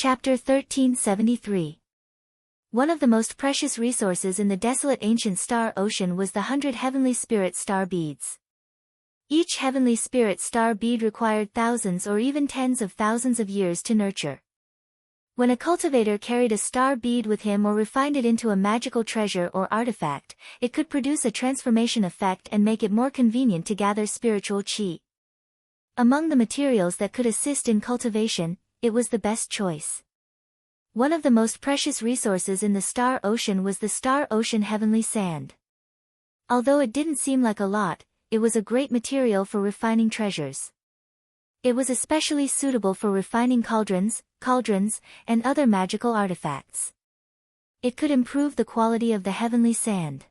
Chapter 1373. One of the most precious resources in the desolate ancient star ocean was the 100 heavenly spirit star beads. Each heavenly spirit star bead required thousands or even tens of thousands of years to nurture. When a cultivator carried a star bead with him or refined it into a magical treasure or artifact, it could produce a transformation effect and make it more convenient to gather spiritual chi. Among the materials that could assist in cultivation, it was the best choice. One of the most precious resources in the star ocean was the star ocean heavenly sand. Although it didn't seem like a lot, it was a great material for refining treasures. It was especially suitable for refining cauldrons, and other magical artifacts. It could improve the quality of the heavenly sand.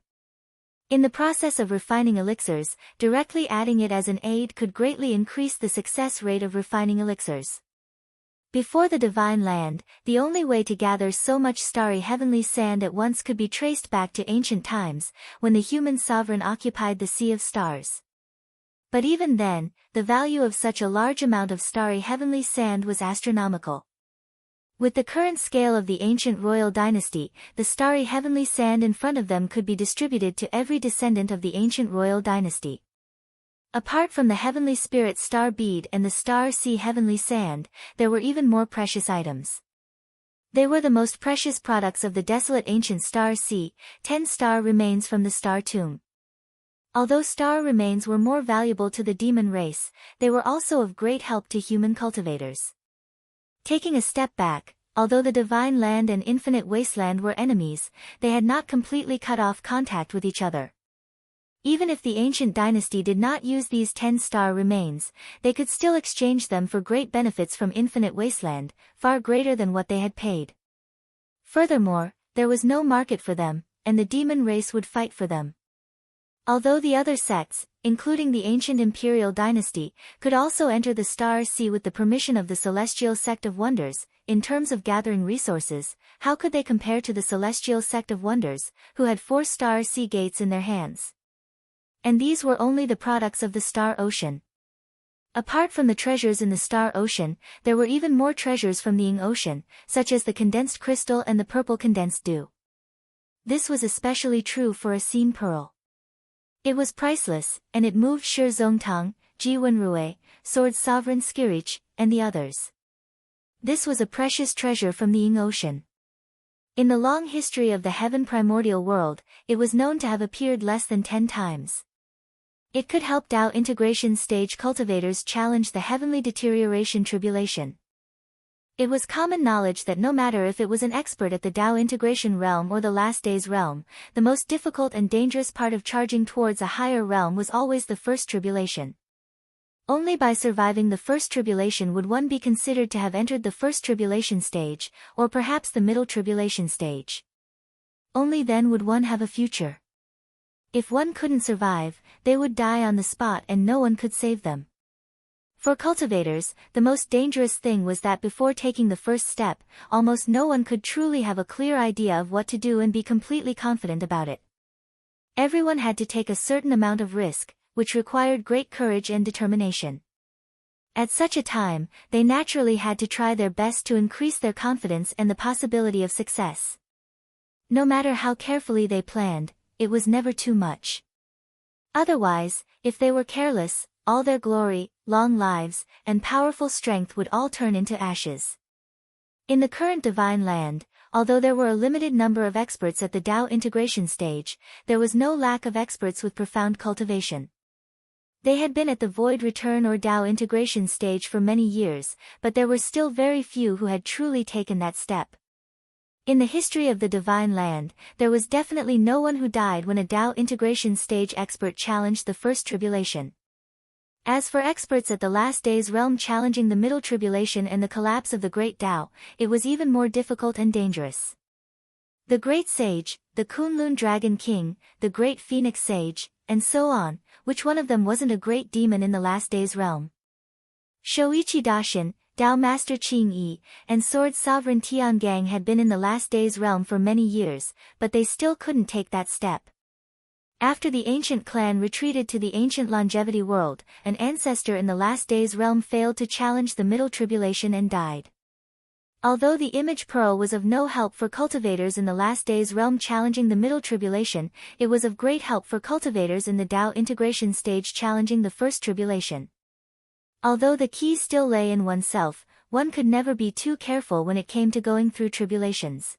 In the process of refining elixirs, directly adding it as an aid could greatly increase the success rate of refining elixirs. Before the divine land, the only way to gather so much starry heavenly sand at once could be traced back to ancient times, when the human sovereign occupied the sea of stars. But even then, the value of such a large amount of starry heavenly sand was astronomical. With the current scale of the ancient royal dynasty, the starry heavenly sand in front of them could be distributed to every descendant of the ancient royal dynasty. Apart from the heavenly spirit star bead and the star sea heavenly sand, there were even more precious items. They were the most precious products of the desolate ancient star sea, 10 star remains from the star tomb. Although star remains were more valuable to the demon race, they were also of great help to human cultivators. Taking a step back, although the divine land and infinite wasteland were enemies, they had not completely cut off contact with each other. Even if the ancient dynasty did not use these 10 star remains, they could still exchange them for great benefits from infinite wasteland, far greater than what they had paid. Furthermore, there was no market for them, and the demon race would fight for them. Although the other sects, including the ancient imperial dynasty, could also enter the star sea with the permission of the celestial sect of wonders, in terms of gathering resources, how could they compare to the celestial sect of wonders, who had 4 star sea gates in their hands? And these were only the products of the star ocean. Apart from the treasures in the star ocean, there were even more treasures from the Ing ocean, such as the condensed crystal and the purple condensed dew. This was especially true for a seam pearl. It was priceless, and it moved Shi Zongtang, Ji Wenrui, Sword Sovereign Skirich, and the others. This was a precious treasure from the Ing ocean. In the long history of the heaven primordial world, it was known to have appeared less than 10 times. It could help Tao integration stage cultivators challenge the heavenly deterioration tribulation. It was common knowledge that no matter if it was an expert at the Tao integration realm or the last days realm, the most difficult and dangerous part of charging towards a higher realm was always the first tribulation. Only by surviving the first tribulation would one be considered to have entered the first tribulation stage, or perhaps the middle tribulation stage. Only then would one have a future. If one couldn't survive, they would die on the spot and no one could save them. For cultivators, the most dangerous thing was that before taking the first step, almost no one could truly have a clear idea of what to do and be completely confident about it. Everyone had to take a certain amount of risk, which required great courage and determination. At such a time, they naturally had to try their best to increase their confidence and the possibility of success. No matter how carefully they planned, it was never too much. Otherwise, if they were careless, all their glory, long lives, and powerful strength would all turn into ashes. In the current divine land, although there were a limited number of experts at the Tao integration stage, there was no lack of experts with profound cultivation. They had been at the void return or Tao integration stage for many years, but there were still very few who had truly taken that step. In the history of the divine land, there was definitely no one who died when a Tao integration stage expert challenged the first tribulation. As for experts at the last days realm challenging the middle tribulation and the collapse of the great Tao, it was even more difficult and dangerous. The great sage, the Kunlun dragon king, the great phoenix sage, and so on, which one of them wasn't a great demon in the last days realm? Shoichi Dashin, Tao Master Qing Yi, and Sword Sovereign Tiangang had been in the last days realm for many years, but they still couldn't take that step. After the ancient clan retreated to the ancient longevity world, an ancestor in the last days realm failed to challenge the middle tribulation and died. Although the image pearl was of no help for cultivators in the last days realm challenging the middle tribulation, it was of great help for cultivators in the Tao integration stage challenging the first tribulation. Although the key still lay in oneself, one could never be too careful when it came to going through tribulations.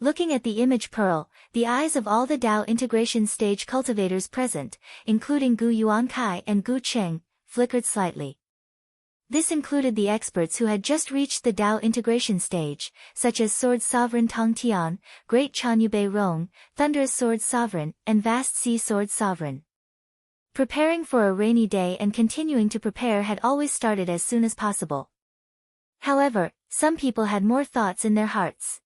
Looking at the image pearl, the eyes of all the Tao integration stage cultivators present, including Gu Yuankai and Gu Cheng, flickered slightly. This included the experts who had just reached the Tao integration stage, such as Sword Sovereign Tong Tian, Great Chanyubei Rong, Thunderous Sword Sovereign, and Vast Sea Sword Sovereign. Preparing for a rainy day and continuing to prepare had always started as soon as possible. However, some people had more thoughts in their hearts.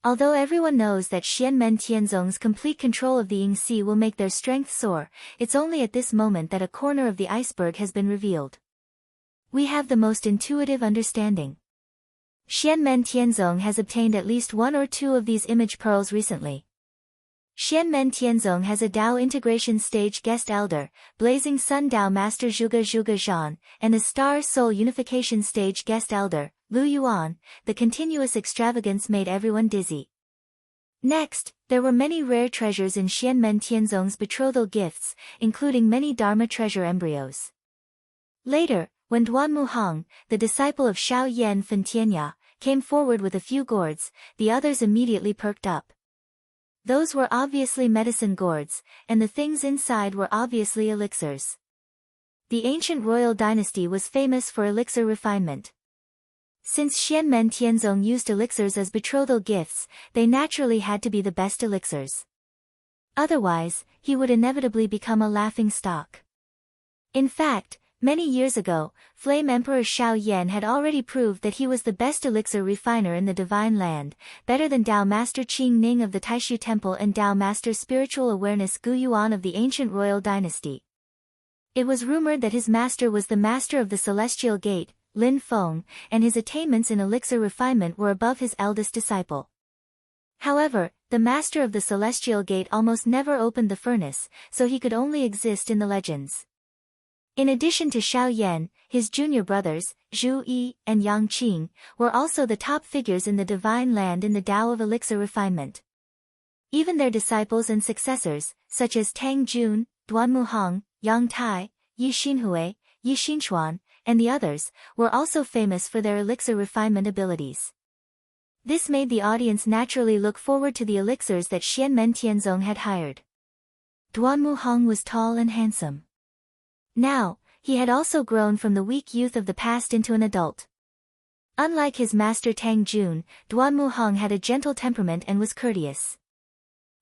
Although everyone knows that Xianmen Tianzong's complete control of the Yingxi will make their strength soar, it's only at this moment that a corner of the iceberg has been revealed. We have the most intuitive understanding. Xianmen Tianzong has obtained at least one or two of these image pearls recently. Xianmen Tianzong has a Tao integration stage guest elder, Blazing Sun Tao Master Zhuge Zhan, and a Star Soul unification stage guest elder, Lu Yuan. The continuous extravagance made everyone dizzy. Next, there were many rare treasures in Xianmen Tianzong's betrothal gifts, including many Dharma treasure embryos. Later, when Duan Muhang, the disciple of Shao Yan Fen Tianya, came forward with a few gourds, the others immediately perked up. Those were obviously medicine gourds, and the things inside were obviously elixirs. The ancient royal dynasty was famous for elixir refinement. Since Xianmen Tianzong used elixirs as betrothal gifts, they naturally had to be the best elixirs. Otherwise, he would inevitably become a laughing stock. In fact, many years ago, Flame Emperor Shao Yan had already proved that he was the best elixir refiner in the Divine Land, better than Tao Master Qing Ning of the Taishu Temple and Tao Master Spiritual Awareness Gu Yuan of the ancient royal dynasty. It was rumored that his master was the master of the Celestial Gate, Lin Feng, and his attainments in elixir refinement were above his eldest disciple. However, the master of the Celestial Gate almost never opened the furnace, so he could only exist in the legends. In addition to Shao Yan, his junior brothers, Zhu Yi and Yang Qing, were also the top figures in the Divine Land in the Tao of elixir refinement. Even their disciples and successors, such as Tang Jun, Duan Muhang, Yang Tai, Yi Xinhui, Yi Xinchuan, and the others, were also famous for their elixir refinement abilities. This made the audience naturally look forward to the elixirs that Xianmen Tianzong had hired. Duan Muhang was tall and handsome. Now, he had also grown from the weak youth of the past into an adult. Unlike his master Tang Jun, Duan Muhang had a gentle temperament and was courteous.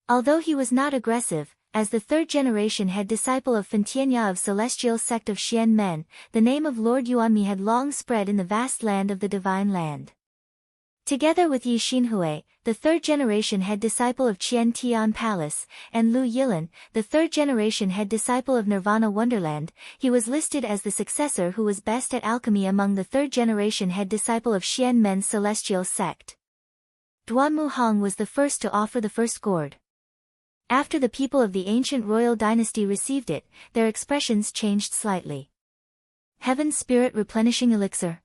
Although he was not aggressive, as the third-generation head disciple of Fen Tianya of Celestial Sect of Xianmen, the name of Lord Yuanmi had long spread in the vast land of the Divine Land. Together with Yi Xinhui, the third-generation head disciple of Qian Tian Palace, and Lu Yilin, the third-generation head disciple of Nirvana Wonderland, he was listed as the successor who was best at alchemy among the third-generation head disciple of Xianmen's Celestial Sect. Duan Muhang was the first to offer the first gourd. After the people of the ancient royal dynasty received it, their expressions changed slightly. Heaven Spirit Replenishing Elixir.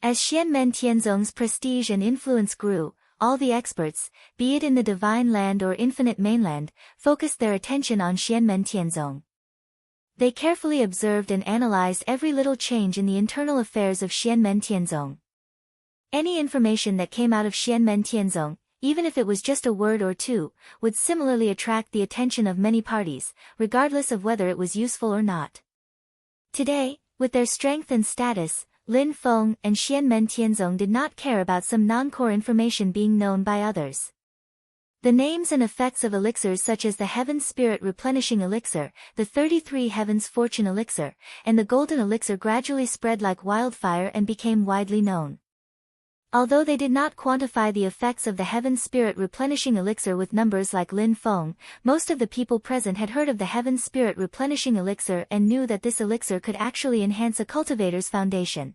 As Xianmen Tianzong's prestige and influence grew, all the experts, be it in the Divine Land or Infinite Mainland, focused their attention on Xianmen Tianzong. They carefully observed and analyzed every little change in the internal affairs of Xianmen Tianzong. Any information that came out of Xianmen Tianzong, even if it was just a word or two, would similarly attract the attention of many parties, regardless of whether it was useful or not. Today, with their strength and status, Lin Feng and Xianmen Tianzong did not care about some non-core information being known by others. The names and effects of elixirs such as the Heaven Spirit Replenishing Elixir, the 33 Heavens Fortune Elixir, and the Golden Elixir gradually spread like wildfire and became widely known. Although they did not quantify the effects of the Heaven Spirit Replenishing Elixir with numbers like Lin Feng, most of the people present had heard of the Heaven Spirit Replenishing Elixir and knew that this elixir could actually enhance a cultivator's foundation.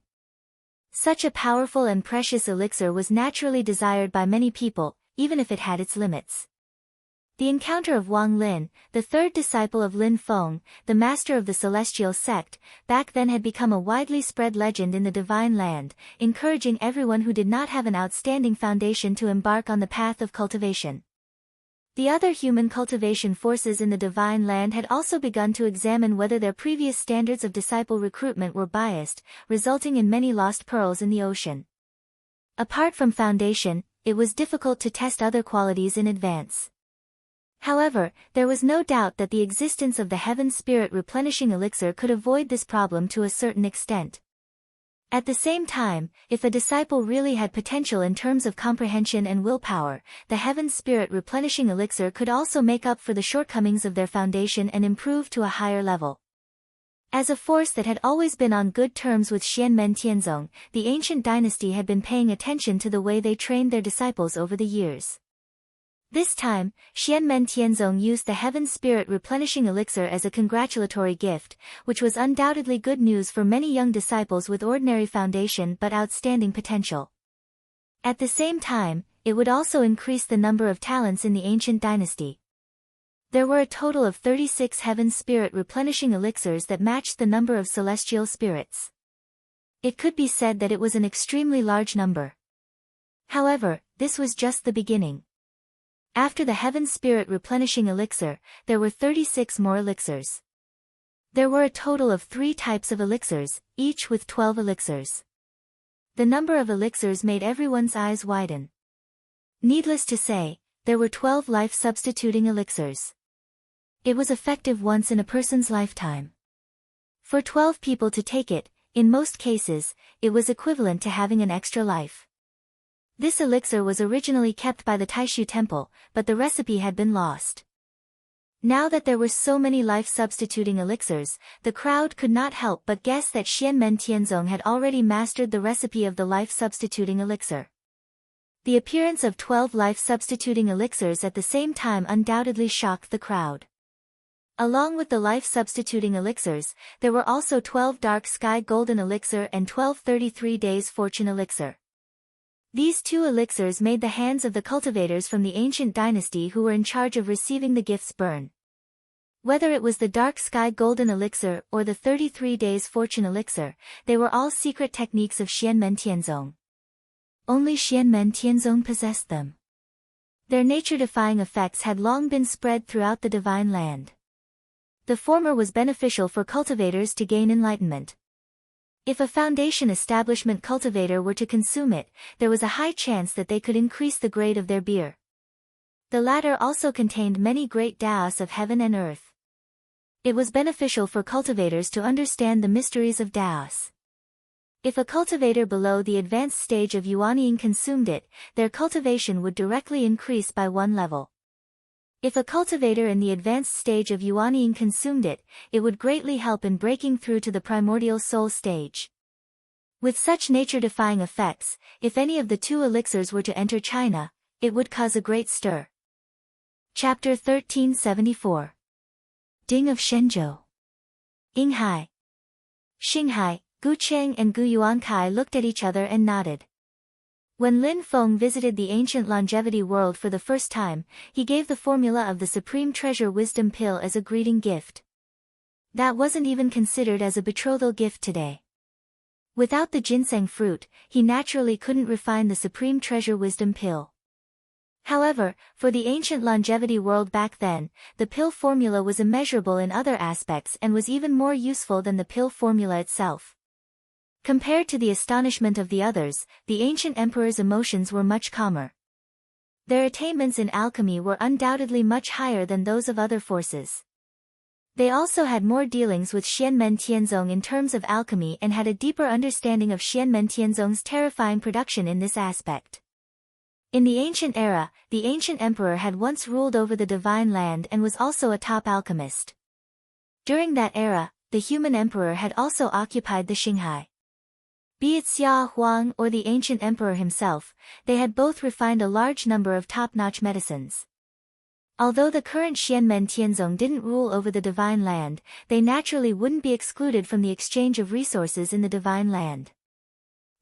Such a powerful and precious elixir was naturally desired by many people, even if it had its limits. The encounter of Wang Lin, the third disciple of Lin Feng, the master of the celestial sect, back then had become a widely spread legend in the divine land, encouraging everyone who did not have an outstanding foundation to embark on the path of cultivation. The other human cultivation forces in the divine land had also begun to examine whether their previous standards of disciple recruitment were biased, resulting in many lost pearls in the ocean. Apart from foundation, it was difficult to test other qualities in advance. However, there was no doubt that the existence of the heaven spirit replenishing elixir could avoid this problem to a certain extent. At the same time, if a disciple really had potential in terms of comprehension and willpower, the heaven spirit replenishing elixir could also make up for the shortcomings of their foundation and improve to a higher level. As a force that had always been on good terms with Xianmen Tianzong, the ancient dynasty had been paying attention to the way they trained their disciples over the years. This time, Xianmen Tianzong used the heaven spirit replenishing elixir as a congratulatory gift, which was undoubtedly good news for many young disciples with ordinary foundation but outstanding potential. At the same time, it would also increase the number of talents in the ancient dynasty. There were a total of 36 heaven spirit replenishing elixirs that matched the number of celestial spirits. It could be said that it was an extremely large number. However, this was just the beginning. After the heaven spirit replenishing elixir, there were 36 more elixirs. There were a total of 3 types of elixirs, each with 12 elixirs. The number of elixirs made everyone's eyes widen. Needless to say, there were 12 life-substituting elixirs. It was effective once in a person's lifetime. For 12 people to take it, in most cases, it was equivalent to having an extra life. This elixir was originally kept by the Taishu temple, but the recipe had been lost. Now that there were so many life-substituting elixirs, the crowd could not help but guess that Xianmen Tianzong had already mastered the recipe of the life-substituting elixir. The appearance of 12 life-substituting elixirs at the same time undoubtedly shocked the crowd. Along with the life-substituting elixirs, there were also 12 dark sky golden elixir and 12 33 days fortune elixir. These 2 elixirs made the hands of the cultivators from the ancient dynasty who were in charge of receiving the gifts burn. Whether it was the dark sky golden elixir or the 33 days fortune elixir, they were all secret techniques of Xianmen Tianzong. Only Xianmen Tianzong possessed them. Their nature-defying effects had long been spread throughout the divine land. The former was beneficial for cultivators to gain enlightenment. If a foundation establishment cultivator were to consume it, there was a high chance that they could increase the grade of their beer. The latter also contained many great Taoists of heaven and earth. It was beneficial for cultivators to understand the mysteries of Taoists. If a cultivator below the advanced stage of Yuanying consumed it, their cultivation would directly increase by 1 level. If a cultivator in the advanced stage of Yuanying consumed it, it would greatly help in breaking through to the primordial soul stage. With such nature-defying effects, if any of the 2 elixirs were to enter China, it would cause a great stir. Chapter 1374. Ding of Shenzhou. Yinghai, Xinghai, Gu Cheng and Gu Yuankai looked at each other and nodded. When Lin Feng visited the ancient longevity world for the first time, he gave the formula of the Supreme Treasure Wisdom Pill as a greeting gift. That wasn't even considered as a betrothal gift today. Without the ginseng fruit, he naturally couldn't refine the Supreme Treasure Wisdom Pill. However, for the ancient longevity world back then, the pill formula was immeasurable in other aspects and was even more useful than the pill formula itself. Compared to the astonishment of the others, the ancient emperor's emotions were much calmer. Their attainments in alchemy were undoubtedly much higher than those of other forces. They also had more dealings with Xianmen Tianzong in terms of alchemy and had a deeper understanding of Xianmen Tianzong's terrifying production in this aspect. In the ancient era, the ancient emperor had once ruled over the divine land and was also a top alchemist. During that era, the human emperor had also occupied the Xinghai. Be it Xia Huang or the ancient emperor himself, they had both refined a large number of top-notch medicines. Although the current Xianmen Tianzong didn't rule over the divine land, they naturally wouldn't be excluded from the exchange of resources in the divine land.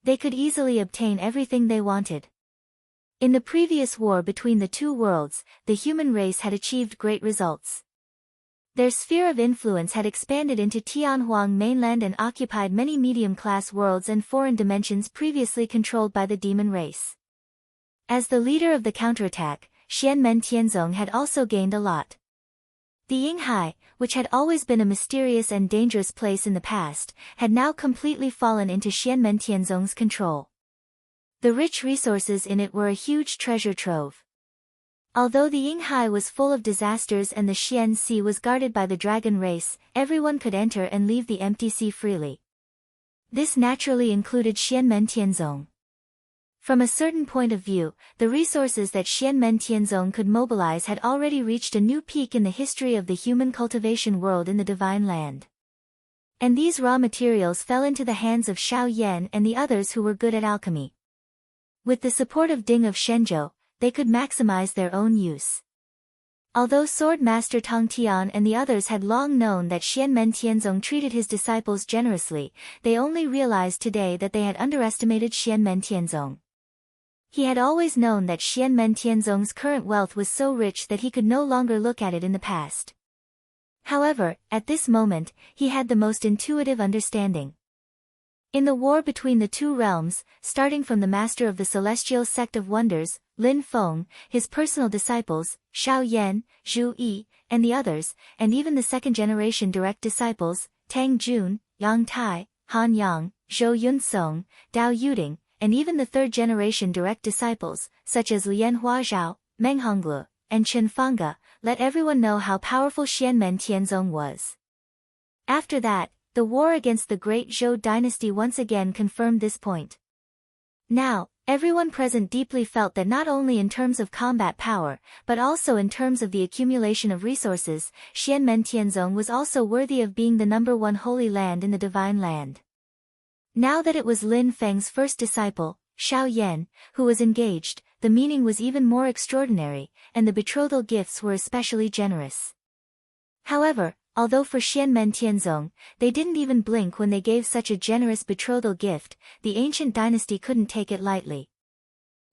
They could easily obtain everything they wanted. In the previous war between the two worlds, the human race had achieved great results. Their sphere of influence had expanded into Tianhuang mainland and occupied many medium-class worlds and foreign dimensions previously controlled by the demon race. As the leader of the counterattack, Xianmen Tianzong had also gained a lot. The Yinghai, which had always been a mysterious and dangerous place in the past, had now completely fallen into Xianmen Tianzong's control. The rich resources in it were a huge treasure trove. Although the Yinghai was full of disasters and the Xian Sea was guarded by the dragon race, everyone could enter and leave the empty sea freely. This naturally included Xianmen Tianzong. From a certain point of view, the resources that Xianmen Tianzong could mobilize had already reached a new peak in the history of the human cultivation world in the Divine Land. And these raw materials fell into the hands of Xiao Yan and the others who were good at alchemy. With the support of Ding of Shenzhou, they could maximize their own use. Although Sword Master Tang Tian and the others had long known that Xianmen Tianzong treated his disciples generously, they only realized today that they had underestimated Xianmen Tianzong. He had always known that Xianmen Tianzong's current wealth was so rich that he could no longer look at it in the past. However, at this moment, he had the most intuitive understanding. In the war between the two realms, starting from the master of the celestial sect of wonders, Lin Feng, his personal disciples, Xiao Yan, Zhu Yi, and the others, and even the second-generation direct disciples, Tang Jun, Yang Tai, Han Yang, Zhou Yunsong, Dao Yuding, and even the third-generation direct disciples, such as Lian Huazhao, Meng Honglu, and Chen Fanga, let everyone know how powerful Xianmen Tianzong was. After that, the war against the great Zhou dynasty once again confirmed this point. Now, everyone present deeply felt that not only in terms of combat power, but also in terms of the accumulation of resources, Xianmen Tianzong was also worthy of being the #1 holy land in the Divine Land. Now that it was Lin Feng's first disciple, Xiao Yan, who was engaged, the meaning was even more extraordinary, and the betrothal gifts were especially generous. However, although for Xianmen Tianzong, they didn't even blink when they gave such a generous betrothal gift, the ancient dynasty couldn't take it lightly.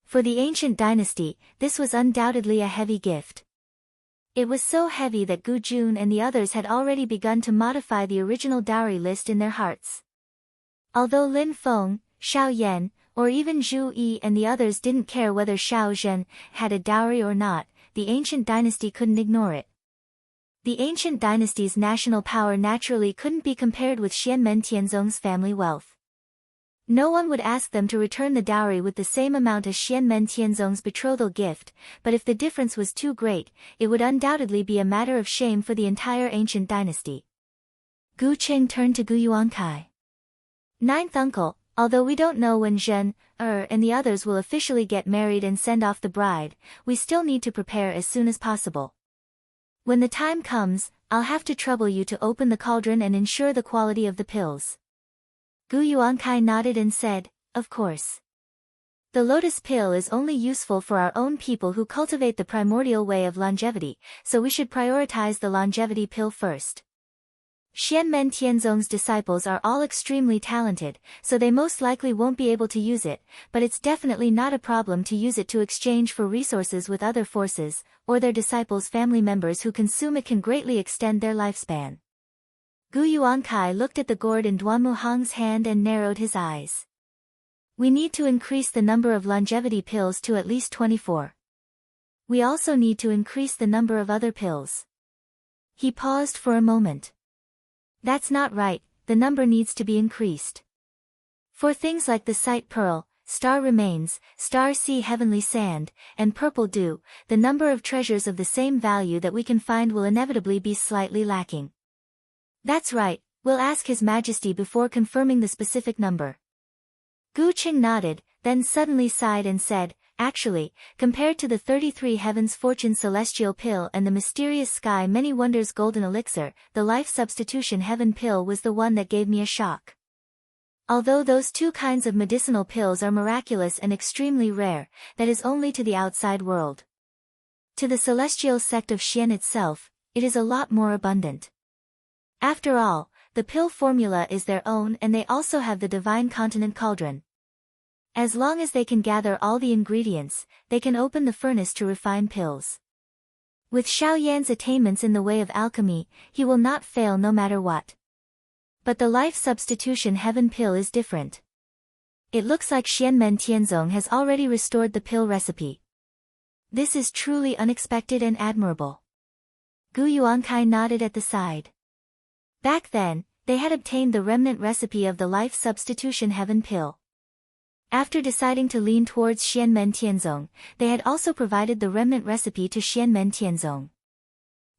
For the ancient dynasty, this was undoubtedly a heavy gift. It was so heavy that Gu Jun and the others had already begun to modify the original dowry list in their hearts. Although Lin Feng, Xiao Yan, or even Zhu Yi and the others didn't care whether Xiao Zhen had a dowry or not, the ancient dynasty couldn't ignore it. The ancient dynasty's national power naturally couldn't be compared with Xianmen Tianzong's family wealth. No one would ask them to return the dowry with the same amount as Xianmen Tianzong's betrothal gift, but if the difference was too great, it would undoubtedly be a matter of shame for the entire ancient dynasty. Gu Qing turned to Gu Yuankai. Ninth uncle, although we don't know when Zhen, and the others will officially get married and send off the bride, we still need to prepare as soon as possible. When the time comes, I'll have to trouble you to open the cauldron and ensure the quality of the pills. Gu Yuankai nodded and said, of course. The lotus pill is only useful for our own people who cultivate the primordial way of longevity, so we should prioritize the longevity pill first. Xianmen Tianzong's disciples are all extremely talented, so they most likely won't be able to use it, but it's definitely not a problem to use it to exchange for resources with other forces, or their disciples' family members who consume it can greatly extend their lifespan. Gu Yuankai looked at the gourd in Duanmu Hang's hand and narrowed his eyes. We need to increase the number of longevity pills to at least 24. We also need to increase the number of other pills. He paused for a moment. That's not right, the number needs to be increased. For things like the Sight Pearl, Star Remains, Star Sea Heavenly Sand, and Purple Dew, the number of treasures of the same value that we can find will inevitably be slightly lacking. That's right, we'll ask His Majesty before confirming the specific number. Gu Qing nodded, then suddenly sighed and said, actually, compared to the 33 Heavens Fortune Celestial Pill and the Mysterious Sky Many Wonders Golden Elixir, the Life Substitution Heaven Pill was the one that gave me a shock. Although those two kinds of medicinal pills are miraculous and extremely rare, that is only to the outside world. To the celestial sect of Xian itself, it is a lot more abundant. After all, the pill formula is their own and they also have the divine continent cauldron. As long as they can gather all the ingredients, they can open the furnace to refine pills. With Xiao Yan's attainments in the way of alchemy, he will not fail no matter what. But the life substitution heaven pill is different. It looks like Xianmen Tianzong has already restored the pill recipe. This is truly unexpected and admirable. Gu Yuankai nodded at the side. Back then, they had obtained the remnant recipe of the life substitution heaven pill. After deciding to lean towards Xianmen Tianzong, they had also provided the remnant recipe to Xianmen Tianzong.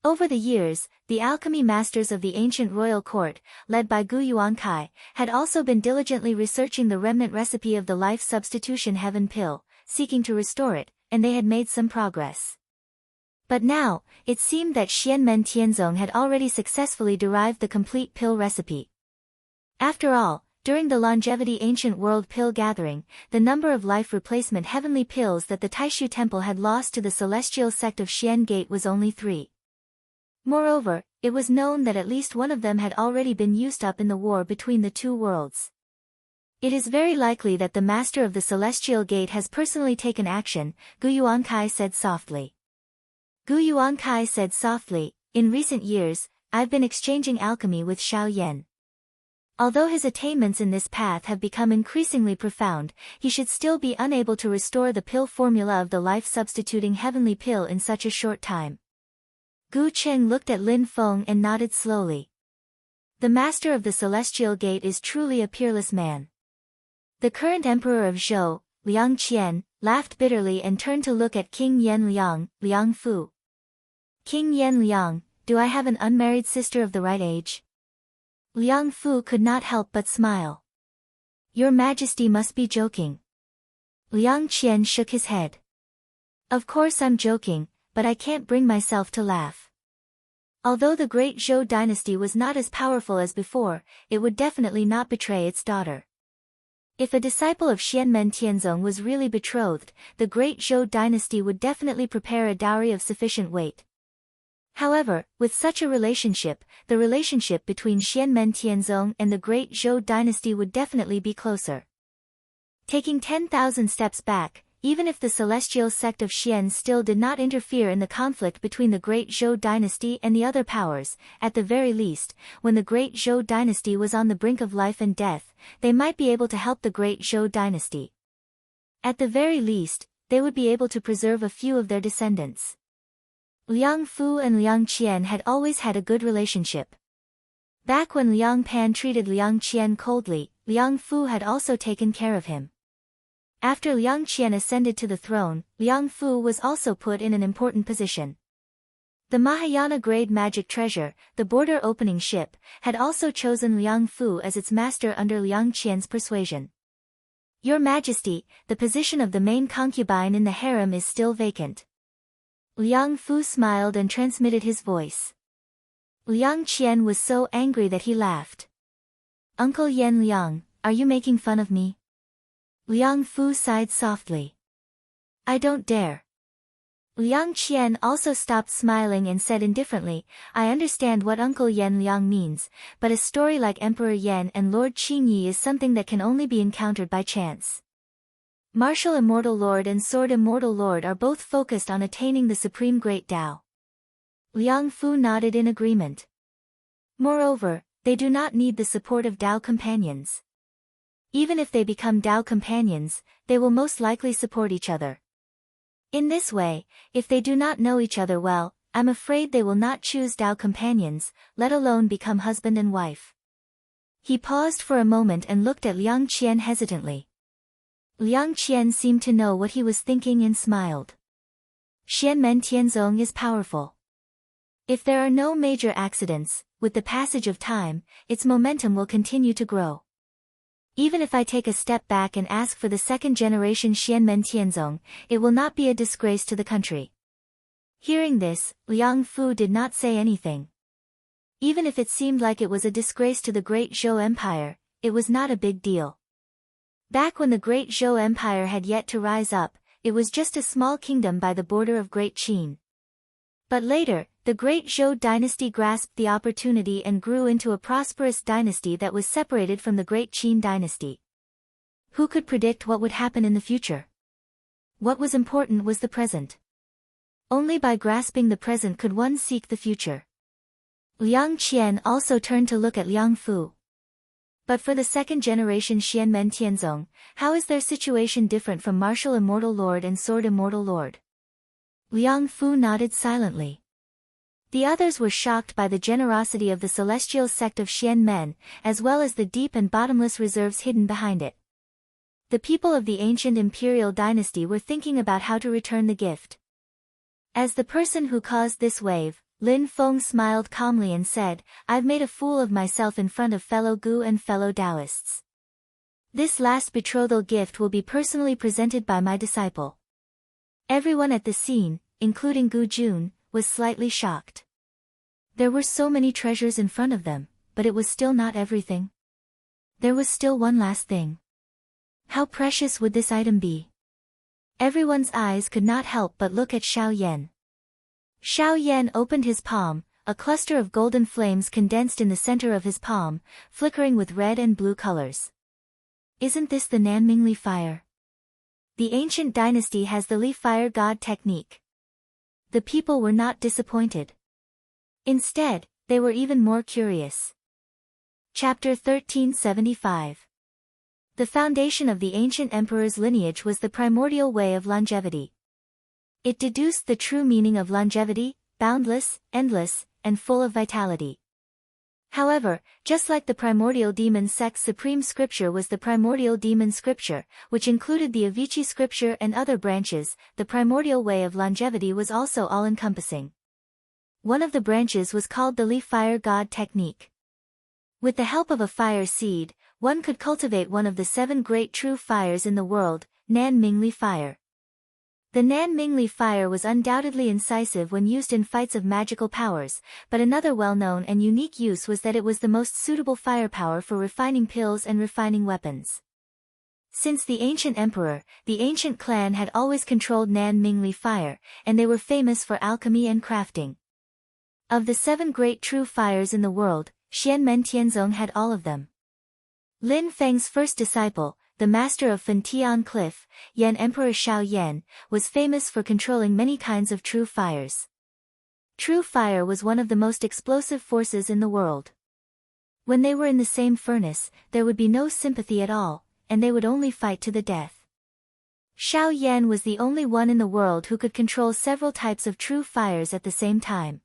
Over the years, the alchemy masters of the ancient royal court, led by Gu Yuankai, had also been diligently researching the remnant recipe of the life substitution heaven pill, seeking to restore it, and they had made some progress. But now, it seemed that Xianmen Tianzong had already successfully derived the complete pill recipe. After all, during the longevity ancient world pill gathering, the number of life replacement heavenly pills that the Taishu temple had lost to the celestial sect of Xian Gate was only 3. Moreover, it was known that at least one of them had already been used up in the war between the two worlds. It is very likely that the master of the celestial gate has personally taken action, Gu Yuankai said softly. Gu Yuankai said softly, in recent years, I've been exchanging alchemy with Xiao Yan. Although his attainments in this path have become increasingly profound, he should still be unable to restore the pill formula of the life-substituting heavenly pill in such a short time. Gu Cheng looked at Lin Feng and nodded slowly. The master of the celestial gate is truly a peerless man. The current emperor of Zhou, Liang Qian, laughed bitterly and turned to look at King Yan Liang, Liang Fu. King Yan Liang, do I have an unmarried sister of the right age? Liang Fu could not help but smile. Your Majesty must be joking. Liang Qian shook his head. Of course I'm joking, but I can't bring myself to laugh. Although the great Zhou dynasty was not as powerful as before, it would definitely not betray its daughter. If a disciple of Xianmen Tianzong was really betrothed, the great Zhou dynasty would definitely prepare a dowry of sufficient weight. However, with such a relationship, the relationship between Xianmen Tianzong and the great Zhou dynasty would definitely be closer. Taking 10,000 steps back, even if the celestial sect of Xian still did not interfere in the conflict between the great Zhou dynasty and the other powers, at the very least, when the great Zhou dynasty was on the brink of life and death, they might be able to help the great Zhou dynasty. At the very least, they would be able to preserve a few of their descendants. Liang Fu and Liang Qian had always had a good relationship. Back when Liang Pan treated Liang Qian coldly, Liang Fu had also taken care of him. After Liang Qian ascended to the throne, Liang Fu was also put in an important position. The Mahayana grade magic treasure, the border opening ship, had also chosen Liang Fu as its master under Liang Qian's persuasion. Your Majesty, the position of the main concubine in the harem is still vacant. Liang Fu smiled and transmitted his voice. Liang Qian was so angry that he laughed. Uncle Yan Liang, are you making fun of me? Liang Fu sighed softly. I don't dare. Liang Qian also stopped smiling and said indifferently, I understand what Uncle Yan Liang means, but a story like Emperor Yan and Lord Qingyi is something that can only be encountered by chance. Martial Immortal Lord and Sword Immortal Lord are both focused on attaining the Supreme Great Tao. Liang Fu nodded in agreement. Moreover, they do not need the support of Tao companions. Even if they become Tao companions, they will most likely support each other. In this way, if they do not know each other well, I'm afraid they will not choose Tao companions, let alone become husband and wife. He paused for a moment and looked at Liang Qian hesitantly. Liang Qian seemed to know what he was thinking and smiled. Xianmen Tianzong is powerful. If there are no major accidents, with the passage of time, its momentum will continue to grow. Even if I take a step back and ask for the second generation Xianmen Tianzong, it will not be a disgrace to the country. Hearing this, Liang Fu did not say anything. Even if it seemed like it was a disgrace to the great Zhou Empire, it was not a big deal. Back when the great Zhou Empire had yet to rise up, it was just a small kingdom by the border of Great Qin. But later, the great Zhou dynasty grasped the opportunity and grew into a prosperous dynasty that was separated from the Great Qin dynasty. Who could predict what would happen in the future? What was important was the present. Only by grasping the present could one seek the future. Liang Qian also turned to look at Liang Fu. But for the second generation Xianmen Tianzong, how is their situation different from Martial Immortal Lord and Sword Immortal Lord? Liang Fu nodded silently. The others were shocked by the generosity of the celestial sect of Xianmen, as well as the deep and bottomless reserves hidden behind it. The people of the ancient imperial dynasty were thinking about how to return the gift. As the person who caused this wave, Lin Feng smiled calmly and said, "I've made a fool of myself in front of fellow Gu and fellow Taoists. This last betrothal gift will be personally presented by my disciple." Everyone at the scene, including Gu Jun, was slightly shocked. There were so many treasures in front of them, but it was still not everything. There was still one last thing. How precious would this item be? Everyone's eyes could not help but look at Xiao Yan. Xiao Yan opened his palm, a cluster of golden flames condensed in the center of his palm, flickering with red and blue colors. Isn't this the Nanming Li fire? The ancient dynasty has the Li fire god technique. The people were not disappointed. Instead, they were even more curious. Chapter 1375. The foundation of the ancient emperor's lineage was the primordial way of longevity. It deduced the true meaning of longevity, boundless, endless, and full of vitality. However, just like the primordial demon sect's supreme scripture was the primordial demon scripture, which included the Avicii scripture and other branches, the primordial way of longevity was also all-encompassing. One of the branches was called the Li fire god technique. With the help of a fire seed, one could cultivate one of the 7 great true fires in the world, Nanming Li fire. The Nanming Li fire was undoubtedly incisive when used in fights of magical powers, but another well-known and unique use was that it was the most suitable firepower for refining pills and refining weapons. Since the ancient emperor, the ancient clan had always controlled Nanming Li fire, and they were famous for alchemy and crafting. Of the 7 great true fires in the world, Xianmen Tianzong had all of them. Lin Feng's first disciple, the master of Fentian Cliff, Yan Emperor Xiao Yan, was famous for controlling many kinds of true fires. True fire was one of the most explosive forces in the world. When they were in the same furnace, there would be no sympathy at all, and they would only fight to the death. Xiao Yan was the only one in the world who could control several types of true fires at the same time.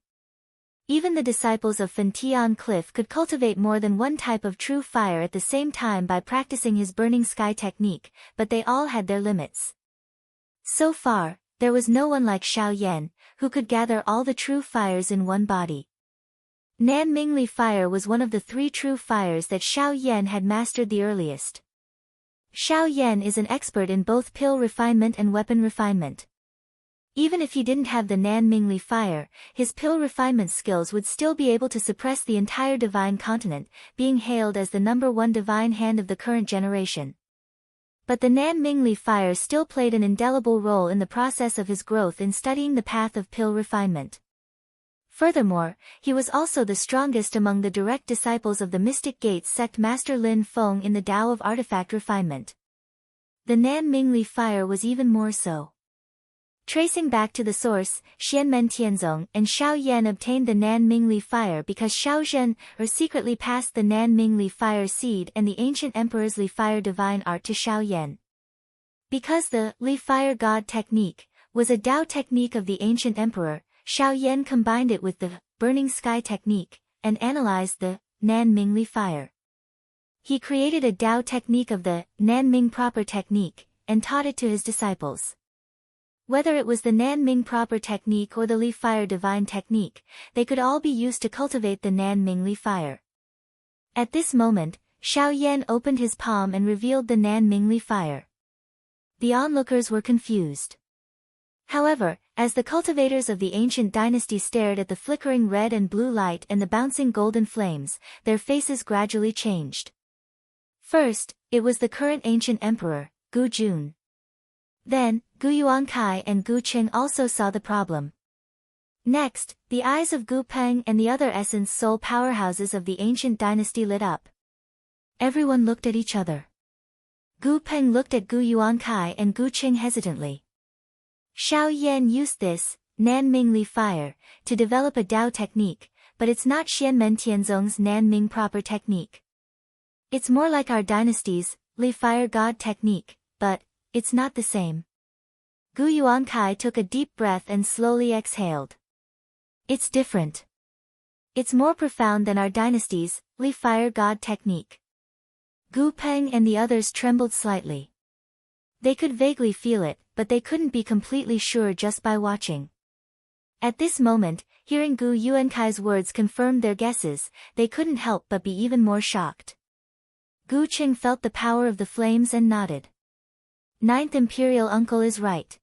Even the disciples of Fentian Cliff could cultivate more than one type of true fire at the same time by practicing his burning sky technique, but they all had their limits. So far, there was no one like Xiao Yan, who could gather all the true fires in one body. Nanming Li fire was one of the 3 true fires that Xiao Yan had mastered the earliest. Xiao Yan is an expert in both pill refinement and weapon refinement. Even if he didn't have the Nanming Li fire, his pill refinement skills would still be able to suppress the entire divine continent, being hailed as the #1 divine hand of the current generation. But the Nanming Li fire still played an indelible role in the process of his growth in studying the path of pill refinement. Furthermore, he was also the strongest among the direct disciples of the Mystic Gates sect Master Lin Feng in the Tao of artifact refinement. The Nanming Li fire was even more so. Tracing back to the source, Xianmen Tianzong and Xiao Yan obtained the Nanming Li fire because Xiao Zhen secretly passed the Nanming Li fire seed and the ancient emperor's Li fire divine art to Xiao Yan. Because the Li fire god technique was a Tao technique of the ancient emperor, Xiao Yan combined it with the burning sky technique and analyzed the Nanming Li fire. He created a Tao technique of the Nanming proper technique and taught it to his disciples. Whether it was the Nanming proper technique or the Li fire divine technique, they could all be used to cultivate the Nanming Li fire. At this moment, Xiao Yan opened his palm and revealed the Nanming Li fire. The onlookers were confused. However, as the cultivators of the ancient dynasty stared at the flickering red and blue light and the bouncing golden flames, their faces gradually changed. First, it was the current ancient emperor, Gu Jun. Then, Gu Yuankai and Gu Qing also saw the problem. Next, the eyes of Gu Peng and the other essence soul powerhouses of the ancient dynasty lit up. Everyone looked at each other. Gu Peng looked at Gu Yuankai and Gu Qing hesitantly. Xiao Yan used this, Nanming Li Fire, to develop a Dao technique, but it's not Xianmen Tianzong's Nanming proper technique. It's more like our dynasty's Li Fire God technique, but it's not the same. Gu Yuankai took a deep breath and slowly exhaled. It's different. It's more profound than our dynasty's Li Fire God technique. Gu Peng and the others trembled slightly. They could vaguely feel it, but they couldn't be completely sure just by watching. At this moment, hearing Gu Yuankai's words confirmed their guesses, they couldn't help but be even more shocked. Gu Qing felt the power of the flames and nodded. Ninth Imperial Uncle is right.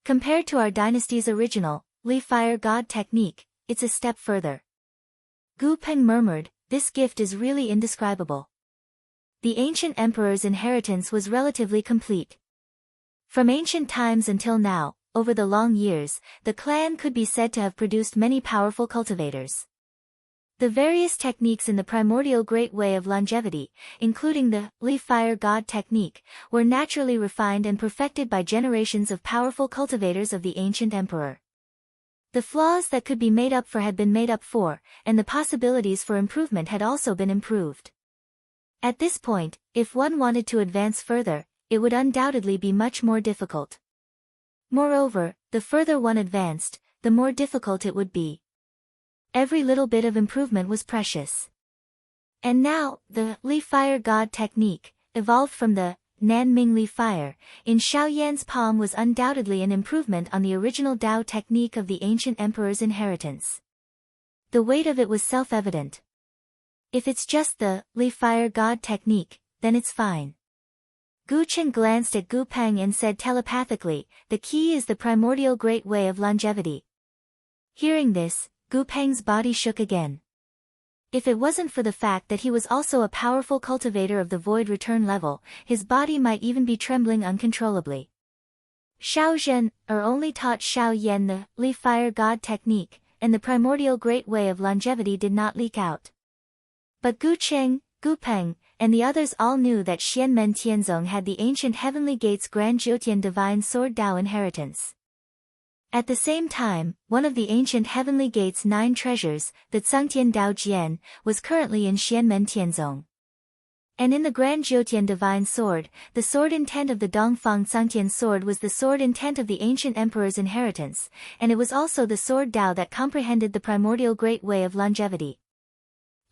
Compared to our dynasty's original, Li Fire God technique, it's a step further. Gu Peng murmured, this gift is really indescribable. The ancient emperor's inheritance was relatively complete. From ancient times until now, over the long years, the clan could be said to have produced many powerful cultivators. The various techniques in the primordial Great Way of longevity, including the Li Fire God technique, were naturally refined and perfected by generations of powerful cultivators of the ancient emperor. The flaws that could be made up for had been made up for, and the possibilities for improvement had also been improved. At this point, if one wanted to advance further, it would undoubtedly be much more difficult. Moreover, the further one advanced, the more difficult it would be. Every little bit of improvement was precious. And now, the Li Fire God technique, evolved from the Nanming Li Fire, in Xiao Yan's palm was undoubtedly an improvement on the original Dao technique of the ancient emperor's inheritance. The weight of it was self-evident. If it's just the Li Fire God technique, then it's fine. Gu Qing glanced at Gu Peng and said telepathically, the key is the primordial Great Way of longevity. Hearing this, Gu Peng's body shook again. If it wasn't for the fact that he was also a powerful cultivator of the void return level, his body might even be trembling uncontrollably. Xiao Zhen only taught Xiao Yan the Li Fire God technique, and the primordial Great Way of longevity did not leak out. But Gu Qing, Gu Peng, and the others all knew that Xianmen Tianzong had the ancient Heavenly Gates Grand Jiutian Divine Sword Dao inheritance. At the same time, one of the ancient Heavenly Gates' 9 treasures, the Tsangtian Dao Jian, was currently in Xianmen Tianzong. And in the Grand Jiutian Divine Sword, the sword intent of the Dongfang Tsangtian sword was the sword intent of the ancient emperor's inheritance, and it was also the sword Dao that comprehended the primordial Great Way of longevity.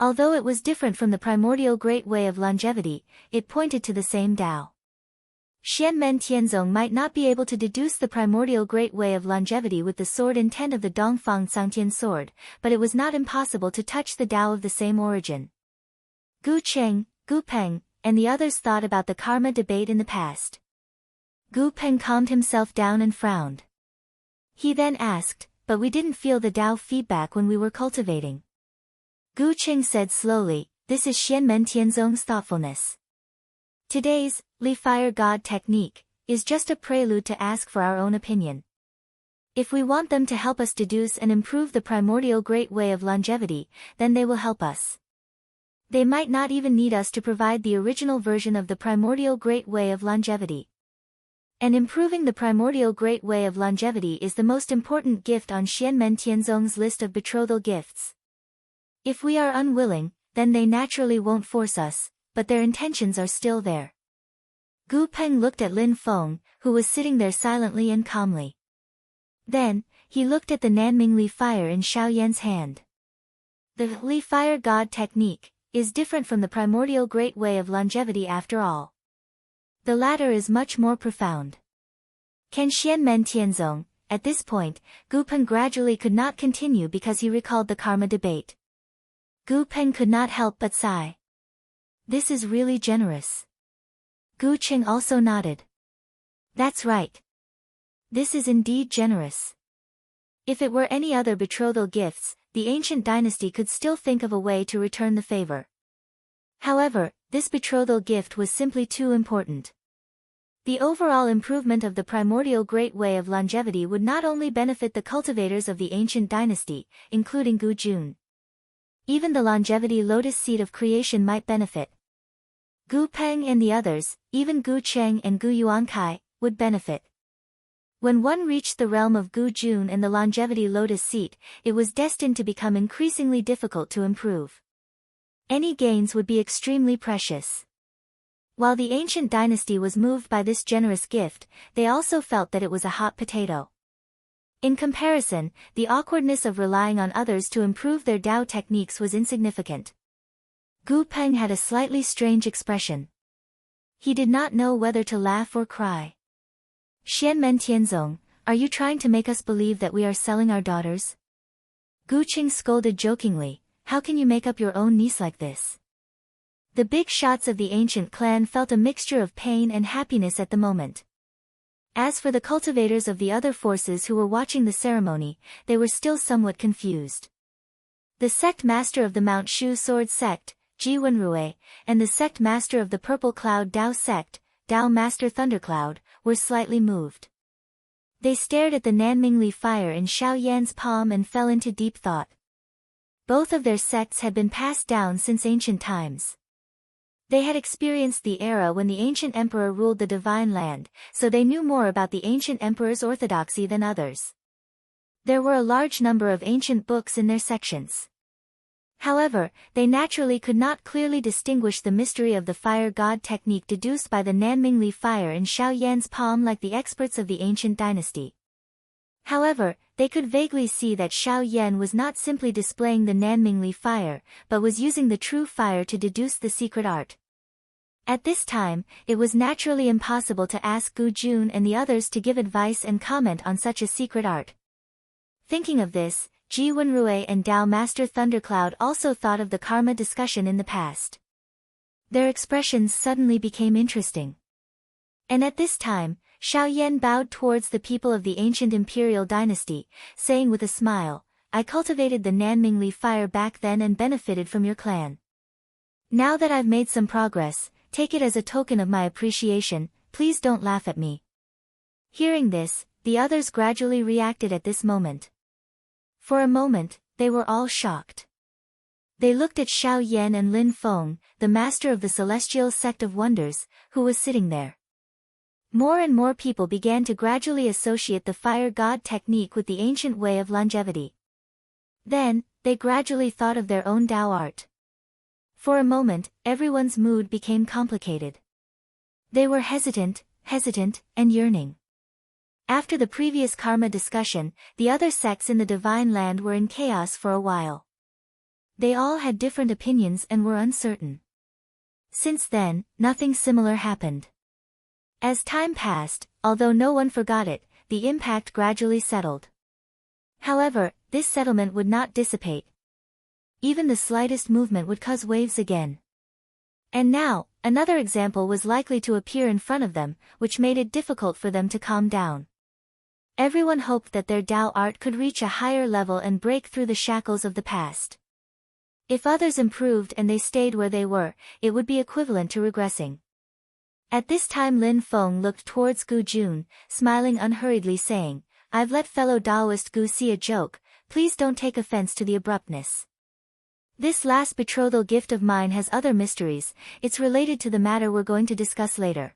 Although it was different from the primordial Great Way of longevity, it pointed to the same Dao. Xianmen Tianzong might not be able to deduce the primordial Great Way of longevity with the sword intent of the Dongfang Tsangtian sword, but it was not impossible to touch the Dao of the same origin. Gu Qing, Gu Peng, and the others thought about the karma debate in the past. Gu Peng calmed himself down and frowned. He then asked, but we didn't feel the Dao feedback when we were cultivating. Gu Qing said slowly, this is Xianmen Tianzong's thoughtfulness. Today's Li Fire God technique is just a prelude to ask for our own opinion. If we want them to help us deduce and improve the primordial Great Way of longevity, then they will help us. They might not even need us to provide the original version of the primordial Great Way of longevity. And improving the primordial Great Way of longevity is the most important gift on Xianmen Tianzong's list of betrothal gifts. If we are unwilling, then they naturally won't force us, but their intentions are still there. Gu Peng looked at Lin Feng, who was sitting there silently and calmly. Then, he looked at the Nanming Li Fire in Xiao Yan's hand. The Li Fire God technique is different from the primordial Great Way of longevity after all. The latter is much more profound. Can Xianmen Tianzong, at this point, Gu Peng gradually could not continue because he recalled the karma debate. Gu Peng could not help but sigh. This is really generous. Gu Qing also nodded. That's right. This is indeed generous. If it were any other betrothal gifts, the ancient dynasty could still think of a way to return the favor. However, this betrothal gift was simply too important. The overall improvement of the primordial Great Way of longevity would not only benefit the cultivators of the ancient dynasty, including Gu Jun. Even the longevity lotus seed of creation might benefit. Gu Peng and the others, even Gu Cheng and Gu Yuankai, would benefit. When one reached the realm of Gu Jun and the longevity lotus seat, it was destined to become increasingly difficult to improve. Any gains would be extremely precious. While the ancient dynasty was moved by this generous gift, they also felt that it was a hot potato. In comparison, the awkwardness of relying on others to improve their Dao techniques was insignificant. Gu Peng had a slightly strange expression. He did not know whether to laugh or cry. Xianmen Tianzong, are you trying to make us believe that we are selling our daughters? Gu Qing scolded jokingly, how can you make up your own niece like this? The big shots of the ancient clan felt a mixture of pain and happiness at the moment. As for the cultivators of the other forces who were watching the ceremony, they were still somewhat confused. The sect master of the Mount Shu Sword sect, Ji Wenrui, and the sect master of the Purple Cloud Dao sect, Dao Master Thundercloud, were slightly moved. They stared at the Nanmingli fire in Xiao Yan's palm and fell into deep thought. Both of their sects had been passed down since ancient times. They had experienced the era when the ancient emperor ruled the divine land, so they knew more about the ancient emperor's orthodoxy than others. There were a large number of ancient books in their sections. However, they naturally could not clearly distinguish the mystery of the fire god technique deduced by the Nanmingli fire in Xiao Yan's palm like the experts of the ancient dynasty. However, they could vaguely see that Xiao Yan was not simply displaying the Nanmingli fire, but was using the true fire to deduce the secret art. At this time, it was naturally impossible to ask Gu Jun and the others to give advice and comment on such a secret art. Thinking of this, Ji Wenrui and Dao Master Thundercloud also thought of the karma discussion in the past. Their expressions suddenly became interesting. And at this time, Xiao Yan bowed towards the people of the ancient imperial dynasty, saying with a smile, I cultivated the Nanmingli fire back then and benefited from your clan. Now that I've made some progress, take it as a token of my appreciation, please don't laugh at me. Hearing this, the others gradually reacted at this moment. For a moment, they were all shocked. They looked at Xiao Yan and Lin Feng, the master of the celestial sect of wonders, who was sitting there. More and more people began to gradually associate the fire god technique with the ancient way of longevity. Then, they gradually thought of their own Dao art. For a moment, everyone's mood became complicated. They were hesitant, and yearning. After the previous karma discussion, the other sects in the divine land were in chaos for a while. They all had different opinions and were uncertain. Since then, nothing similar happened. As time passed, although no one forgot it, the impact gradually settled. However, this settlement would not dissipate. Even the slightest movement would cause waves again. And now, another example was likely to appear in front of them, which made it difficult for them to calm down. Everyone hoped that their Dao art could reach a higher level and break through the shackles of the past. If others improved and they stayed where they were, it would be equivalent to regressing. At this time Lin Feng looked towards Gu Jun, smiling unhurriedly saying, I've let fellow Daoist Gu see a joke, please don't take offense to the abruptness. This last betrothal gift of mine has other mysteries, it's related to the matter we're going to discuss later.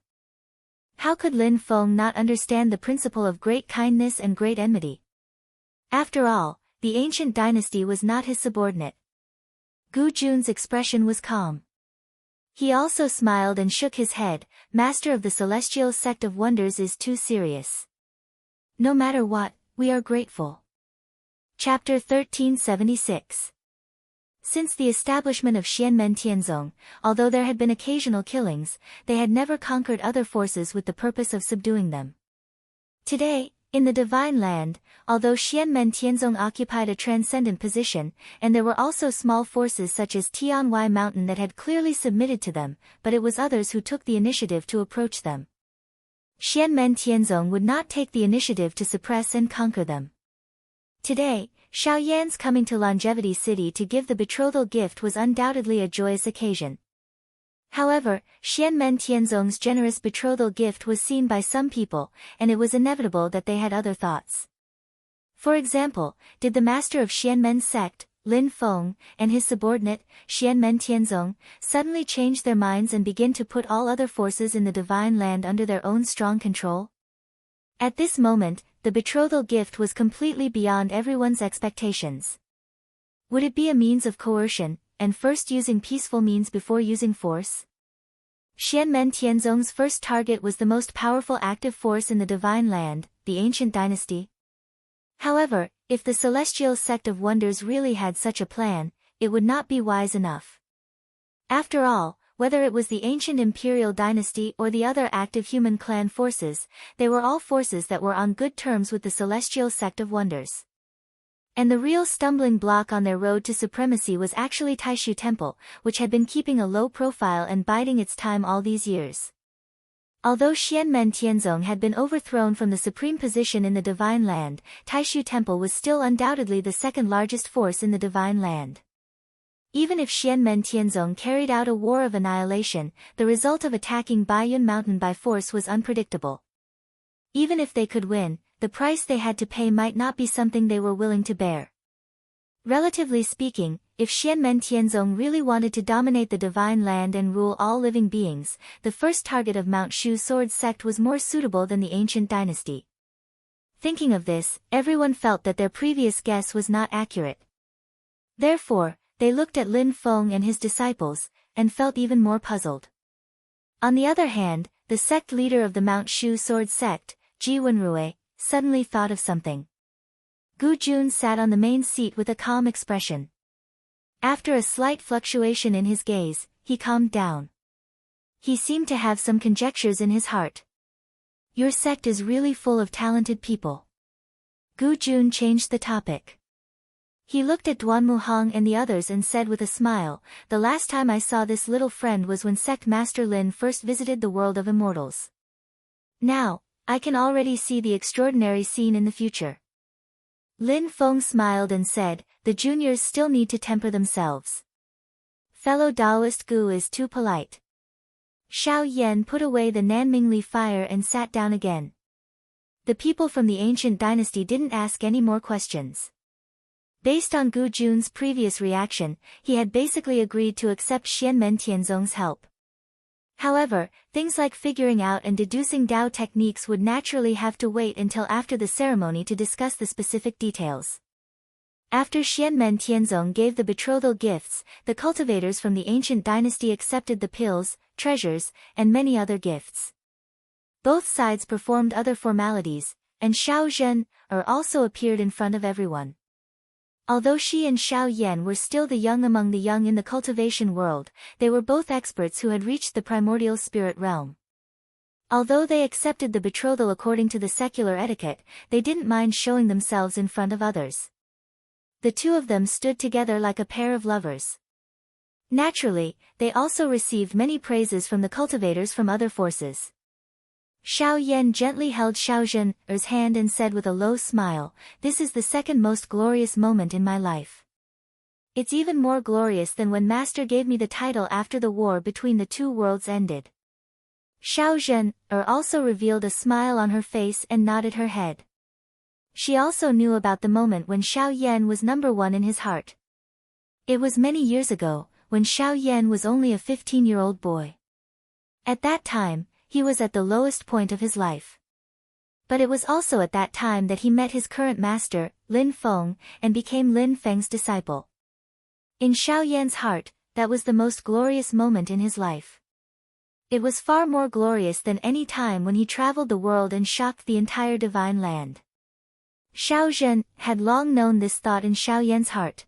How could Lin Feng not understand the principle of great kindness and great enmity? After all, the ancient dynasty was not his subordinate. Gu Jun's expression was calm. He also smiled and shook his head, Master of the Celestial Sect of Wonders is too serious. No matter what, we are grateful. Chapter 1376. Since the establishment of Xianmen Tianzong, although there had been occasional killings, they had never conquered other forces with the purpose of subduing them. Today, in the Divine Land, although Xianmen Tianzong occupied a transcendent position, and there were also small forces such as Tianwai Mountain that had clearly submitted to them, but it was others who took the initiative to approach them. Xianmen Tianzong would not take the initiative to suppress and conquer them. Today, Xiao Yan's coming to Longevity City to give the betrothal gift was undoubtedly a joyous occasion. However, Xianmen Tianzong's generous betrothal gift was seen by some people, and it was inevitable that they had other thoughts. For example, did the master of Xianmen's sect, Lin Feng, and his subordinate, Xianmen Tianzong, suddenly changed their minds and begin to put all other forces in the divine land under their own strong control? At this moment, the betrothal gift was completely beyond everyone's expectations. Would it be a means of coercion, and first using peaceful means before using force? Xianmen Tianzong's first target was the most powerful active force in the divine land, the ancient dynasty. However, if the celestial sect of wonders really had such a plan, it would not be wise enough. After all, whether it was the ancient imperial dynasty or the other active human clan forces, they were all forces that were on good terms with the celestial sect of wonders. And the real stumbling block on their road to supremacy was actually Taishu Temple, which had been keeping a low profile and biding its time all these years. Although Xianmen Tianzong had been overthrown from the supreme position in the divine land, Taishu Temple was still undoubtedly the second largest force in the divine land. Even if Xianmen Tianzong carried out a war of annihilation, the result of attacking Baiyun Mountain by force was unpredictable. Even if they could win, the price they had to pay might not be something they were willing to bear. Relatively speaking, if Xianmen Tianzong really wanted to dominate the divine land and rule all living beings, the first target of Mount Shu's sword sect was more suitable than the ancient dynasty. Thinking of this, everyone felt that their previous guess was not accurate. Therefore, they looked at Lin Feng and his disciples, and felt even more puzzled. On the other hand, the sect leader of the Mount Shu sword sect, Ji Wenrui, suddenly thought of something. Gu Jun sat on the main seat with a calm expression. After a slight fluctuation in his gaze, he calmed down. He seemed to have some conjectures in his heart. Your sect is really full of talented people. Gu Jun changed the topic. He looked at Duan Muhang and the others and said with a smile, the last time I saw this little friend was when Sect Master Lin first visited the world of immortals. Now, I can already see the extraordinary scene in the future. Lin Feng smiled and said, the juniors still need to temper themselves. Fellow Taoist Gu is too polite. Xiao Yan put away the Nanmingli fire and sat down again. The people from the ancient dynasty didn't ask any more questions. Based on Gu Jun's previous reaction, he had basically agreed to accept Xianmen Tianzong's help. However, things like figuring out and deducing Dao techniques would naturally have to wait until after the ceremony to discuss the specific details. After Xianmen Tianzong gave the betrothal gifts, the cultivators from the ancient dynasty accepted the pills, treasures, and many other gifts. Both sides performed other formalities, and Xiao Zhen also appeared in front of everyone. Although Shi and Xiao Yan were still the young among the young in the cultivation world, they were both experts who had reached the primordial spirit realm. Although they accepted the betrothal according to the secular etiquette, they didn't mind showing themselves in front of others. The two of them stood together like a pair of lovers. Naturally, they also received many praises from the cultivators from other forces. Xiao Yan gently held Xiao Zhen's hand and said with a low smile, this is the second most glorious moment in my life. It's even more glorious than when Master gave me the title after the war between the two worlds ended. Xiao Zhen also revealed a smile on her face and nodded her head. She also knew about the moment when Xiao Yan was number one in his heart. It was many years ago, when Xiao Yan was only a 15-year-old boy. At that time, he was at the lowest point of his life. But it was also at that time that he met his current master, Lin Feng, and became Lin Feng's disciple. In Xiao Yan's heart, that was the most glorious moment in his life. It was far more glorious than any time when he traveled the world and shocked the entire divine land. Xiao Zhen had long known this thought in Xiao Yan's heart.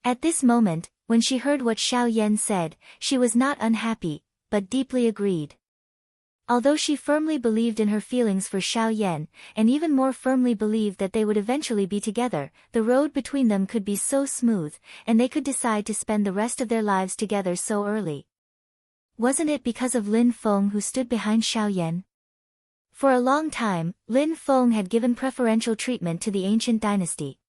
At this moment, when she heard what Xiao Yan said, she was not unhappy, but deeply agreed. Although she firmly believed in her feelings for Xiao Yan, and even more firmly believed that they would eventually be together, the road between them could be so smooth, and they could decide to spend the rest of their lives together so early. Wasn't it because of Lin Feng who stood behind Xiao Yan? For a long time, Lin Feng had given preferential treatment to the ancient dynasty.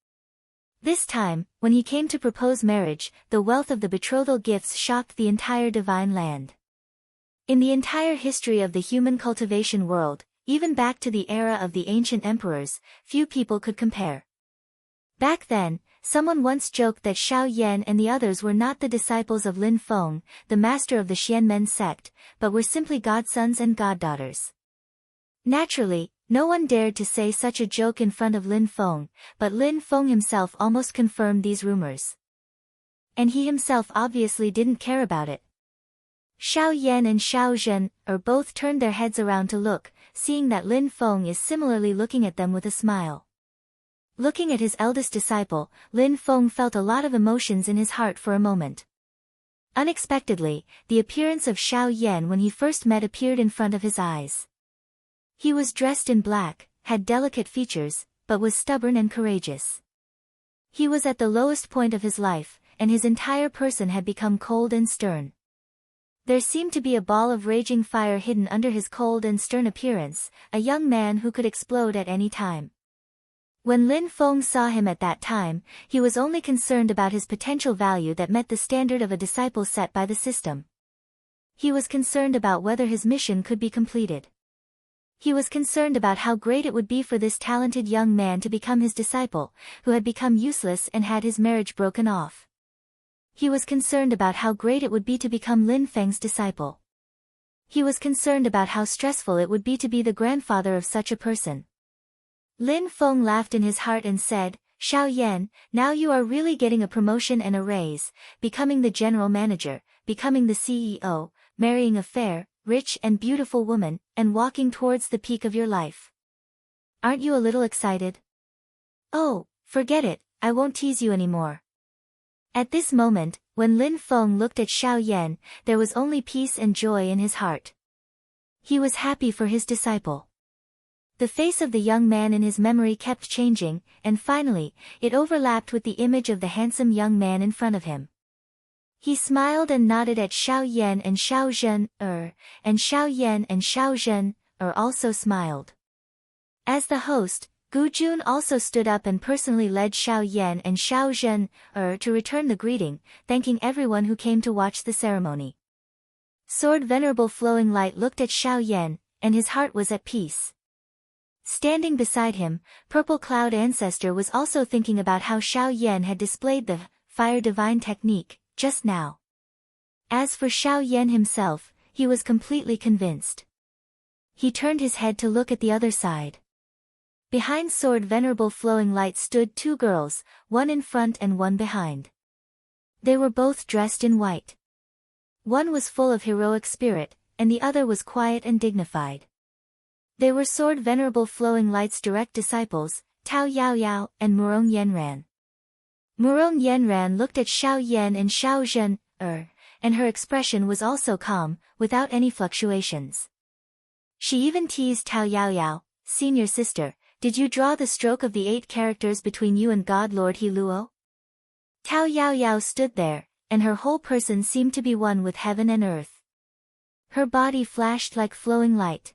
This time, when he came to propose marriage, the wealth of the betrothal gifts shocked the entire divine land. In the entire history of the human cultivation world, even back to the era of the ancient emperors, few people could compare. Back then, Someone once joked that Xiao Yan and the others were not the disciples of Lin Feng, the master of the Xianmen sect, but were simply godsons and goddaughters. Naturally, no one dared to say such a joke in front of Lin Feng, but Lin Feng himself almost confirmed these rumors. And he himself obviously didn't care about it. Xiao Yan and Xiao Zhen both turned their heads around to look, seeing that Lin Feng is similarly looking at them with a smile. Looking at his eldest disciple, Lin Feng felt a lot of emotions in his heart for a moment. Unexpectedly, the appearance of Xiao Yan when he first met appeared in front of his eyes. He was dressed in black, had delicate features, but was stubborn and courageous. He was at the lowest point of his life, and his entire person had become cold and stern. There seemed to be a ball of raging fire hidden under his cold and stern appearance, a young man who could explode at any time. When Lin Feng saw him at that time, he was only concerned about his potential value that met the standard of a disciple set by the system. He was concerned about whether his mission could be completed. He was concerned about how great it would be for this talented young man to become his disciple, who had become useless and had his marriage broken off. He was concerned about how great it would be to become Lin Feng's disciple. He was concerned about how stressful it would be to be the grandfather of such a person. Lin Feng laughed in his heart and said, "Xiao Yan, now you are really getting a promotion and a raise, becoming the general manager, becoming the CEO, marrying a fair, rich and beautiful woman, and walking towards the peak of your life. Aren't you a little excited?" "Oh, forget it, I won't tease you anymore." At this moment, when Lin Feng looked at Xiao Yan, there was only peace and joy in his heart. He was happy for his disciple. The face of the young man in his memory kept changing, and finally, it overlapped with the image of the handsome young man in front of him. He smiled and nodded at Xiao Yan and Xiao Zhen, and Xiao Yan and Xiao Zhen, also smiled. As the host, Gu Jun also stood up and personally led Xiao Yan and Xiao Zhen, to return the greeting, thanking everyone who came to watch the ceremony. Sword Venerable Flowing Light looked at Xiao Yan, and his heart was at peace. Standing beside him, Purple Cloud Ancestor was also thinking about how Xiao Yan had displayed the Fire Divine technique just now. As for Xiao Yan himself, he was completely convinced. He turned his head to look at the other side. Behind Sword Venerable Flowing Light stood two girls, one in front and one behind. They were both dressed in white. One was full of heroic spirit, and the other was quiet and dignified. They were Sword Venerable Flowing Light's direct disciples, Tao Yao Yao and Murong Yenran. Murong Yenran looked at Xiao Yan and Xiao Zhen, and her expression was also calm, without any fluctuations. She even teased Tao Yao Yao, "Senior sister, did you draw the stroke of the 8 characters between you and God Lord He Luo?" Tao Yao Yao stood there, and her whole person seemed to be one with heaven and earth. Her body flashed like flowing light.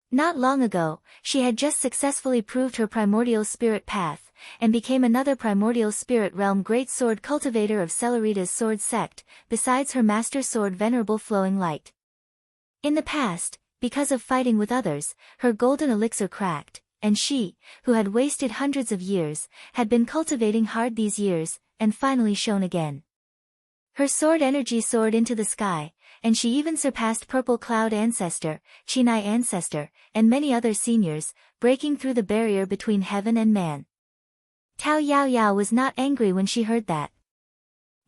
Not long ago, she had just successfully proved her primordial spirit path, and became another primordial spirit realm great sword cultivator of Celerita's sword sect, besides her master sword Venerable Flowing Light. In the past, because of fighting with others, her golden elixir cracked, and she, who had wasted hundreds of years, had been cultivating hard these years, and finally shone again. Her sword energy soared into the sky, and she even surpassed Purple Cloud Ancestor, Chinai Ancestor, and many other seniors, breaking through the barrier between heaven and man. Tao Yao Yao was not angry when she heard that.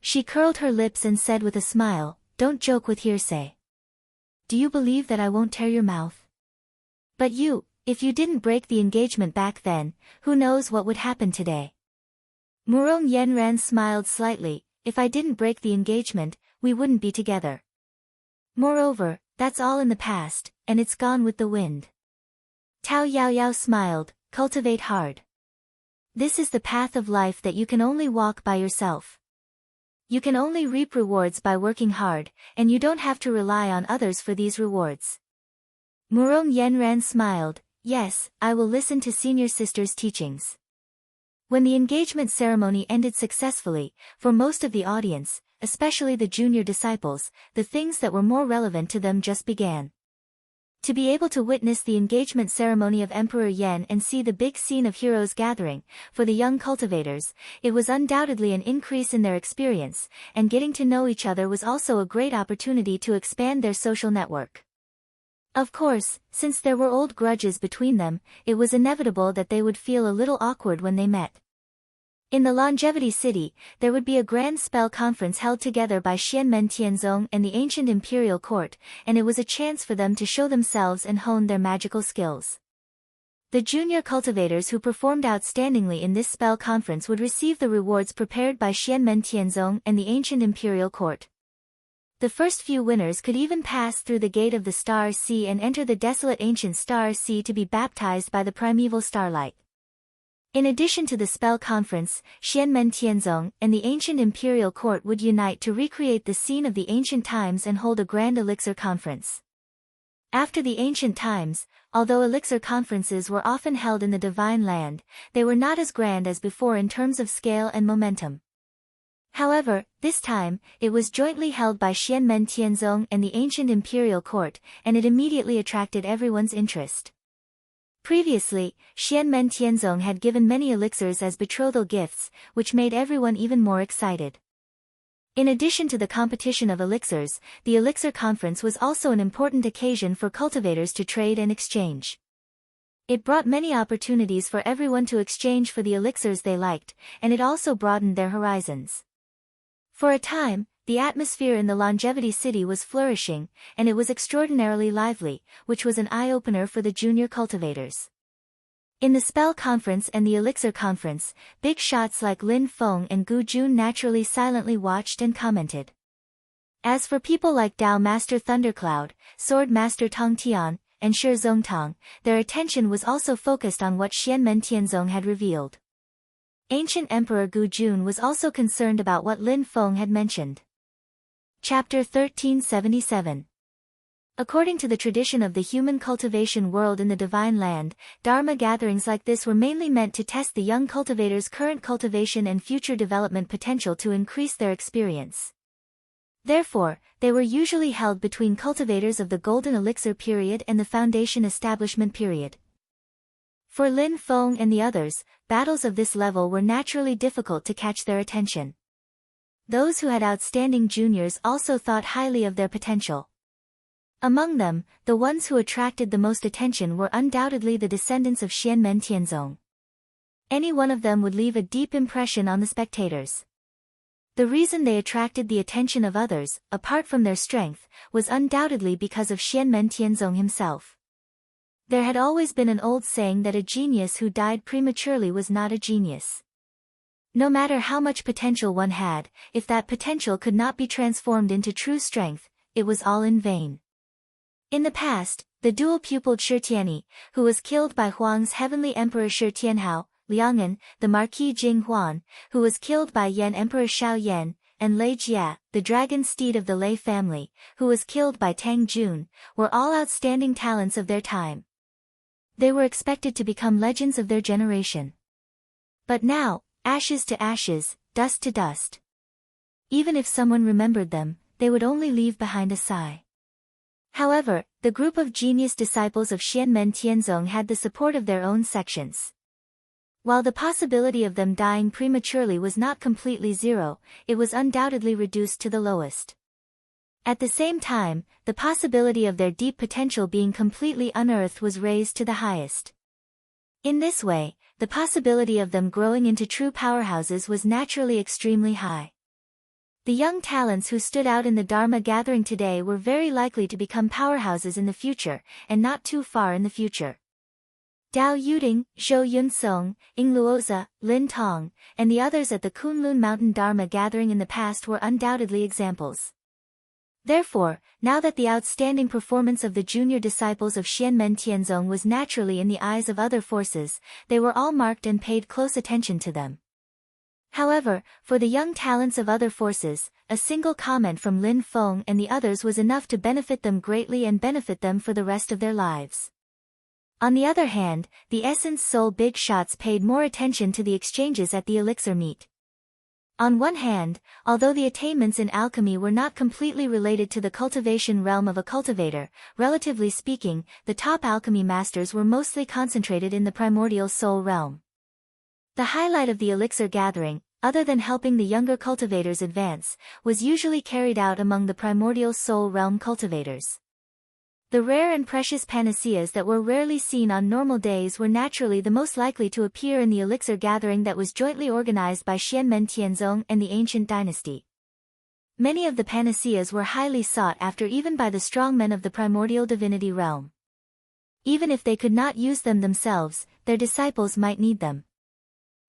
She curled her lips and said with a smile, "Don't joke with hearsay. Do you believe that I won't tear your mouth? But if you didn't break the engagement back then, who knows what would happen today?" Murong Yenran smiled slightly. "If I didn't break the engagement, we wouldn't be together. Moreover, that's all in the past, and it's gone with the wind." Tao Yao Yao smiled, "Cultivate hard. This is the path of life that you can only walk by yourself. You can only reap rewards by working hard, and you don't have to rely on others for these rewards." Murong Yenran smiled, "Yes, I will listen to senior sister's teachings." When the engagement ceremony ended successfully, for most of the audience, especially the junior disciples, the things that were more relevant to them just began. To be able to witness the engagement ceremony of Emperor Yan and see the big scene of heroes gathering, for the young cultivators, it was undoubtedly an increase in their experience, and getting to know each other was also a great opportunity to expand their social network. Of course, since there were old grudges between them, it was inevitable that they would feel a little awkward when they met. In the Longevity City, there would be a grand spell conference held together by Xianmen Tianzong and the ancient imperial court, and it was a chance for them to show themselves and hone their magical skills. The junior cultivators who performed outstandingly in this spell conference would receive the rewards prepared by Xianmen Tianzong and the ancient imperial court. The first few winners could even pass through the gate of the Star Sea and enter the desolate ancient Star Sea to be baptized by the primeval starlight. In addition to the spell conference, Xianmen Tianzong and the ancient imperial court would unite to recreate the scene of the ancient times and hold a grand elixir conference. After the ancient times, although elixir conferences were often held in the divine land, they were not as grand as before in terms of scale and momentum. However, this time, it was jointly held by Xianmen Tianzong and the ancient imperial court, and it immediately attracted everyone's interest. Previously, Xianmen Tianzong had given many elixirs as betrothal gifts, which made everyone even more excited. In addition to the competition of elixirs, the elixir conference was also an important occasion for cultivators to trade and exchange. It brought many opportunities for everyone to exchange for the elixirs they liked, and it also broadened their horizons. For a time, the atmosphere in the Longevity City was flourishing, and it was extraordinarily lively, which was an eye-opener for the junior cultivators. In the spell conference and the elixir conference, big shots like Lin Feng and Gu Jun naturally silently watched and commented. As for people like Dao Master Thundercloud, Sword Master Tong Tian, and Shi Zongtang, their attention was also focused on what Xianmen Tianzong had revealed. Ancient Emperor Gu Jun was also concerned about what Lin Feng had mentioned. Chapter 1377. According to the tradition of the human cultivation world in the Divine Land, Dharma gatherings like this were mainly meant to test the young cultivators' current cultivation and future development potential to increase their experience. Therefore, they were usually held between cultivators of the Golden Elixir period and the Foundation Establishment period. For Lin Feng and the others, battles of this level were naturally difficult to catch their attention. Those who had outstanding juniors also thought highly of their potential. Among them, the ones who attracted the most attention were undoubtedly the descendants of Xianmen Tianzong. Any one of them would leave a deep impression on the spectators. The reason they attracted the attention of others, apart from their strength, was undoubtedly because of Xianmen Tianzong himself. There had always been an old saying that a genius who died prematurely was not a genius. No matter how much potential one had, if that potential could not be transformed into true strength, it was all in vain. In the past, the dual-pupiled Shi Tianyi, who was killed by Huang's heavenly emperor Shi Tianhao, Liang'an, the Marquis Jing Huan, who was killed by Yan Emperor Shao Yan, and Lei Jia, the dragon steed of the Lei family, who was killed by Tang Jun, were all outstanding talents of their time. They were expected to become legends of their generation. But now, ashes to ashes, dust to dust. Even if someone remembered them, they would only leave behind a sigh. However, the group of genius disciples of Xianmen Tianzong had the support of their own sections. While the possibility of them dying prematurely was not completely zero, it was undoubtedly reduced to the lowest. At the same time, the possibility of their deep potential being completely unearthed was raised to the highest. In this way, the possibility of them growing into true powerhouses was naturally extremely high. The young talents who stood out in the Dharma gathering today were very likely to become powerhouses in the future, and not too far in the future. Dao Yuding, Zhou Yunsong, Ying Luoza, Lin Tong, and the others at the Kunlun Mountain Dharma gathering in the past were undoubtedly examples. Therefore, now that the outstanding performance of the junior disciples of Xianmen Tianzong was naturally in the eyes of other forces, they were all marked and paid close attention to them. However, for the young talents of other forces, a single comment from Lin Feng and the others was enough to benefit them greatly and benefit them for the rest of their lives. On the other hand, the Essence Soul big shots paid more attention to the exchanges at the elixir meet. On one hand, although the attainments in alchemy were not completely related to the cultivation realm of a cultivator, relatively speaking, the top alchemy masters were mostly concentrated in the primordial soul realm. The highlight of the elixir gathering, other than helping the younger cultivators advance, was usually carried out among the primordial soul realm cultivators. The rare and precious panaceas that were rarely seen on normal days were naturally the most likely to appear in the elixir gathering that was jointly organized by Xianmen Tianzong and the ancient dynasty. Many of the panaceas were highly sought after even by the strong men of the primordial divinity realm. Even if they could not use them themselves, their disciples might need them.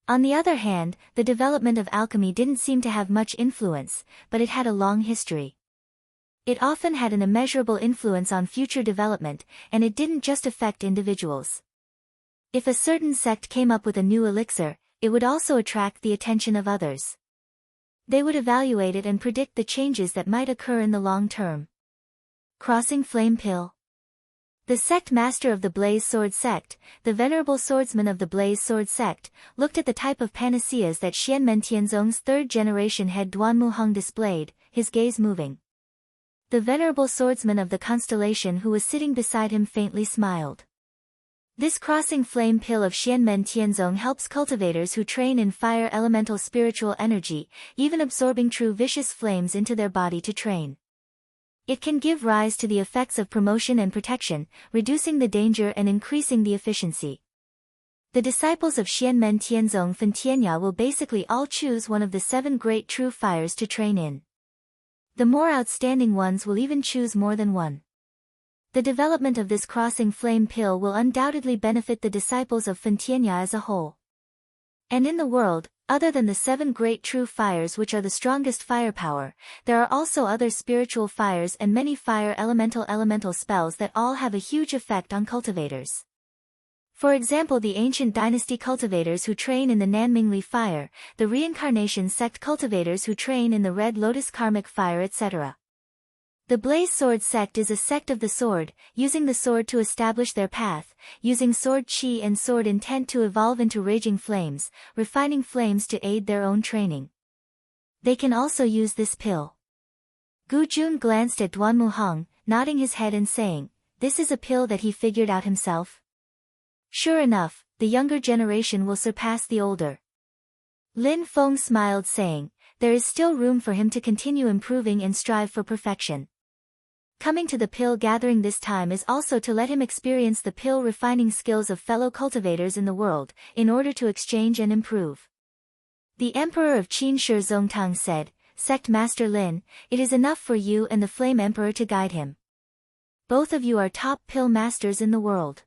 On the other hand, the development of alchemy didn't seem to have much influence, but it had a long history. It often had an immeasurable influence on future development, and it didn't just affect individuals. If a certain sect came up with a new elixir, it would also attract the attention of others. They would evaluate it and predict the changes that might occur in the long term. Crossing Flame Pill. The sect master of the Blaze Sword sect, the venerable swordsman of the Blaze Sword sect, looked at the type of panaceas that Xianmen Tianzong's third-generation head Duanmu Heng displayed, his gaze moving. The venerable swordsman of the constellation who was sitting beside him faintly smiled. This crossing flame pill of Xianmen Tianzong helps cultivators who train in fire elemental spiritual energy, even absorbing true vicious flames into their body to train. It can give rise to the effects of promotion and protection, reducing the danger and increasing the efficiency. The disciples of Xianmen Tianzong Fentianya will basically all choose one of the 7 great true fires to train in. The more outstanding ones will even choose more than one. The development of this crossing flame pill will undoubtedly benefit the disciples of Fentianya as a whole. And in the world, other than the 7 great true fires which are the strongest firepower, there are also other spiritual fires and many fire elemental spells that all have a huge effect on cultivators. For example, the ancient dynasty cultivators who train in the Nanmingli fire, the reincarnation sect cultivators who train in the Red Lotus karmic fire, etc. The Blaze Sword sect is a sect of the sword, using the sword to establish their path, using sword chi and sword intent to evolve into raging flames, refining flames to aid their own training. They can also use this pill. Gu Jun glanced at Duanmu Heng, nodding his head and saying, "This is a pill that he figured out himself?" Sure enough, the younger generation will surpass the older. Lin Feng smiled saying, there is still room for him to continue improving and strive for perfection. Coming to the pill gathering this time is also to let him experience the pill refining skills of fellow cultivators in the world, in order to exchange and improve. The Emperor of Qin Shi Zongtang said, Sect Master Lin, it is enough for you and the Flame Emperor to guide him. Both of you are top pill masters in the world.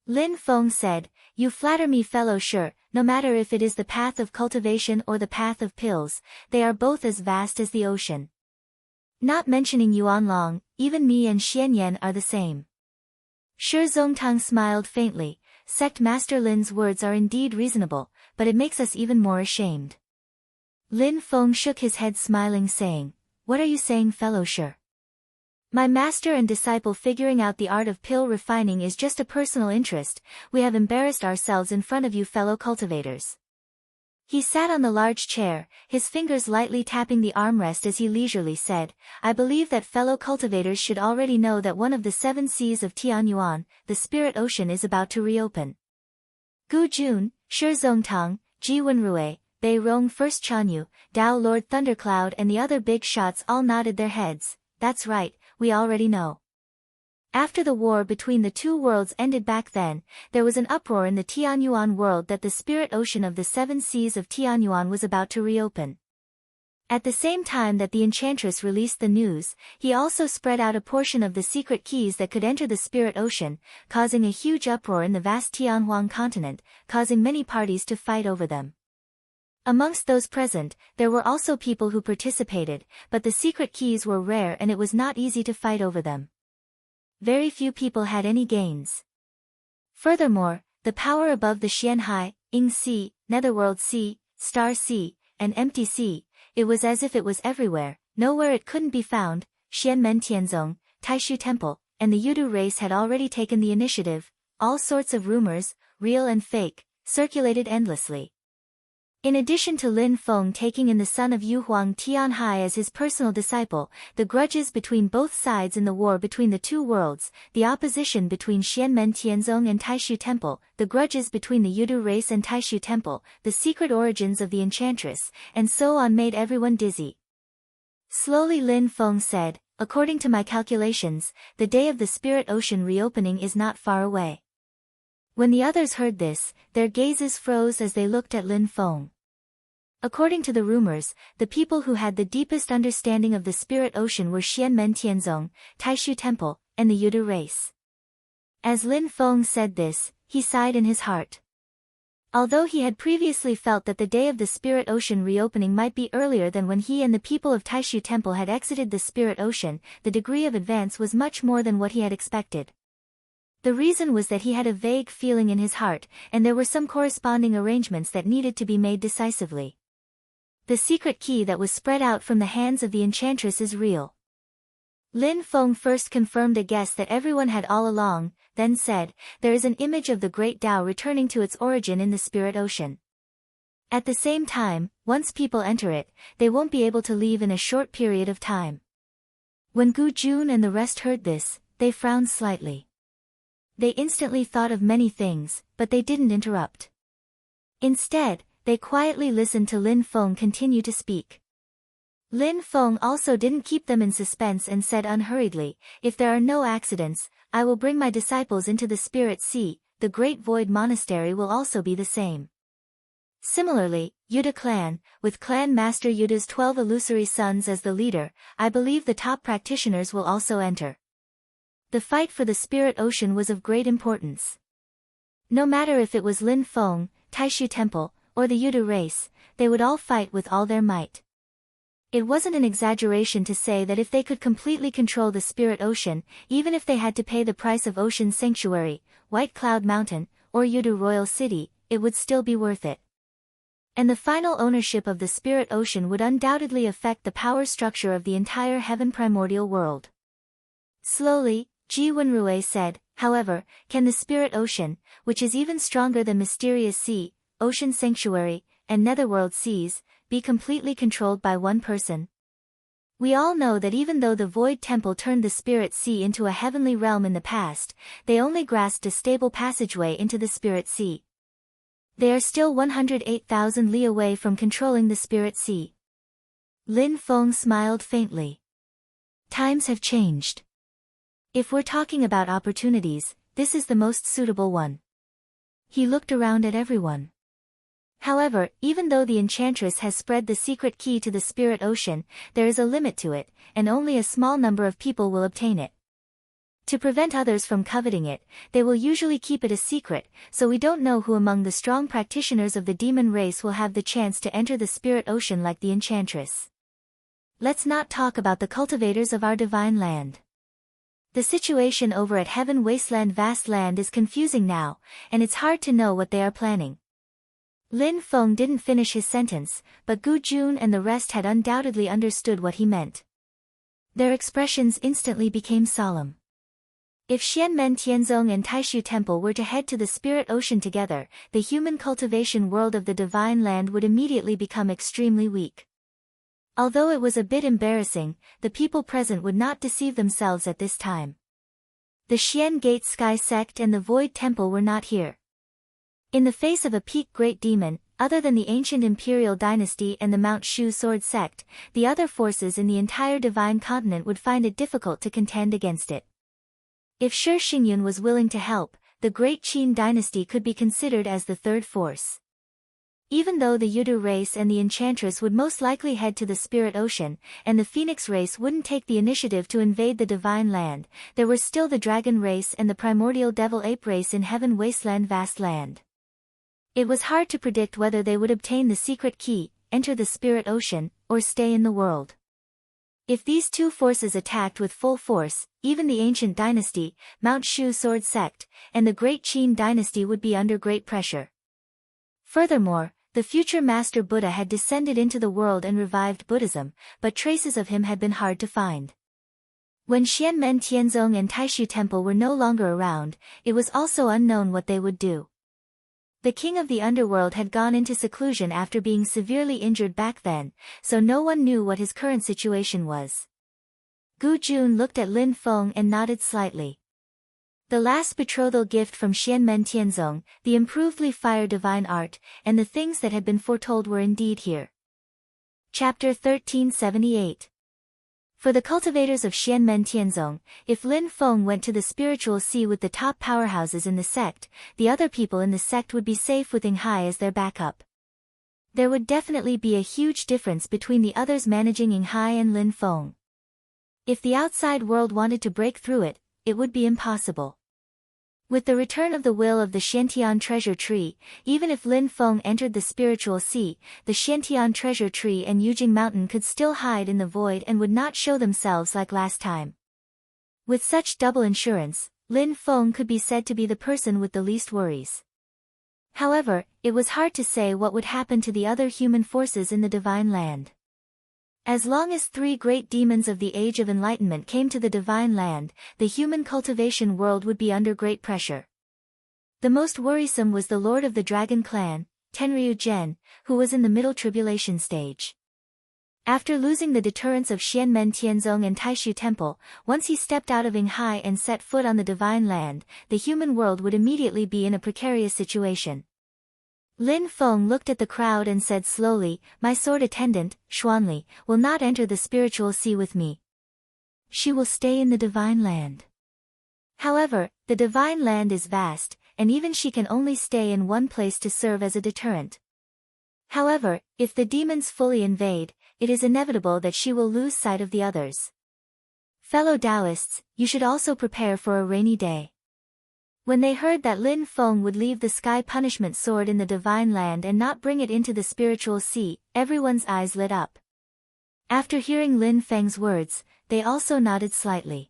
Lin Feng said, you flatter me fellow Shi, no matter if it is the path of cultivation or the path of pills, they are both as vast as the ocean. Not mentioning Yuan Long, even me and Xian Yan are the same. Shi Zongtang smiled faintly, Sect Master Lin's words are indeed reasonable, but it makes us even more ashamed. Lin Feng shook his head smiling saying, what are you saying fellow Shi? My master and disciple figuring out the art of pill refining is just a personal interest, we have embarrassed ourselves in front of you fellow cultivators. He sat on the large chair, his fingers lightly tapping the armrest as he leisurely said, I believe that fellow cultivators should already know that one of the 7 seas of Tianyuan, the spirit ocean is about to reopen. Gu Jun, Shi Zongtang, Ji Wenrui, Bei Rong First Chanyu, Dao Lord Thundercloud and the other big shots all nodded their heads, that's right. We already know. After the war between the 2 worlds ended back then, there was an uproar in the Tianyuan world that the spirit ocean of the 7 seas of Tianyuan was about to reopen. At the same time that the enchantress released the news, he also spread out a portion of the secret keys that could enter the spirit ocean, causing a huge uproar in the vast Tianhuang continent, causing many parties to fight over them. Amongst those present, there were also people who participated, but the secret keys were rare and it was not easy to fight over them. Very few people had any gains. Furthermore, the power above the Xianhai, Ying Sea, Netherworld Sea, Star Sea, and Empty Sea, it was as if it was everywhere, nowhere it couldn't be found. Xianmen Tianzong, Taishu Temple, and the Yudu race had already taken the initiative, all sorts of rumors, real and fake, circulated endlessly. In addition to Lin Feng taking in the son of Yu Huang Tianhai as his personal disciple, the grudges between both sides in the war between the two worlds, the opposition between Xianmen Tianzong and Taishu Temple, the grudges between the Yudu race and Taishu Temple, the secret origins of the enchantress, and so on made everyone dizzy. Slowly Lin Feng said, "According to my calculations, the day of the spirit ocean reopening is not far away." When the others heard this, their gazes froze as they looked at Lin Feng. According to the rumors, the people who had the deepest understanding of the spirit ocean were Xianmen Tianzong, Taishu Temple, and the Yudu race. As Lin Feng said this, he sighed in his heart. Although he had previously felt that the day of the spirit ocean reopening might be earlier than when he and the people of Taishu Temple had exited the spirit ocean, the degree of advance was much more than what he had expected. The reason was that he had a vague feeling in his heart, and there were some corresponding arrangements that needed to be made decisively. The secret key that was spread out from the hands of the enchantress is real. Lin Feng first confirmed a guess that everyone had all along, then said, "There is an image of the great Tao returning to its origin in the spirit ocean. At the same time, once people enter it, they won't be able to leave in a short period of time." When Gu Jun and the rest heard this, they frowned slightly. They instantly thought of many things, but they didn't interrupt. Instead, they quietly listened to Lin Feng continue to speak. Lin Feng also didn't keep them in suspense and said unhurriedly, "If there are no accidents, I will bring my disciples into the Spirit Sea, the Great Void Monastery will also be the same." Similarly, Yuda clan, with Clan Master Yuda's 12 illusory sons as the leader, I believe the top practitioners will also enter. The fight for the spirit ocean was of great importance. No matter if it was Lin Feng, Taishu Temple, or the Yuda race, they would all fight with all their might. It wasn't an exaggeration to say that if they could completely control the spirit ocean, even if they had to pay the price of Ocean Sanctuary, White Cloud Mountain, or Yudu Royal City, it would still be worth it. And the final ownership of the spirit ocean would undoubtedly affect the power structure of the entire heaven primordial world. Slowly, Ji Wenrui said, "However, can the spirit ocean, which is even stronger than Mysterious Sea, Ocean Sanctuary, and Netherworld Seas, be completely controlled by one person? We all know that even though the Void Temple turned the Spirit Sea into a heavenly realm in the past, they only grasped a stable passageway into the Spirit Sea. They are still 108,000 li away from controlling the Spirit Sea." Lin Feng smiled faintly. Times have changed. If we're talking about opportunities, this is the most suitable one. He looked around at everyone. However, even though the enchantress has spread the secret key to the spirit ocean, there is a limit to it, and only a small number of people will obtain it. To prevent others from coveting it, they will usually keep it a secret, so we don't know who among the strong practitioners of the demon race will have the chance to enter the spirit ocean like the enchantress. Let's not talk about the cultivators of our divine land. The situation over at Heaven Wasteland Vast Land is confusing now, and it's hard to know what they are planning. Lin Feng didn't finish his sentence, but Gu Jun and the rest had undoubtedly understood what he meant. Their expressions instantly became solemn. If Xianmen Tianzong and Taishu Temple were to head to the Spirit Ocean together, the human cultivation world of the Divine Land would immediately become extremely weak. Although it was a bit embarrassing, the people present would not deceive themselves at this time. The Xian Gate Sky Sect and the Void Temple were not here. In the face of a peak great demon, other than the ancient Imperial Dynasty and the Mount Shu Sword Sect, the other forces in the entire Divine Continent would find it difficult to contend against it. If Shi Xingyun was willing to help, the Great Qin Dynasty could be considered as the third force. Even though the Yudu race and the Enchantress would most likely head to the Spirit Ocean, and the Phoenix race wouldn't take the initiative to invade the Divine Land, there were still the Dragon race and the Primordial Devil Ape race in Heaven Wasteland Vast Land. It was hard to predict whether they would obtain the secret key, enter the Spirit Ocean, or stay in the world. If these two forces attacked with full force, even the Ancient Dynasty, Mount Shu Sword Sect, and the Great Qin Dynasty would be under great pressure. Furthermore, the future Master Buddha had descended into the world and revived Buddhism, but traces of him had been hard to find. When Xianmen Tianzong and Taishu Temple were no longer around, it was also unknown what they would do. The king of the underworld had gone into seclusion after being severely injured back then, so no one knew what his current situation was. Gu Jun looked at Lin Feng and nodded slightly. The last betrothal gift from Xianmen Tianzong, the improvedly fire divine art, and the things that had been foretold were indeed here. Chapter 1378. For the cultivators of Xianmen Tianzong, if Lin Feng went to the spiritual sea with the top powerhouses in the sect, the other people in the sect would be safe with Yinghai as their backup. There would definitely be a huge difference between the others managing Yinghai and Lin Feng. If the outside world wanted to break through it, it would be impossible. With the return of the will of the Xiantian treasure tree, even if Lin Feng entered the spiritual sea, the Xiantian treasure tree and Yujing mountain could still hide in the void and would not show themselves like last time. With such double insurance, Lin Feng could be said to be the person with the least worries. However, it was hard to say what would happen to the other human forces in the Divine Land. As long as 3 great demons of the Age of Enlightenment came to the Divine Land, the human cultivation world would be under great pressure. The most worrisome was the Lord of the Dragon Clan, Tenryu Zhen, who was in the middle tribulation stage. After losing the deterrence of Xianmen Tianzong and Taishu Temple, once he stepped out of Yinghai and set foot on the Divine Land, the human world would immediately be in a precarious situation. Lin Feng looked at the crowd and said slowly, "My sword attendant, Xuanli, will not enter the spiritual sea with me. She will stay in the Divine Land." However, the Divine Land is vast, and even she can only stay in one place to serve as a deterrent. However, if the demons fully invade, it is inevitable that she will lose sight of the others. Fellow Taoists, you should also prepare for a rainy day. When they heard that Lin Feng would leave the sky punishment sword in the Divine Land and not bring it into the spiritual sea, everyone's eyes lit up. After hearing Lin Feng's words, they also nodded slightly.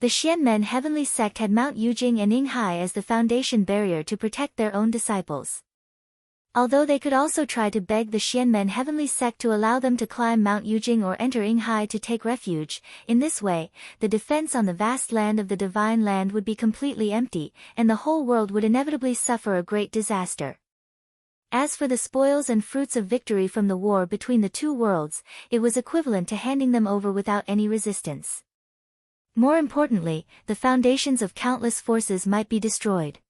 The Xianmen heavenly sect had Mount Yujing and Yinghai as the foundation barrier to protect their own disciples. Although they could also try to beg the Xianmen heavenly sect to allow them to climb Mount Yujing or enter Yinghai to take refuge, in this way, the defense on the vast land of the Divine Land would be completely empty, and the whole world would inevitably suffer a great disaster. As for the spoils and fruits of victory from the war between the two worlds, it was equivalent to handing them over without any resistance. More importantly, the foundations of countless forces might be destroyed.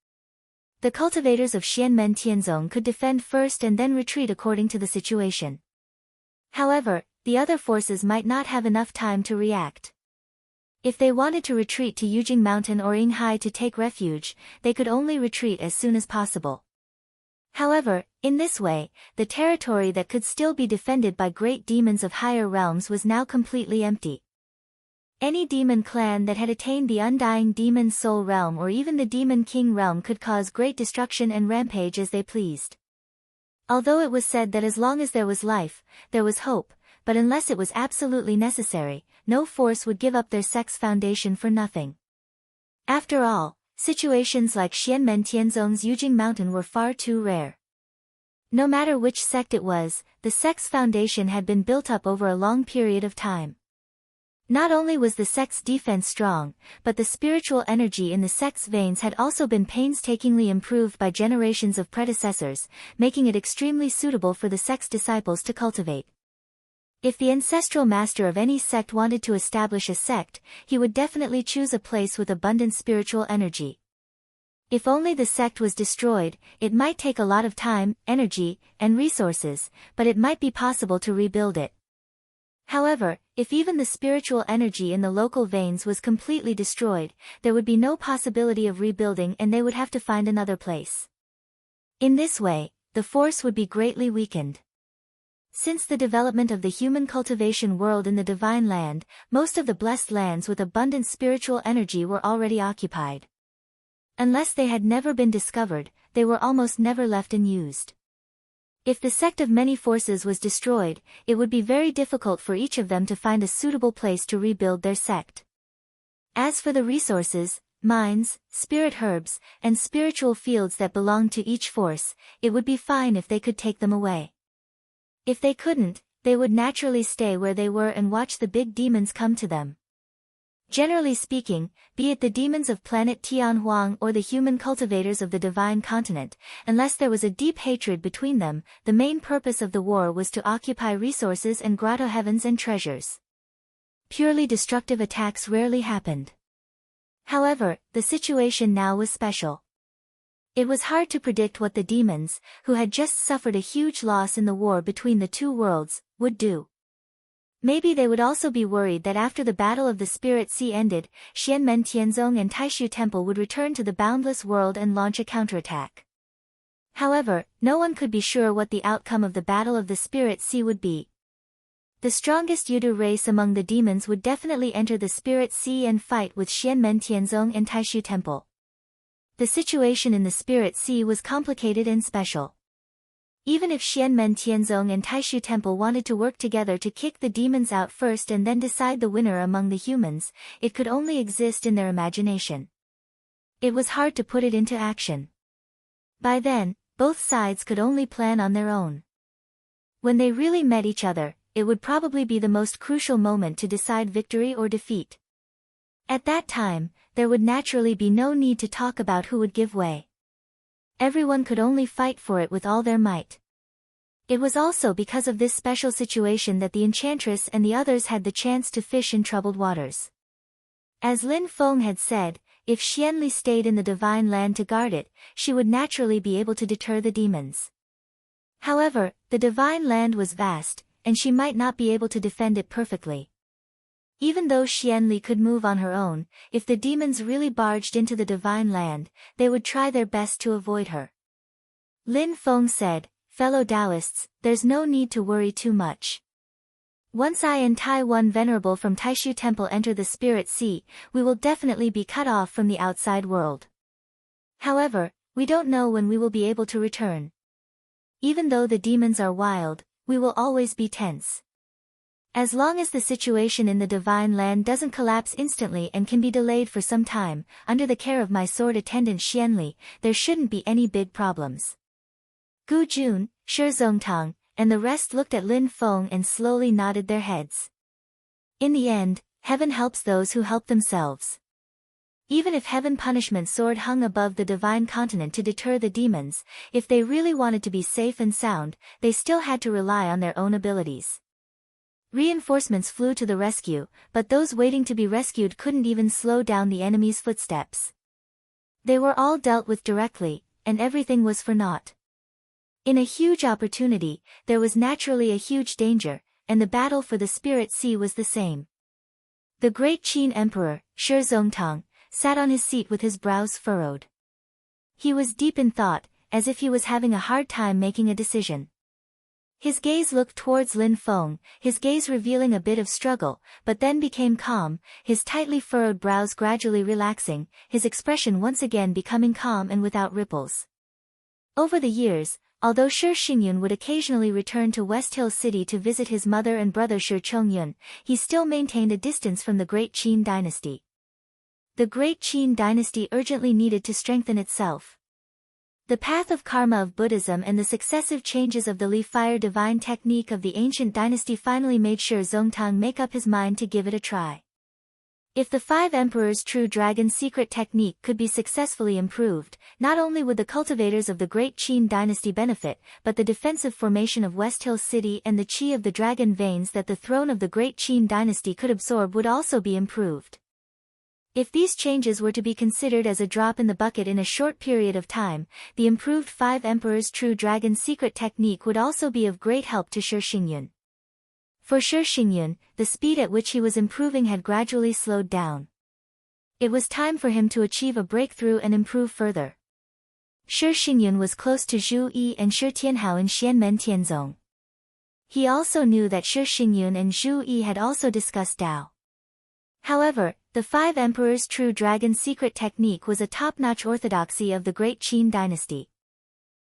The cultivators of Xianmen Tianzong could defend first and then retreat according to the situation. However, the other forces might not have enough time to react. If they wanted to retreat to Yujing Mountain or Yinghai to take refuge, they could only retreat as soon as possible. However, in this way, the territory that could still be defended by great demons of higher realms was now completely empty. Any demon clan that had attained the undying demon soul realm or even the demon king realm could cause great destruction and rampage as they pleased. Although it was said that as long as there was life, there was hope, but unless it was absolutely necessary, no force would give up their sect's foundation for nothing. After all, situations like Xianmen Tianzong's Yujing Mountain were far too rare. No matter which sect it was, the sect's foundation had been built up over a long period of time. Not only was the sect's defense strong, but the spiritual energy in the sect's veins had also been painstakingly improved by generations of predecessors, making it extremely suitable for the sect's disciples to cultivate. If the ancestral master of any sect wanted to establish a sect, he would definitely choose a place with abundant spiritual energy. If only the sect was destroyed, it might take a lot of time, energy, and resources, but it might be possible to rebuild it. However, if even the spiritual energy in the local veins was completely destroyed, there would be no possibility of rebuilding and they would have to find another place. In this way, the force would be greatly weakened. Since the development of the human cultivation world in the Divine Land, most of the blessed lands with abundant spiritual energy were already occupied. Unless they had never been discovered, they were almost never left unused. If the sect of many forces was destroyed, it would be very difficult for each of them to find a suitable place to rebuild their sect. As for the resources, mines, spirit herbs, and spiritual fields that belonged to each force, it would be fine if they could take them away. If they couldn't, they would naturally stay where they were and watch the big demons come to them. Generally speaking, be it the demons of planet Tianhuang or the human cultivators of the divine continent, unless there was a deep hatred between them, the main purpose of the war was to occupy resources and grotto heavens and treasures. Purely destructive attacks rarely happened. However, the situation now was special. It was hard to predict what the demons, who had just suffered a huge loss in the war between the two worlds, would do. Maybe they would also be worried that after the Battle of the Spirit Sea ended, Xianmen Tianzong and Taishu Temple would return to the boundless world and launch a counterattack. However, no one could be sure what the outcome of the Battle of the Spirit Sea would be. The strongest Yudu race among the demons would definitely enter the Spirit Sea and fight with Xianmen Tianzong and Taishu Temple. The situation in the Spirit Sea was complicated and special. Even if Xianmen Tianzong and Taishu Temple wanted to work together to kick the demons out first and then decide the winner among the humans, it could only exist in their imagination. It was hard to put it into action. By then, both sides could only plan on their own. When they really met each other, it would probably be the most crucial moment to decide victory or defeat. At that time, there would naturally be no need to talk about who would give way. Everyone could only fight for it with all their might. It was also because of this special situation that the enchantress and the others had the chance to fish in troubled waters. As Lin Feng had said, if Xianli stayed in the divine land to guard it, she would naturally be able to deter the demons. However, the divine land was vast, and she might not be able to defend it perfectly. Even though Xianli could move on her own, if the demons really barged into the divine land, they would try their best to avoid her. Lin Feng said, "Fellow Taoists, there's no need to worry too much. Once I and Tai One Venerable from Taishu Temple enter the Spirit Sea, we will definitely be cut off from the outside world. However, we don't know when we will be able to return. Even though the demons are wild, we will always be tense. As long as the situation in the divine land doesn't collapse instantly and can be delayed for some time, under the care of my sword attendant Xianli, there shouldn't be any big problems." Gu Jun, Shi Zongtang, and the rest looked at Lin Feng and slowly nodded their heads. In the end, heaven helps those who help themselves. Even if heaven punishment sword hung above the divine continent to deter the demons, if they really wanted to be safe and sound, they still had to rely on their own abilities. Reinforcements flew to the rescue, but those waiting to be rescued couldn't even slow down the enemy's footsteps. They were all dealt with directly, and everything was for naught. In a huge opportunity, there was naturally a huge danger, and the battle for the Spirit Sea was the same. The great Qin Emperor, Shi Zongtang, sat on his seat with his brows furrowed. He was deep in thought, as if he was having a hard time making a decision. His gaze looked towards Lin Feng, his gaze revealing a bit of struggle, but then became calm, his tightly furrowed brows gradually relaxing, his expression once again becoming calm and without ripples. Over the years, although Shi Xingyun would occasionally return to West Hill City to visit his mother and brother Shi Chongyun, he still maintained a distance from the Great Qin dynasty. The Great Qin dynasty urgently needed to strengthen itself. The path of karma of Buddhism and the successive changes of the Li Fire divine technique of the ancient dynasty finally made Shi Zongtang make up his mind to give it a try. If the Five Emperors' True Dragon secret technique could be successfully improved, not only would the cultivators of the Great Qin dynasty benefit, but the defensive formation of West Hill City and the qi of the dragon veins that the throne of the Great Qin dynasty could absorb would also be improved. If these changes were to be considered as a drop in the bucket in a short period of time, the improved Five Emperors' True Dragon secret technique would also be of great help to Shi Xingyun. For Shi Xingyun, the speed at which he was improving had gradually slowed down. It was time for him to achieve a breakthrough and improve further. Shi Xingyun was close to Zhu Yi and Shi Tianhao in Xianmen Tianzong. He also knew that Shi Xingyun and Zhu Yi had also discussed Tao. However, the Five Emperors' True Dragon secret technique was a top-notch orthodoxy of the Great Qin dynasty.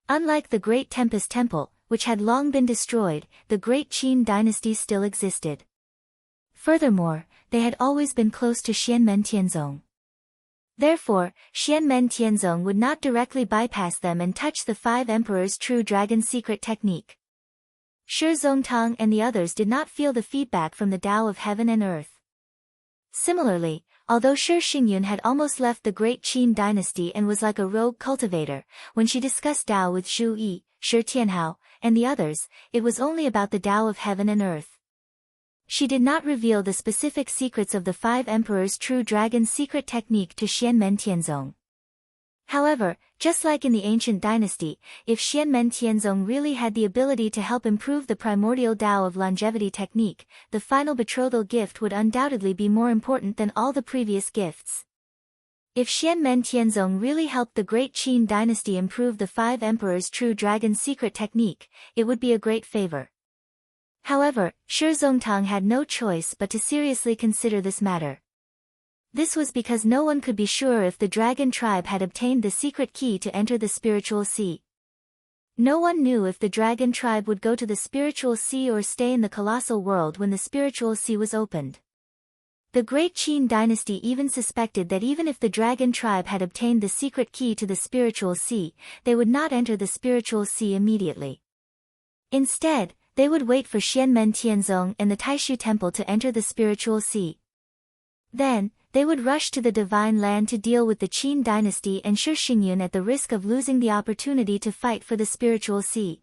Unlike the Great Tempest Temple, which had long been destroyed, the Great Qin dynasty still existed. Furthermore, they had always been close to Xianmen Tianzong. Therefore, Xianmen Tianzong would not directly bypass them and touch the Five Emperors' True Dragon secret technique. Shi Zongtang and the others did not feel the feedback from the Tao of heaven and earth. Similarly, Although Shi Xingyun had almost left the Great Qin dynasty and was like a rogue cultivator, when she discussed Tao with Zhu Yi, Shi Tianhao, and the others, it was only about the Tao of heaven and earth. She did not reveal the specific secrets of the Five Emperors' True Dragon's secret technique to Xianmen Tianzong. However, just like in the ancient dynasty, if Xianmen Tianzong really had the ability to help improve the primordial Tao of longevity technique, the final betrothal gift would undoubtedly be more important than all the previous gifts. If Xianmen Tianzong really helped the Great Qin dynasty improve the Five Emperors' True Dragon's secret technique, it would be a great favor. However, Shi Zongtang had no choice but to seriously consider this matter. This was because no one could be sure if the dragon tribe had obtained the secret key to enter the spiritual sea. No one knew if the dragon tribe would go to the spiritual sea or stay in the colossal world when the spiritual sea was opened. The Great Qin dynasty even suspected that even if the dragon tribe had obtained the secret key to the spiritual sea, they would not enter the spiritual sea immediately. Instead, they would wait for Xianmen Tianzong and the Taishu Temple to enter the spiritual sea. Then, they would rush to the Divine Land to deal with the Qin dynasty and Shi Xingyun at the risk of losing the opportunity to fight for the spiritual sea.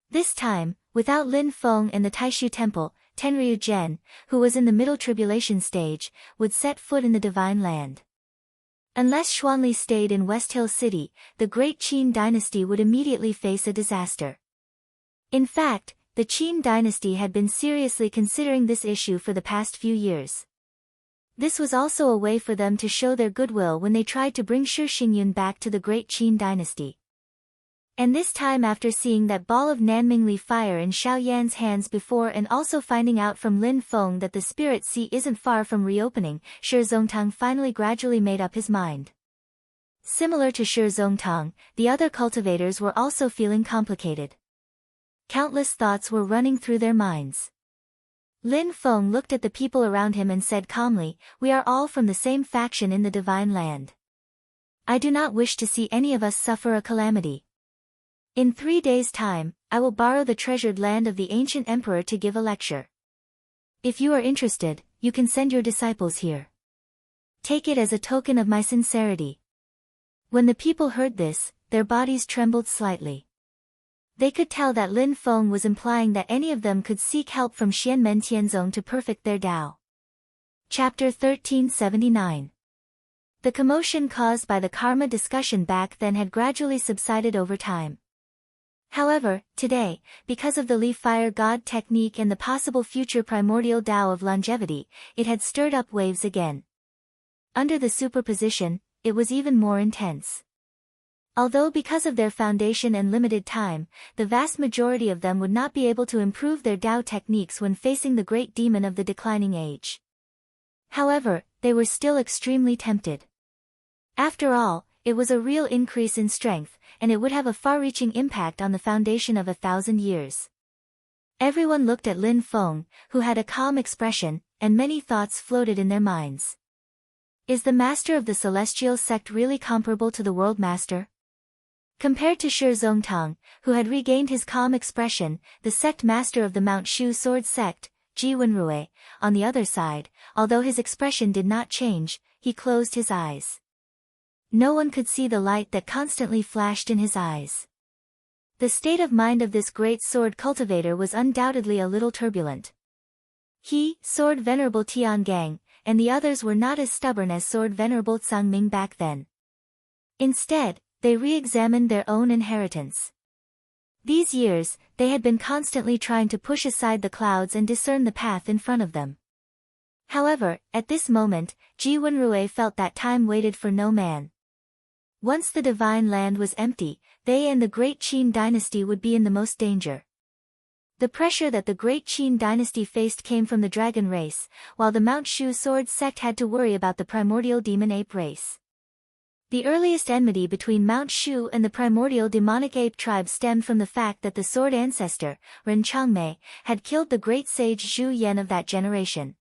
This time, without Lin Feng and the Taishu Temple, Tenryu Zhen, who was in the middle tribulation stage, would set foot in the Divine Land. Unless Xuanli stayed in West Hill City, the Great Qin dynasty would immediately face a disaster. In fact, the Qin dynasty had been seriously considering this issue for the past few years. This was also a way for them to show their goodwill when they tried to bring Shi Xingyun back to the Great Qin dynasty. And this time after seeing that ball of Nanmingli fire in Xiao Yan's hands before and also finding out from Lin Feng that the Spirit Sea isn't far from reopening, Shi Zongtang finally gradually made up his mind. Similar to Shi Zongtang, the other cultivators were also feeling complicated. Countless thoughts were running through their minds. Lin Feng looked at the people around him and said calmly, "We are all from the same faction in the Divine Land. I do not wish to see any of us suffer a calamity. In 3 days' time, I will borrow the treasured land of the ancient emperor to give a lecture. If you are interested, you can send your disciples here. Take it as a token of my sincerity." When the people heard this, their bodies trembled slightly. They could tell that Lin Feng was implying that any of them could seek help from Xianmen Tianzong to perfect their Tao. Chapter 1379. The commotion caused by the karma discussion back then had gradually subsided over time. However, today, because of the Li Fire God technique and the possible future primordial Tao of longevity, it had stirred up waves again. Under the superposition, it was even more intense. Although because of their foundation and limited time, the vast majority of them would not be able to improve their Tao techniques when facing the great demon of the declining age. However, they were still extremely tempted. After all, it was a real increase in strength, and it would have a far-reaching impact on the foundation of 1,000 years. Everyone looked at Lin Feng, who had a calm expression, and many thoughts floated in their minds. Is the master of the celestial sect really comparable to the world master? Compared to Shi Zongtang, who had regained his calm expression, the sect master of the Mount Shu sword sect, Ji Wenrui, on the other side, although his expression did not change, he closed his eyes. No one could see the light that constantly flashed in his eyes. The state of mind of this great sword cultivator was undoubtedly a little turbulent. He, Sword Venerable Tiangang, and the others were not as stubborn as Sword Venerable Tsangming back then. Instead, they re-examined their own inheritance. These years, they had been constantly trying to push aside the clouds and discern the path in front of them. However, at this moment, Ji Wenrui felt that time waited for no man. Once the Divine Land was empty, they and the Great Qin dynasty would be in the most danger. The pressure that the Great Qin dynasty faced came from the dragon race, while the Mount Shu sword sect had to worry about the primordial demon ape race. The earliest enmity between Mount Shu and the primordial demonic ape tribe stemmed from the fact that the sword ancestor, Ren Changmei, had killed the great sage Zhu Yan of that generation.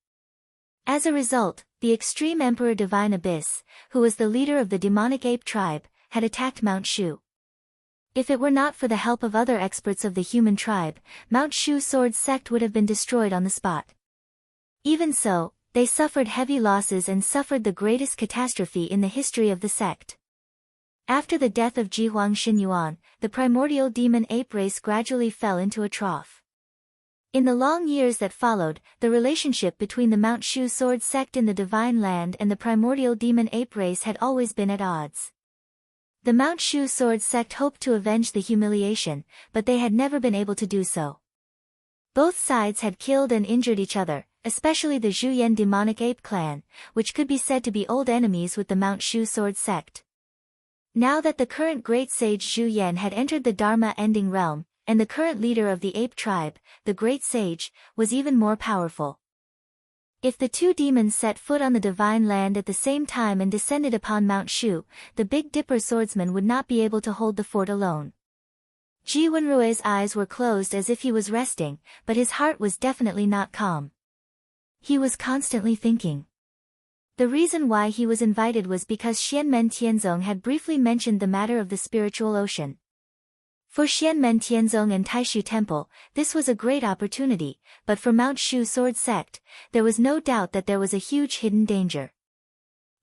As a result, the extreme Emperor Divine Abyss, who was the leader of the demonic ape tribe, had attacked Mount Shu. If it were not for the help of other experts of the human tribe, Mount Shu sword sect would have been destroyed on the spot. Even so, They suffered heavy losses and suffered the greatest catastrophe in the history of the sect. After the death of Ji Huang Xinyuan, the primordial demon ape race gradually fell into a trough. In the long years that followed, the relationship between the Mount Shu sword sect in the Divine Land and the primordial demon ape race had always been at odds. The Mount Shu sword sect hoped to avenge the humiliation, but they had never been able to do so. Both sides had killed and injured each other, especially the Zhuyan demonic ape clan, which could be said to be old enemies with the Mount Shu sword sect. Now that the current great sage Zhu Yan had entered the Dharma-ending realm, and the current leader of the ape tribe, the great sage, was even more powerful. If the two demons set foot on the Divine Land at the same time and descended upon Mount Shu, the Big Dipper swordsman would not be able to hold the fort alone. Ji Wenrui's eyes were closed as if he was resting, but his heart was definitely not calm. He was constantly thinking. The reason why he was invited was because Xianmen Tianzong had briefly mentioned the matter of the spiritual ocean. For Xianmen Tianzong and Taishu Temple, this was a great opportunity, but for Mount Shu sword sect, there was no doubt that there was a huge hidden danger.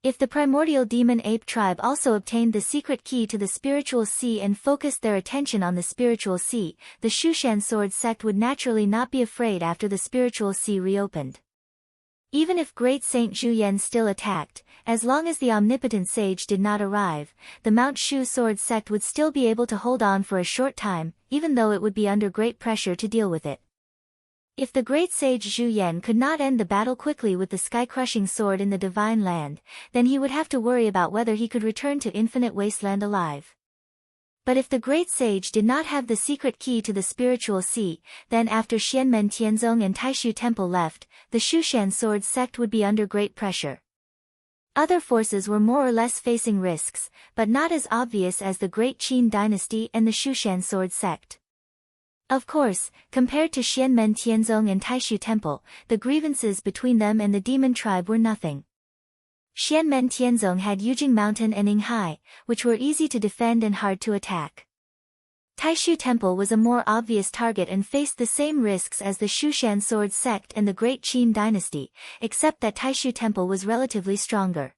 If the primordial demon ape tribe also obtained the secret key to the spiritual sea and focused their attention on the spiritual sea, the Shushan sword sect would naturally not be afraid after the spiritual sea reopened. Even if Great Saint Zhuyan still attacked, as long as the omnipotent sage did not arrive, the Mount Shu sword sect would still be able to hold on for a short time, even though it would be under great pressure to deal with it. If the great sage Zhu Yan could not end the battle quickly with the sky-crushing sword in the Divine Land, then he would have to worry about whether he could return to Infinite Wasteland alive. But if the great sage did not have the secret key to the spiritual sea, then after Xianmen Tianzong and Taishu Temple left, the Shushan sword sect would be under great pressure. Other forces were more or less facing risks, but not as obvious as the Great Qin dynasty and the Shushan sword sect. Of course, compared to Xianmen Tianzong and Taishu Temple, the grievances between them and the demon tribe were nothing. Xianmen Tianzong had Yujing Mountain and Yinghai, which were easy to defend and hard to attack. Taishu Temple was a more obvious target and faced the same risks as the Shushan sword sect and the Great Qin dynasty, except that Taishu Temple was relatively stronger.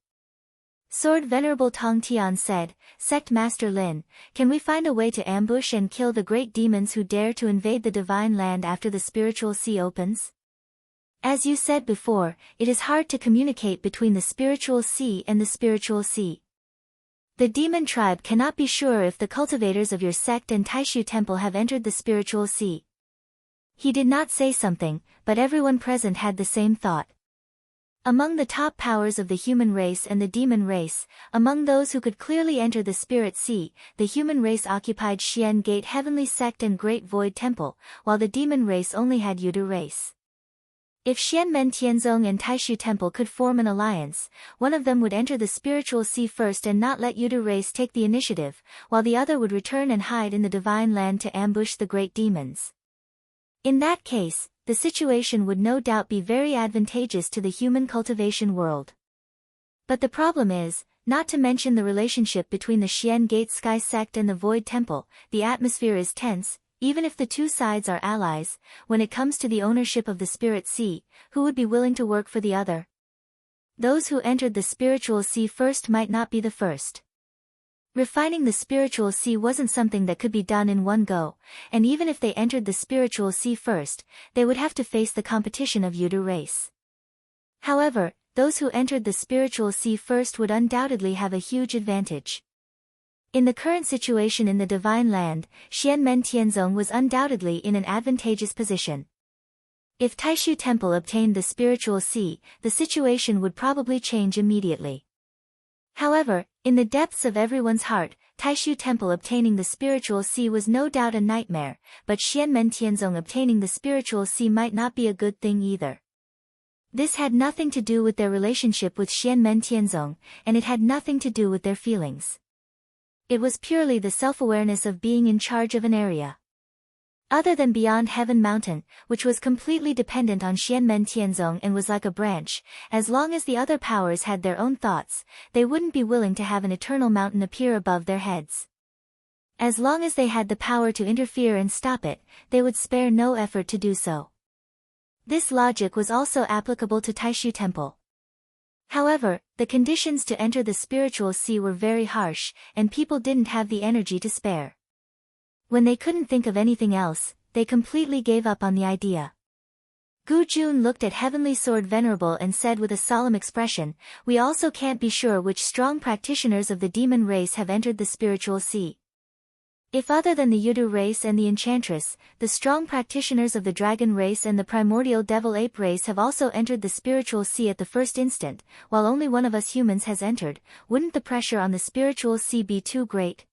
Sword Venerable Tong Tian said, "Sect Master Lin, can we find a way to ambush and kill the great demons who dare to invade the Divine Land after the spiritual sea opens? As you said before, it is hard to communicate between the spiritual sea and the spiritual sea. The demon tribe cannot be sure if the cultivators of your sect and Taishu Temple have entered the spiritual sea." He did not say something, but everyone present had the same thought. Among the top powers of the human race and the demon race, among those who could clearly enter the spirit sea, the human race occupied Xian Gate Heavenly Sect and Great Void Temple, while the demon race only had Yudu race. If Xianmen Tianzong and Taishu Temple could form an alliance, one of them would enter the spiritual sea first and not let Yudu race take the initiative, while the other would return and hide in the Divine Land to ambush the great demons. In that case, the situation would no doubt be very advantageous to the human cultivation world. But the problem is, not to mention the relationship between the Xian Gate Sky Sect and the Void Temple, the atmosphere is tense. Even if the two sides are allies, when it comes to the ownership of the spirit sea, who would be willing to work for the other? Those who entered the spiritual sea first might not be the first. Refining the spiritual sea wasn't something that could be done in one go, and even if they entered the spiritual sea first, they would have to face the competition of Yudu race. However, those who entered the spiritual sea first would undoubtedly have a huge advantage. In the current situation in the Divine Land, Xianmen Tianzong was undoubtedly in an advantageous position. If Taishu Temple obtained the spiritual sea, the situation would probably change immediately. However, in the depths of everyone's heart, Taishu Temple obtaining the spiritual sea was no doubt a nightmare, but Xianmen Tianzong obtaining the spiritual sea might not be a good thing either. This had nothing to do with their relationship with Xianmen Tianzong, and it had nothing to do with their feelings. It was purely the self-awareness of being in charge of an area. Other than Beyond Heaven Mountain, which was completely dependent on Xianmen Tianzong and was like a branch, as long as the other powers had their own thoughts, they wouldn't be willing to have an eternal mountain appear above their heads. As long as they had the power to interfere and stop it, they would spare no effort to do so. This logic was also applicable to Taishu Temple. However, the conditions to enter the spiritual sea were very harsh, and people didn't have the energy to spare. When they couldn't think of anything else, they completely gave up on the idea. Gu Jun looked at Heavenly Sword Venerable and said with a solemn expression, "We also can't be sure which strong practitioners of the demon race have entered the spiritual sea. If other than the Yudu race and the Enchantress, the strong practitioners of the dragon race and the primordial devil-ape race have also entered the spiritual sea at the first instant, while only one of us humans has entered, wouldn't the pressure on the spiritual sea be too great?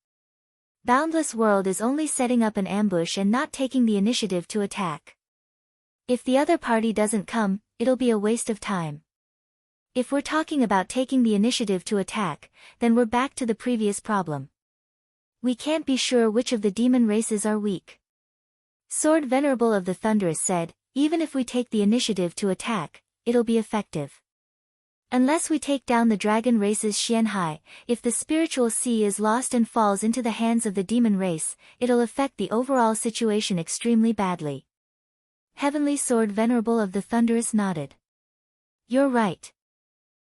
Boundless World is only setting up an ambush and not taking the initiative to attack. If the other party doesn't come, it'll be a waste of time. If we're talking about taking the initiative to attack, then we're back to the previous problem. We can't be sure which of the demon races are weak." Sword Venerable of the Thunderous said, "Even if we take the initiative to attack, it'll be effective. Unless we take down the dragon race's Xianhai, if the spiritual sea is lost and falls into the hands of the demon race, it'll affect the overall situation extremely badly." Heavenly Sword Venerable of the Thunderous nodded. "You're right."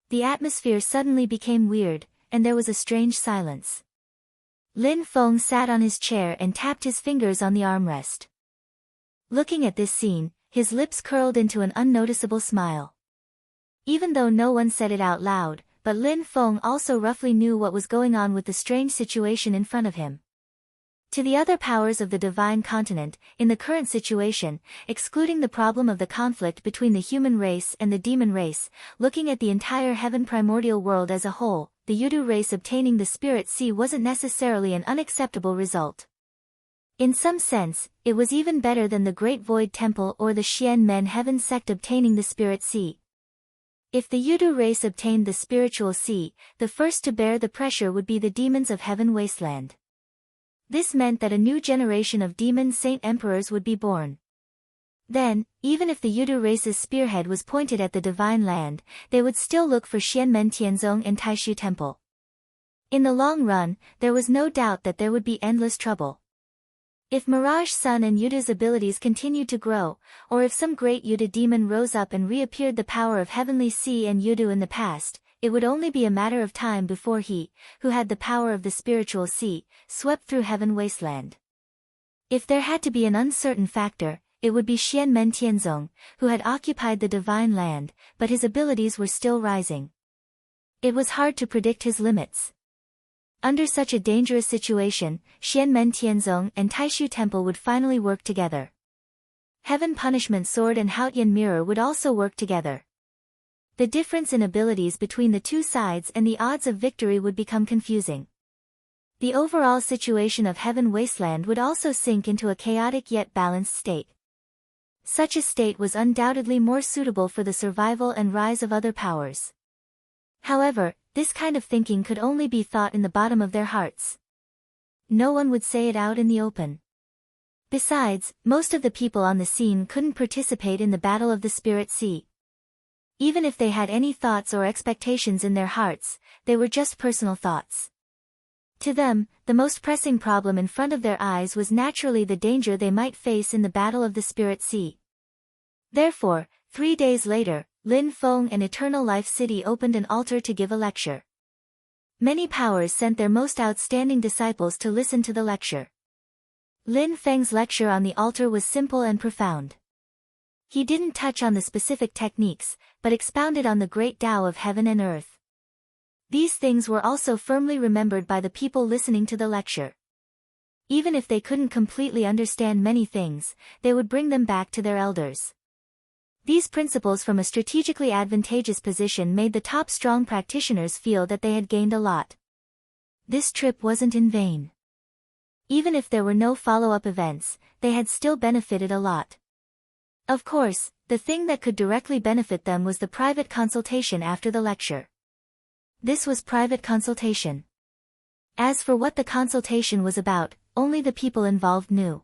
The atmosphere suddenly became weird, and there was a strange silence. Lin Feng sat on his chair and tapped his fingers on the armrest. Looking at this scene, his lips curled into an unnoticeable smile. Even though no one said it out loud, but Lin Feng also roughly knew what was going on with the strange situation in front of him. To the other powers of the divine continent, in the current situation, excluding the problem of the conflict between the human race and the demon race, looking at the entire heaven primordial world as a whole, the Yudu race obtaining the spirit sea wasn't necessarily an unacceptable result. In some sense, it was even better than the Great Void Temple or the Xian Men Heaven sect obtaining the spirit sea. If the Yudu race obtained the spiritual sea, the first to bear the pressure would be the demons of Heaven Wasteland. This meant that a new generation of demon saint emperors would be born. Then, even if the Yudu race's spearhead was pointed at the divine land, they would still look for Xianmen Tianzong and Taishu Temple. In the long run, there was no doubt that there would be endless trouble. If Mirage Sun and Yudu's abilities continued to grow, or if some great Yudu demon rose up and reappeared the power of Heavenly Sea and Yudu in the past, it would only be a matter of time before he, who had the power of the spiritual sea, swept through Heaven Wasteland. If there had to be an uncertain factor, it would be Xianmen Tianzong, who had occupied the divine land, but his abilities were still rising. It was hard to predict his limits. Under such a dangerous situation, Xianmen Tianzong and Taishu Temple would finally work together. Heaven Punishment Sword and Haotian Mirror would also work together. The difference in abilities between the two sides and the odds of victory would become confusing. The overall situation of Heaven Wasteland would also sink into a chaotic yet balanced state. Such a state was undoubtedly more suitable for the survival and rise of other powers. However, this kind of thinking could only be thought in the bottom of their hearts. No one would say it out in the open. Besides, most of the people on the scene couldn't participate in the Battle of the Spirit Sea. Even if they had any thoughts or expectations in their hearts, they were just personal thoughts. To them, the most pressing problem in front of their eyes was naturally the danger they might face in the Battle of the Spirit Sea. Therefore, 3 days later, Lin Feng and Eternal Life City opened an altar to give a lecture. Many powers sent their most outstanding disciples to listen to the lecture. Lin Feng's lecture on the altar was simple and profound. He didn't touch on the specific techniques, but expounded on the great Tao of heaven and earth. These things were also firmly remembered by the people listening to the lecture. Even if they couldn't completely understand many things, they would bring them back to their elders. These principles from a strategically advantageous position made the top strong practitioners feel that they had gained a lot. This trip wasn't in vain. Even if there were no follow-up events, they had still benefited a lot. Of course, the thing that could directly benefit them was the private consultation after the lecture. This was private consultation. As for what the consultation was about, only the people involved knew.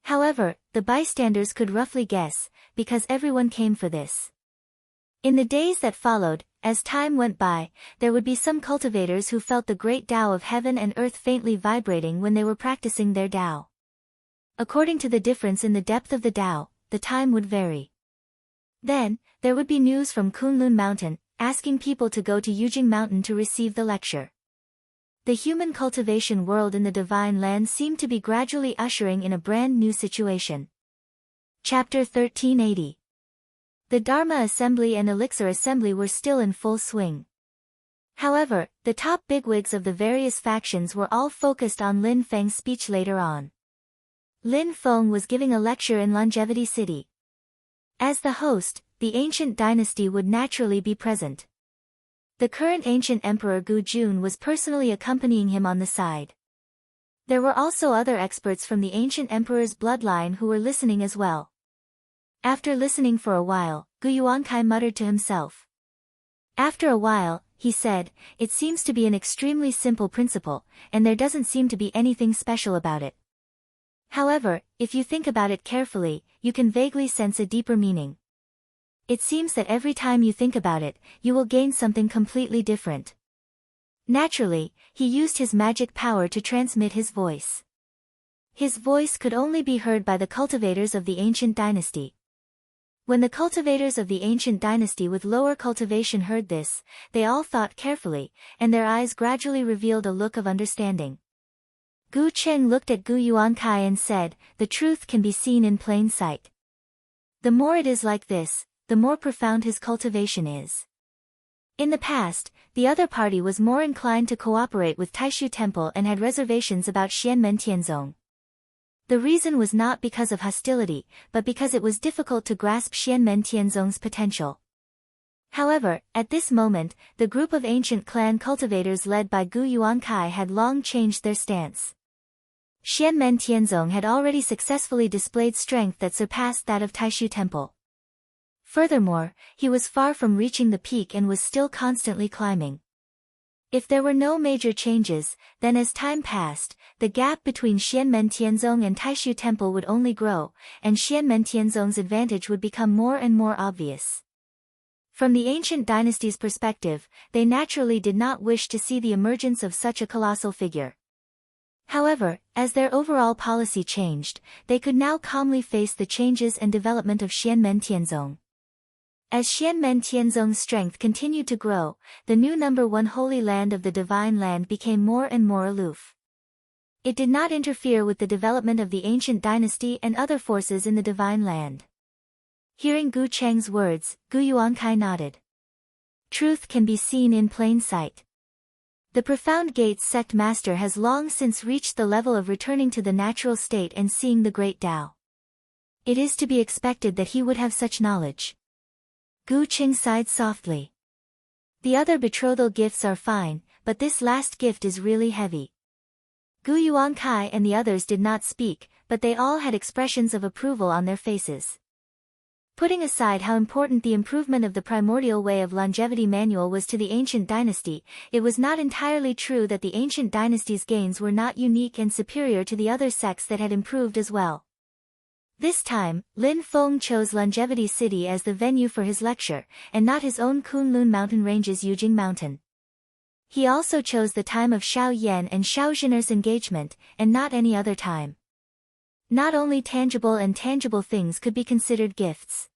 However, the bystanders could roughly guess, because everyone came for this. In the days that followed, as time went by, there would be some cultivators who felt the great Tao of heaven and earth faintly vibrating when they were practicing their Tao. According to the difference in the depth of the Tao, the time would vary. Then, there would be news from Kunlun Mountain, asking people to go to Yujing Mountain to receive the lecture. The human cultivation world in the Divine Land seemed to be gradually ushering in a brand new situation. Chapter 1380. The Dharma Assembly and Elixir Assembly were still in full swing. However, the top bigwigs of the various factions were all focused on Lin Feng's speech later on. Lin Feng was giving a lecture in Longevity City. As the host, the ancient dynasty would naturally be present. The current ancient emperor Gu Jun was personally accompanying him on the side. There were also other experts from the ancient emperor's bloodline who were listening as well. After listening for a while, Gu Yuankai muttered to himself. After a while, he said, "It seems to be an extremely simple principle, and there doesn't seem to be anything special about it. However, if you think about it carefully, you can vaguely sense a deeper meaning. It seems that every time you think about it, you will gain something completely different." Naturally, he used his magic power to transmit his voice. His voice could only be heard by the cultivators of the ancient dynasty. When the cultivators of the ancient dynasty with lower cultivation heard this, they all thought carefully, and their eyes gradually revealed a look of understanding. Gu Cheng looked at Gu Yuankai and said, "The truth can be seen in plain sight. The more it is like this, the more profound his cultivation is." In the past, the other party was more inclined to cooperate with Taishu Temple and had reservations about Xianmen Tianzong. The reason was not because of hostility, but because it was difficult to grasp Xianmen Tianzong's potential. However, at this moment, the group of ancient clan cultivators led by Gu Yuankai had long changed their stance. Xianmen Tianzong had already successfully displayed strength that surpassed that of Taishu Temple. Furthermore, he was far from reaching the peak and was still constantly climbing. If there were no major changes, then as time passed, the gap between Xianmen Tianzong and Taishu Temple would only grow, and Xianmen Tianzong's advantage would become more and more obvious. From the ancient dynasty's perspective, they naturally did not wish to see the emergence of such a colossal figure. However, as their overall policy changed, they could now calmly face the changes and development of Xianmen Tianzong. As Xianmen Tianzong's strength continued to grow, the new number one holy land of the Divine Land became more and more aloof. It did not interfere with the development of the ancient dynasty and other forces in the Divine Land. Hearing Gu Cheng's words, Gu Yuankai nodded. Truth can be seen in plain sight. The Profound Gates sect master has long since reached the level of returning to the natural state and seeing the great Tao. It is to be expected that he would have such knowledge. Gu Cheng sighed softly. The other betrothal gifts are fine, but this last gift is really heavy. Gu Yuankai and the others did not speak, but they all had expressions of approval on their faces. Putting aside how important the improvement of the primordial way of longevity manual was to the ancient dynasty, it was not entirely true that the ancient dynasty's gains were not unique and superior to the other sects that had improved as well. This time, Lin Feng chose Longevity City as the venue for his lecture, and not his own Kunlun Mountain Range's Yujing Mountain. He also chose the time of Xiao Yan and Xiao Zhiner's engagement, and not any other time. Not only tangible and tangible things could be considered gifts.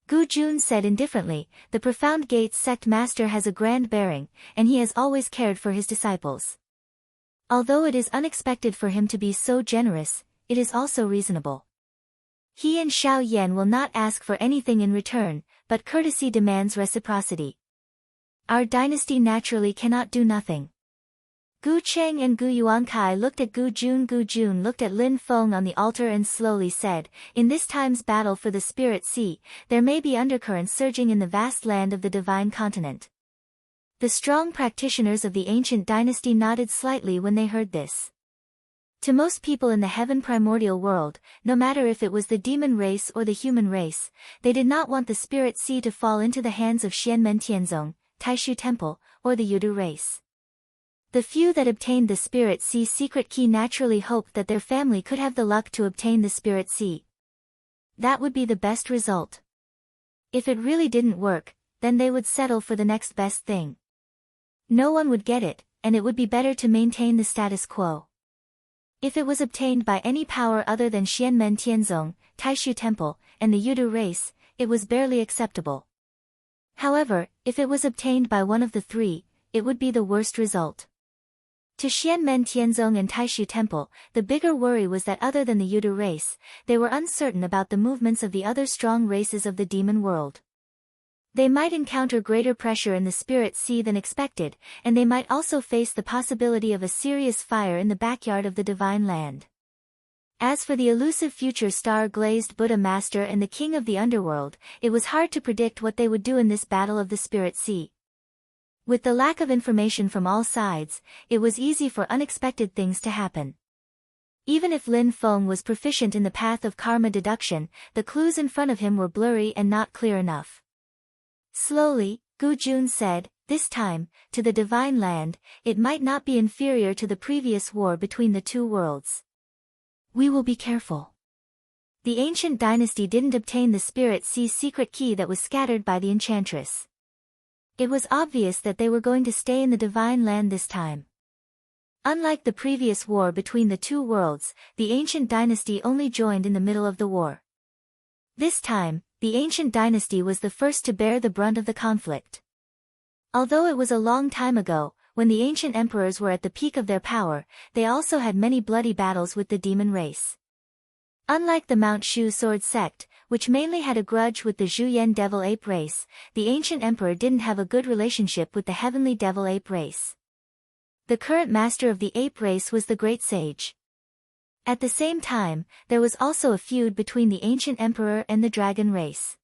Gu Jun said indifferently, "The Profound Gates sect master has a grand bearing, and he has always cared for his disciples. Although it is unexpected for him to be so generous, it is also reasonable. He and Xiao Yan will not ask for anything in return, but courtesy demands reciprocity. Our dynasty naturally cannot do nothing." Gu Cheng and Gu Yuankai looked at Gu Jun. Gu Jun looked at Lin Feng on the altar and slowly said, "In this time's battle for the Spirit Sea, there may be undercurrents surging in the vast land of the divine continent." The strong practitioners of the ancient dynasty nodded slightly when they heard this. To most people in the heaven primordial world, no matter if it was the demon race or the human race, they did not want the Spirit Sea to fall into the hands of Xianmen Tianzong, Taishu Temple, or the Yudu race. The few that obtained the Spirit Sea's secret key naturally hoped that their family could have the luck to obtain the Spirit Sea. That would be the best result. If it really didn't work, then they would settle for the next best thing. No one would get it, and it would be better to maintain the status quo. If it was obtained by any power other than Xianmen Tianzong, Taishu Temple, and the Yudu race, it was barely acceptable. However, if it was obtained by one of the three, it would be the worst result. To Xianmen Tianzong and Taishu Temple, the bigger worry was that other than the Yudu race, they were uncertain about the movements of the other strong races of the demon world. They might encounter greater pressure in the spirit sea than expected, and they might also face the possibility of a serious fire in the backyard of the divine land. As for the elusive future star-glazed Buddha master and the king of the underworld, it was hard to predict what they would do in this battle of the spirit sea. With the lack of information from all sides, it was easy for unexpected things to happen. Even if Lin Feng was proficient in the path of karma deduction, the clues in front of him were blurry and not clear enough. Slowly, Gu Jun said, "This time, to the divine land, it might not be inferior to the previous war between the two worlds. We will be careful." The ancient dynasty didn't obtain the spirit sea's secret key that was scattered by the enchantress. It was obvious that they were going to stay in the divine land this time. Unlike the previous war between the two worlds, the ancient dynasty only joined in the middle of the war. This time, the ancient dynasty was the first to bear the brunt of the conflict. Although it was a long time ago, when the ancient emperors were at the peak of their power, they also had many bloody battles with the demon race. Unlike the Mount Shu sword sect, which mainly had a grudge with the Zhuyan devil ape race, the ancient emperor didn't have a good relationship with the heavenly devil ape race. The current master of the ape race was the great sage. At the same time, there was also a feud between the ancient emperor and the dragon race.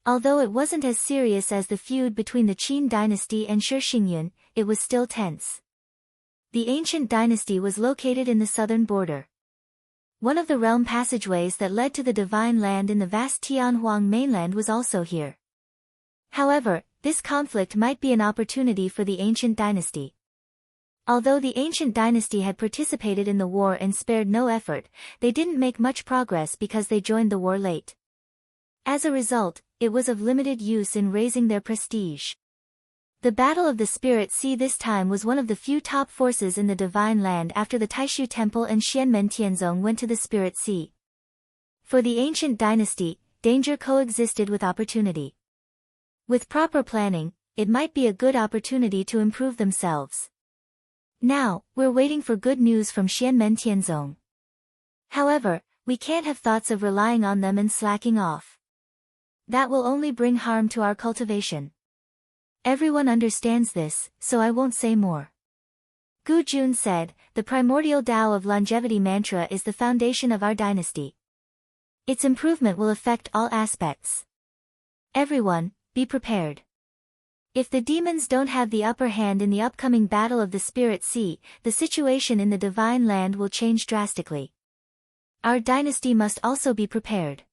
Although it wasn't as serious as the feud between the Qin dynasty and Shi Xingyun, it was still tense. The ancient dynasty was located in the southern border. One of the realm passageways that led to the divine land in the vast Tianhuang mainland was also here. However, this conflict might be an opportunity for the ancient dynasty. Although the ancient dynasty had participated in the war and spared no effort, they didn't make much progress because they joined the war late. As a result, it was of limited use in raising their prestige. The Battle of the Spirit Sea this time was one of the few top forces in the Divine Land after the Taishu Temple and Xianmen Tianzong went to the Spirit Sea. For the ancient dynasty, danger coexisted with opportunity. With proper planning, it might be a good opportunity to improve themselves. Now, we're waiting for good news from Xianmen Tianzong. However, we can't have thoughts of relying on them and slacking off. That will only bring harm to our cultivation. Everyone understands this, so I won't say more. Gu Jun said, "The primordial Tao of longevity mantra is the foundation of our dynasty. Its improvement will affect all aspects. Everyone, be prepared. If the demons don't have the upper hand in the upcoming battle of the Spirit Sea, the situation in the Divine Land will change drastically. Our dynasty must also be prepared."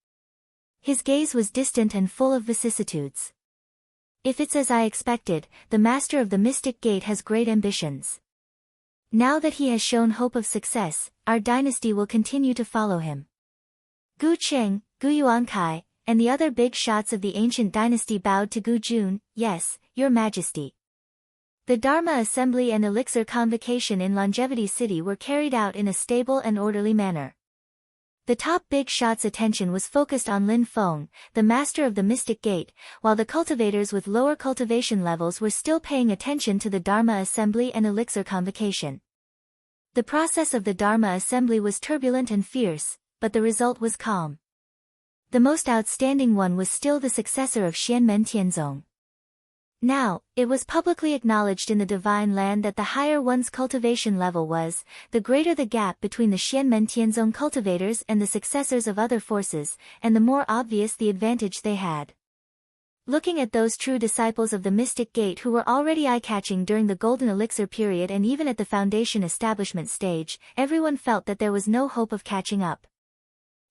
His gaze was distant and full of vicissitudes. If it's as I expected, the master of the Mystic Gate has great ambitions. Now that he has shown hope of success, our dynasty will continue to follow him. Gu Cheng, Gu Yuankai, and the other big shots of the ancient dynasty bowed to Gu Jun. "Yes, Your Majesty." The Dharma Assembly and Elixir Convocation in Longevity City were carried out in a stable and orderly manner. The top big shot's attention was focused on Lin Feng, the master of the Mystic Gate, while the cultivators with lower cultivation levels were still paying attention to the Dharma Assembly and Elixir Convocation. The process of the Dharma Assembly was turbulent and fierce, but the result was calm. The most outstanding one was still the successor of Xianmen Tianzong. Now, it was publicly acknowledged in the Divine Land that the higher one's cultivation level was, the greater the gap between the Xianmen Tianzong cultivators and the successors of other forces, and the more obvious the advantage they had. Looking at those true disciples of the Mystic Gate who were already eye-catching during the Golden Elixir period and even at the Foundation establishment stage, everyone felt that there was no hope of catching up.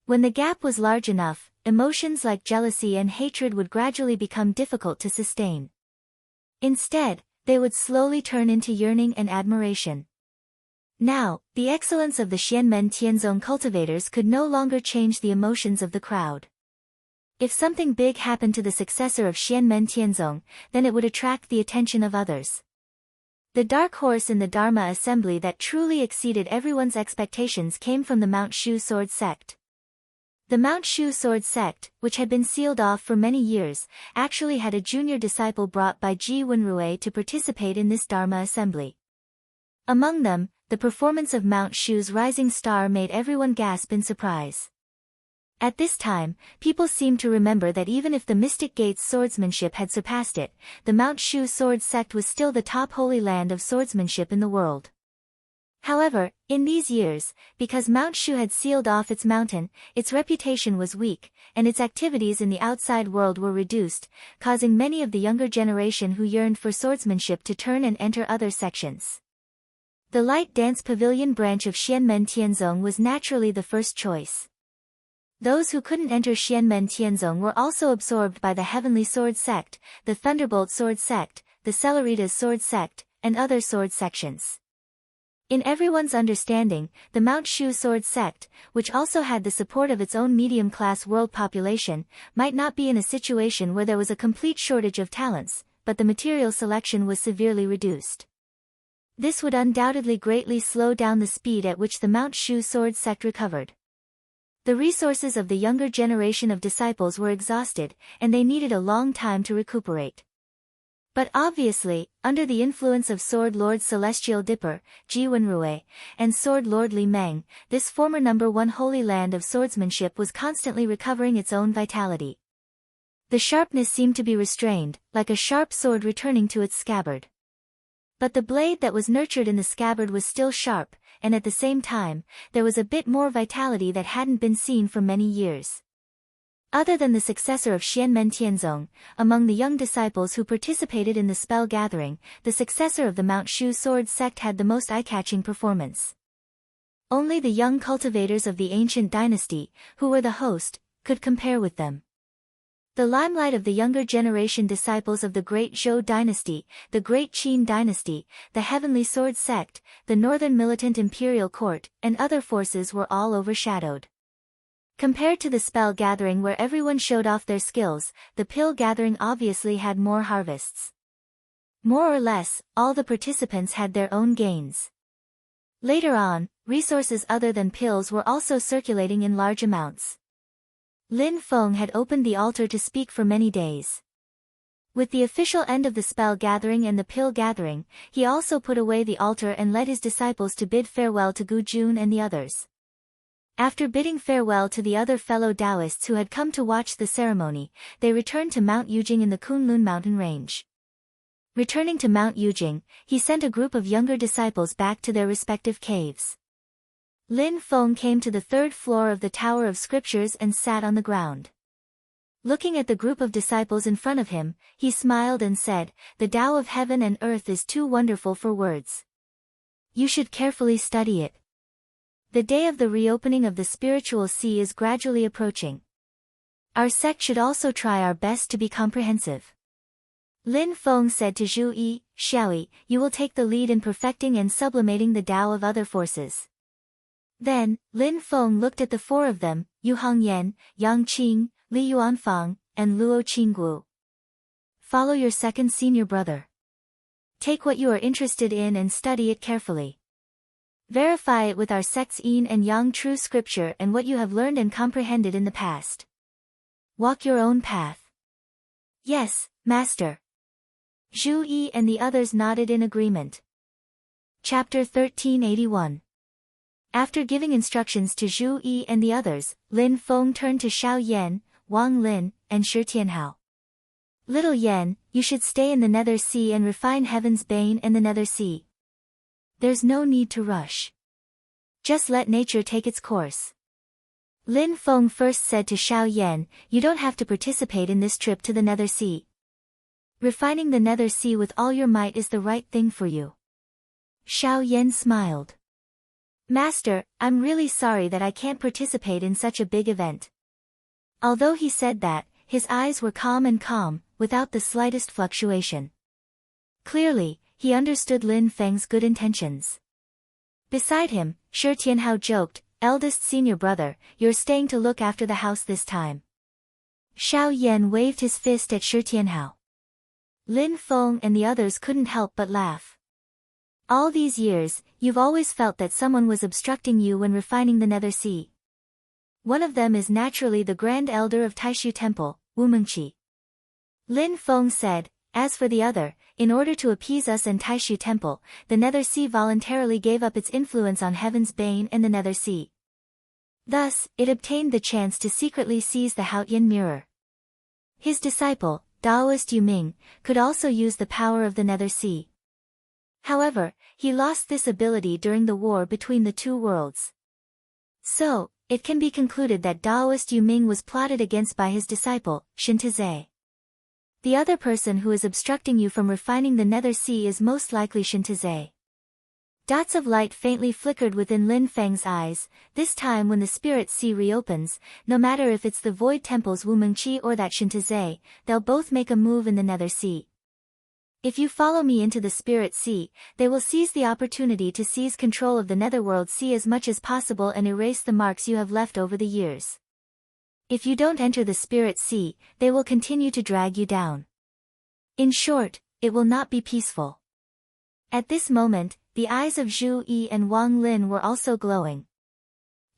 When the gap was large enough, emotions like jealousy and hatred would gradually become difficult to sustain. Instead, they would slowly turn into yearning and admiration. Now, the excellence of the Xianmen Tianzong cultivators could no longer change the emotions of the crowd. If something big happened to the successor of Xianmen Tianzong, then it would attract the attention of others. The dark horse in the Dharma Assembly that truly exceeded everyone's expectations came from the Mount Shu sword sect. The Mount Shu sword sect, which had been sealed off for many years, actually had a junior disciple brought by Ji Wenrui to participate in this Dharma assembly. Among them, the performance of Mount Shu's rising star made everyone gasp in surprise. At this time, people seemed to remember that even if the Mystic Gate's swordsmanship had surpassed it, the Mount Shu sword sect was still the top holy land of swordsmanship in the world. However, in these years, because Mount Shu had sealed off its mountain, its reputation was weak, and its activities in the outside world were reduced, causing many of the younger generation who yearned for swordsmanship to turn and enter other sections. The Light Dance Pavilion branch of Xianmen Tianzong was naturally the first choice. Those who couldn't enter Xianmen Tianzong were also absorbed by the Heavenly Sword sect, the Thunderbolt Sword sect, the Celeritas Sword sect, and other sword sections. In everyone's understanding, the Mount Shu sword sect, which also had the support of its own medium-class world population, might not be in a situation where there was a complete shortage of talents, but the material selection was severely reduced. This would undoubtedly greatly slow down the speed at which the Mount Shu sword sect recovered. The resources of the younger generation of disciples were exhausted, and they needed a long time to recuperate. But obviously, under the influence of Sword Lord Celestial Dipper, Ji Wenrui, and Sword Lord Li Meng, this former #1 holy land of swordsmanship was constantly recovering its own vitality. The sharpness seemed to be restrained, like a sharp sword returning to its scabbard. But the blade that was nurtured in the scabbard was still sharp, and at the same time, there was a bit more vitality that hadn't been seen for many years. Other than the successor of Xianmen Tianzong, among the young disciples who participated in the spell gathering, the successor of the Mount Shu sword sect had the most eye-catching performance. Only the young cultivators of the ancient dynasty, who were the host, could compare with them. The limelight of the younger generation disciples of the Great Zhou dynasty, the Great Qin dynasty, the Heavenly Sword sect, the Northern Militant Imperial Court, and other forces were all overshadowed. Compared to the spell gathering where everyone showed off their skills, the pill gathering obviously had more harvests. More or less, all the participants had their own gains. Later on, resources other than pills were also circulating in large amounts. Lin Feng had opened the altar to speak for many days. With the official end of the spell gathering and the pill gathering, he also put away the altar and led his disciples to bid farewell to Gu Jun and the others. After bidding farewell to the other fellow Taoists who had come to watch the ceremony, they returned to Mount Yujing in the Kunlun mountain range. Returning to Mount Yujing, he sent a group of younger disciples back to their respective caves. Lin Feng came to the 3rd floor of the Tower of Scriptures and sat on the ground. Looking at the group of disciples in front of him, he smiled and said, "The Tao of heaven and earth is too wonderful for words. You should carefully study it. The day of the reopening of the spiritual sea is gradually approaching. Our sect should also try our best to be comprehensive." Lin Feng said to Zhu Yi, "Xiaoyi, you will take the lead in perfecting and sublimating the Tao of other forces." Then, Lin Feng looked at the 4 of them, Yu Hongyan, Yang Qing, Li Yuanfang, and Luo Qingguo. Follow your second senior brother. Take what you are interested in and study it carefully. Verify it with our sect's yin and yang true scripture and what you have learned and comprehended in the past. Walk your own path. Yes, Master. Zhu Yi and the others nodded in agreement. Chapter 1381. After giving instructions to Zhu Yi and the others, Lin Feng turned to Xiao Yan, Wang Lin, and Shi Tianhao. "Little Yan, you should stay in the Nether Sea and refine Heaven's Bane and the Nether Sea. There's no need to rush. Just let nature take its course." Lin Feng first said to Xiao Yan, "You don't have to participate in this trip to the Nether Sea. Refining the Nether Sea with all your might is the right thing for you." Xiao Yan smiled. "Master, I'm really sorry that I can't participate in such a big event." Although he said that, his eyes were calm, without the slightest fluctuation. Clearly, he understood Lin Feng's good intentions. Beside him, Shi Tianhao joked, "Eldest senior brother, you're staying to look after the house this time." Xiao Yan waved his fist at Shi Tianhao. Lin Feng and the others couldn't help but laugh. "All these years, you've always felt that someone was obstructing you when refining the Nether Sea. One of them is naturally the Grand Elder of Taishu Temple, Wu Mengqi. Lin Feng said, as for the other, in order to appease us and Taishu Temple, the Nether Sea voluntarily gave up its influence on Heaven's Bane and the Nether Sea. Thus, it obtained the chance to secretly seize the Haotian mirror. His disciple, Taoist Yu Ming, could also use the power of the Nether Sea. However, he lost this ability during the war between the two worlds. So, it can be concluded that Taoist Yu Ming was plotted against by his disciple, Shintaze. The other person who is obstructing you from refining the Nether Sea is most likely Shintaze. Dots of light faintly flickered within Lin Feng's eyes. This time when the Spirit Sea reopens, no matter if it's the Void Temple's Wu Mengqi or that Shintaze, they'll both make a move in the Nether Sea. If you follow me into the Spirit Sea, they will seize the opportunity to seize control of the Netherworld Sea as much as possible and erase the marks you have left over the years. If you don't enter the Spirit Sea, they will continue to drag you down. In short, it will not be peaceful. At this moment, the eyes of Zhu Yi and Wang Lin were also glowing.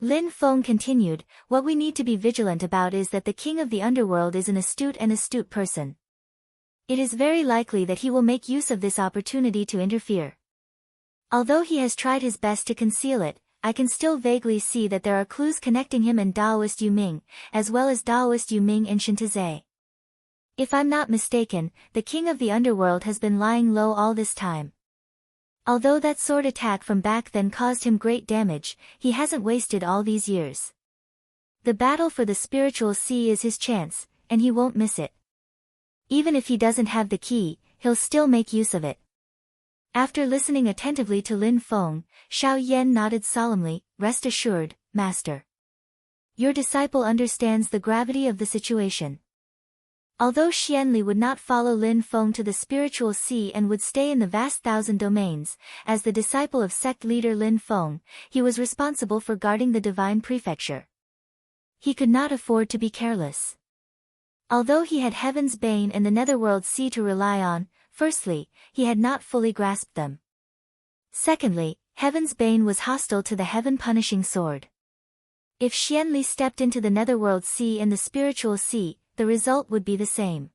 Lin Feng continued, what we need to be vigilant about is that the king of the underworld is an astute person. It is very likely that he will make use of this opportunity to interfere. Although he has tried his best to conceal it, I can still vaguely see that there are clues connecting him and Taoist Yu Ming, as well as Taoist Yu Ming and Shintaze. If I'm not mistaken, the king of the underworld has been lying low all this time. Although that sword attack from back then caused him great damage, he hasn't wasted all these years. The battle for the spiritual sea is his chance, and he won't miss it. Even if he doesn't have the key, he'll still make use of it. After listening attentively to Lin Feng, Xiao Yan nodded solemnly, rest assured, Master. Your disciple understands the gravity of the situation. Although Xianli would not follow Lin Feng to the spiritual sea and would stay in the vast thousand domains, as the disciple of sect leader Lin Feng, he was responsible for guarding the divine prefecture. He could not afford to be careless. Although he had Heaven's Bane and the Netherworld Sea to rely on, firstly, he had not fully grasped them. Secondly, Heaven's Bane was hostile to the heaven-punishing sword. If Xianli stepped into the Netherworld Sea and the spiritual sea, the result would be the same.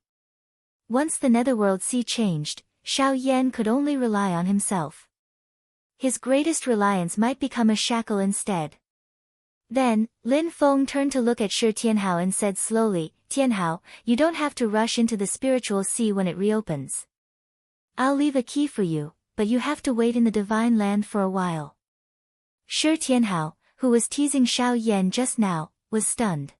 Once the Netherworld Sea changed, Xiao Yan could only rely on himself. His greatest reliance might become a shackle instead. Then, Lin Feng turned to look at Shi Tianhao and said slowly, Tianhao, you don't have to rush into the spiritual sea when it reopens. I'll leave a key for you, but you have to wait in the divine land for a while. Shi Tianhao, who was teasing Xiao Yan just now, was stunned.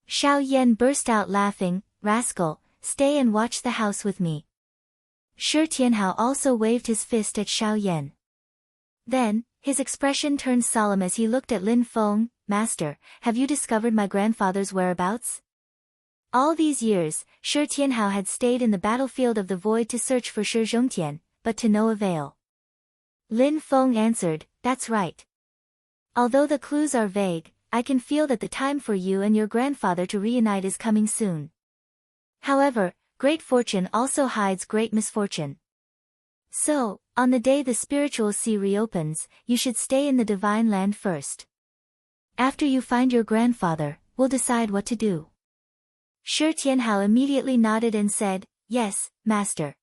Xiao Yan burst out laughing, rascal, stay and watch the house with me. Shi Tianhao also waved his fist at Xiao Yan. Then, his expression turned solemn as he looked at Lin Feng, Master, have you discovered my grandfather's whereabouts? All these years, Shi Tianhao had stayed in the battlefield of the void to search for Shi Zhongtian, but to no avail. Lin Feng answered, that's right. Although the clues are vague, I can feel that the time for you and your grandfather to reunite is coming soon. However, great fortune also hides great misfortune. So, on the day the spiritual sea reopens, you should stay in the divine land first. After you find your grandfather, we'll decide what to do. Shi Tianhao immediately nodded and said, yes, Master.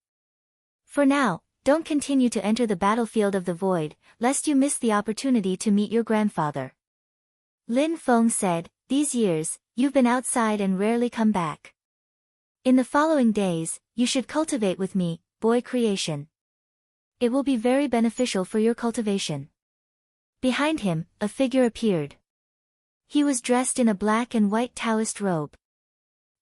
For now, don't continue to enter the battlefield of the void, lest you miss the opportunity to meet your grandfather. Lin Feng said, these years, you've been outside and rarely come back. In the following days, you should cultivate with me, boy creation. It will be very beneficial for your cultivation. Behind him, a figure appeared. He was dressed in a black and white Taoist robe.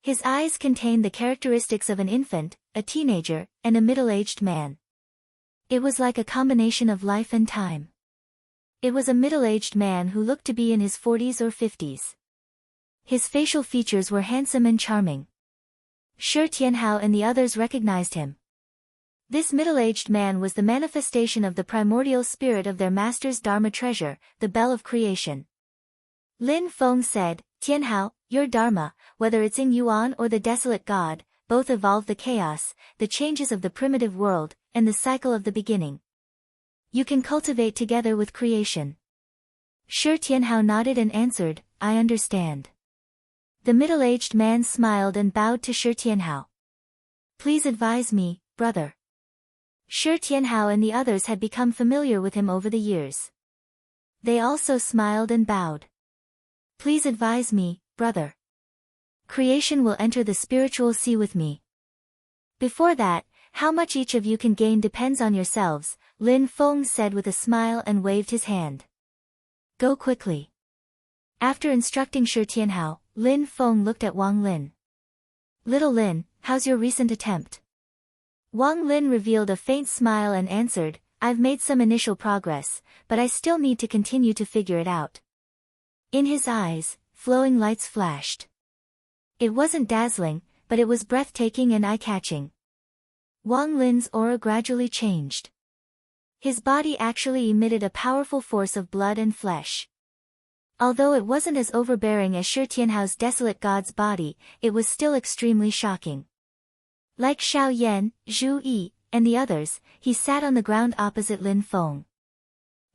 His eyes contained the characteristics of an infant, a teenager, and a middle-aged man. It was like a combination of life and time. It was a middle-aged man who looked to be in his 40s or 50s. His facial features were handsome and charming. Shi Tianhao and the others recognized him. This middle-aged man was the manifestation of the primordial spirit of their master's Dharma treasure, the Bell of Creation. Lin Feng said, Tianhao, your Dharma, whether it's in Yuan or the Desolate God, both evolve the chaos, the changes of the primitive world, and the cycle of the beginning. You can cultivate together with creation. Shi Tianhao nodded and answered, I understand. The middle-aged man smiled and bowed to Shi Tianhao. Please advise me, brother. Shi Tianhao and the others had become familiar with him over the years. They also smiled and bowed. Please advise me, brother. Creation will enter the spiritual sea with me. Before that, how much each of you can gain depends on yourselves, Lin Feng said with a smile and waved his hand. Go quickly. After instructing Shi Tianhao, Lin Feng looked at Wang Lin. Little Lin, how's your recent attempt? Wang Lin revealed a faint smile and answered, I've made some initial progress, but I still need to continue to figure it out. In his eyes, flowing lights flashed. It wasn't dazzling, but it was breathtaking and eye-catching. Wang Lin's aura gradually changed. His body actually emitted a powerful force of blood and flesh. Although it wasn't as overbearing as Shi Tianhao's desolate god's body, it was still extremely shocking. Like Xiao Yan, Zhu Yi, and the others, he sat on the ground opposite Lin Feng.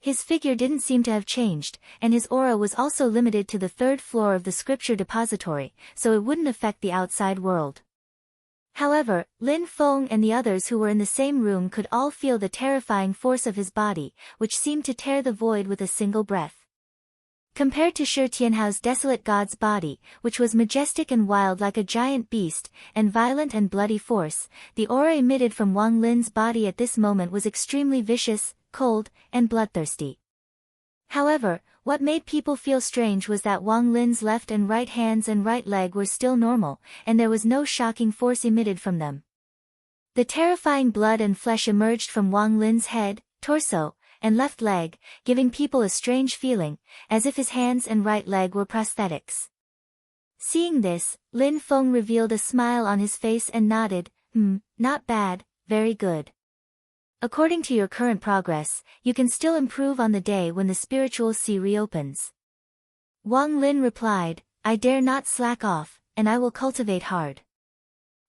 His figure didn't seem to have changed, and his aura was also limited to the third floor of the scripture depository, so it wouldn't affect the outside world. However, Lin Feng and the others who were in the same room could all feel the terrifying force of his body, which seemed to tear the void with a single breath. Compared to Shi Tianhao's desolate god's body, which was majestic and wild like a giant beast, and violent and bloody force, the aura emitted from Wang Lin's body at this moment was extremely vicious, cold, and bloodthirsty. However, what made people feel strange was that Wang Lin's left and right hands and right leg were still normal, and there was no shocking force emitted from them. The terrifying blood and flesh emerged from Wang Lin's head, torso, and left leg, giving people a strange feeling, as if his hands and right leg were prosthetics. Seeing this, Lin Feng revealed a smile on his face and nodded, not bad, very good. According to your current progress, you can still improve on the day when the spiritual sea reopens. Wang Lin replied, I dare not slack off, and I will cultivate hard.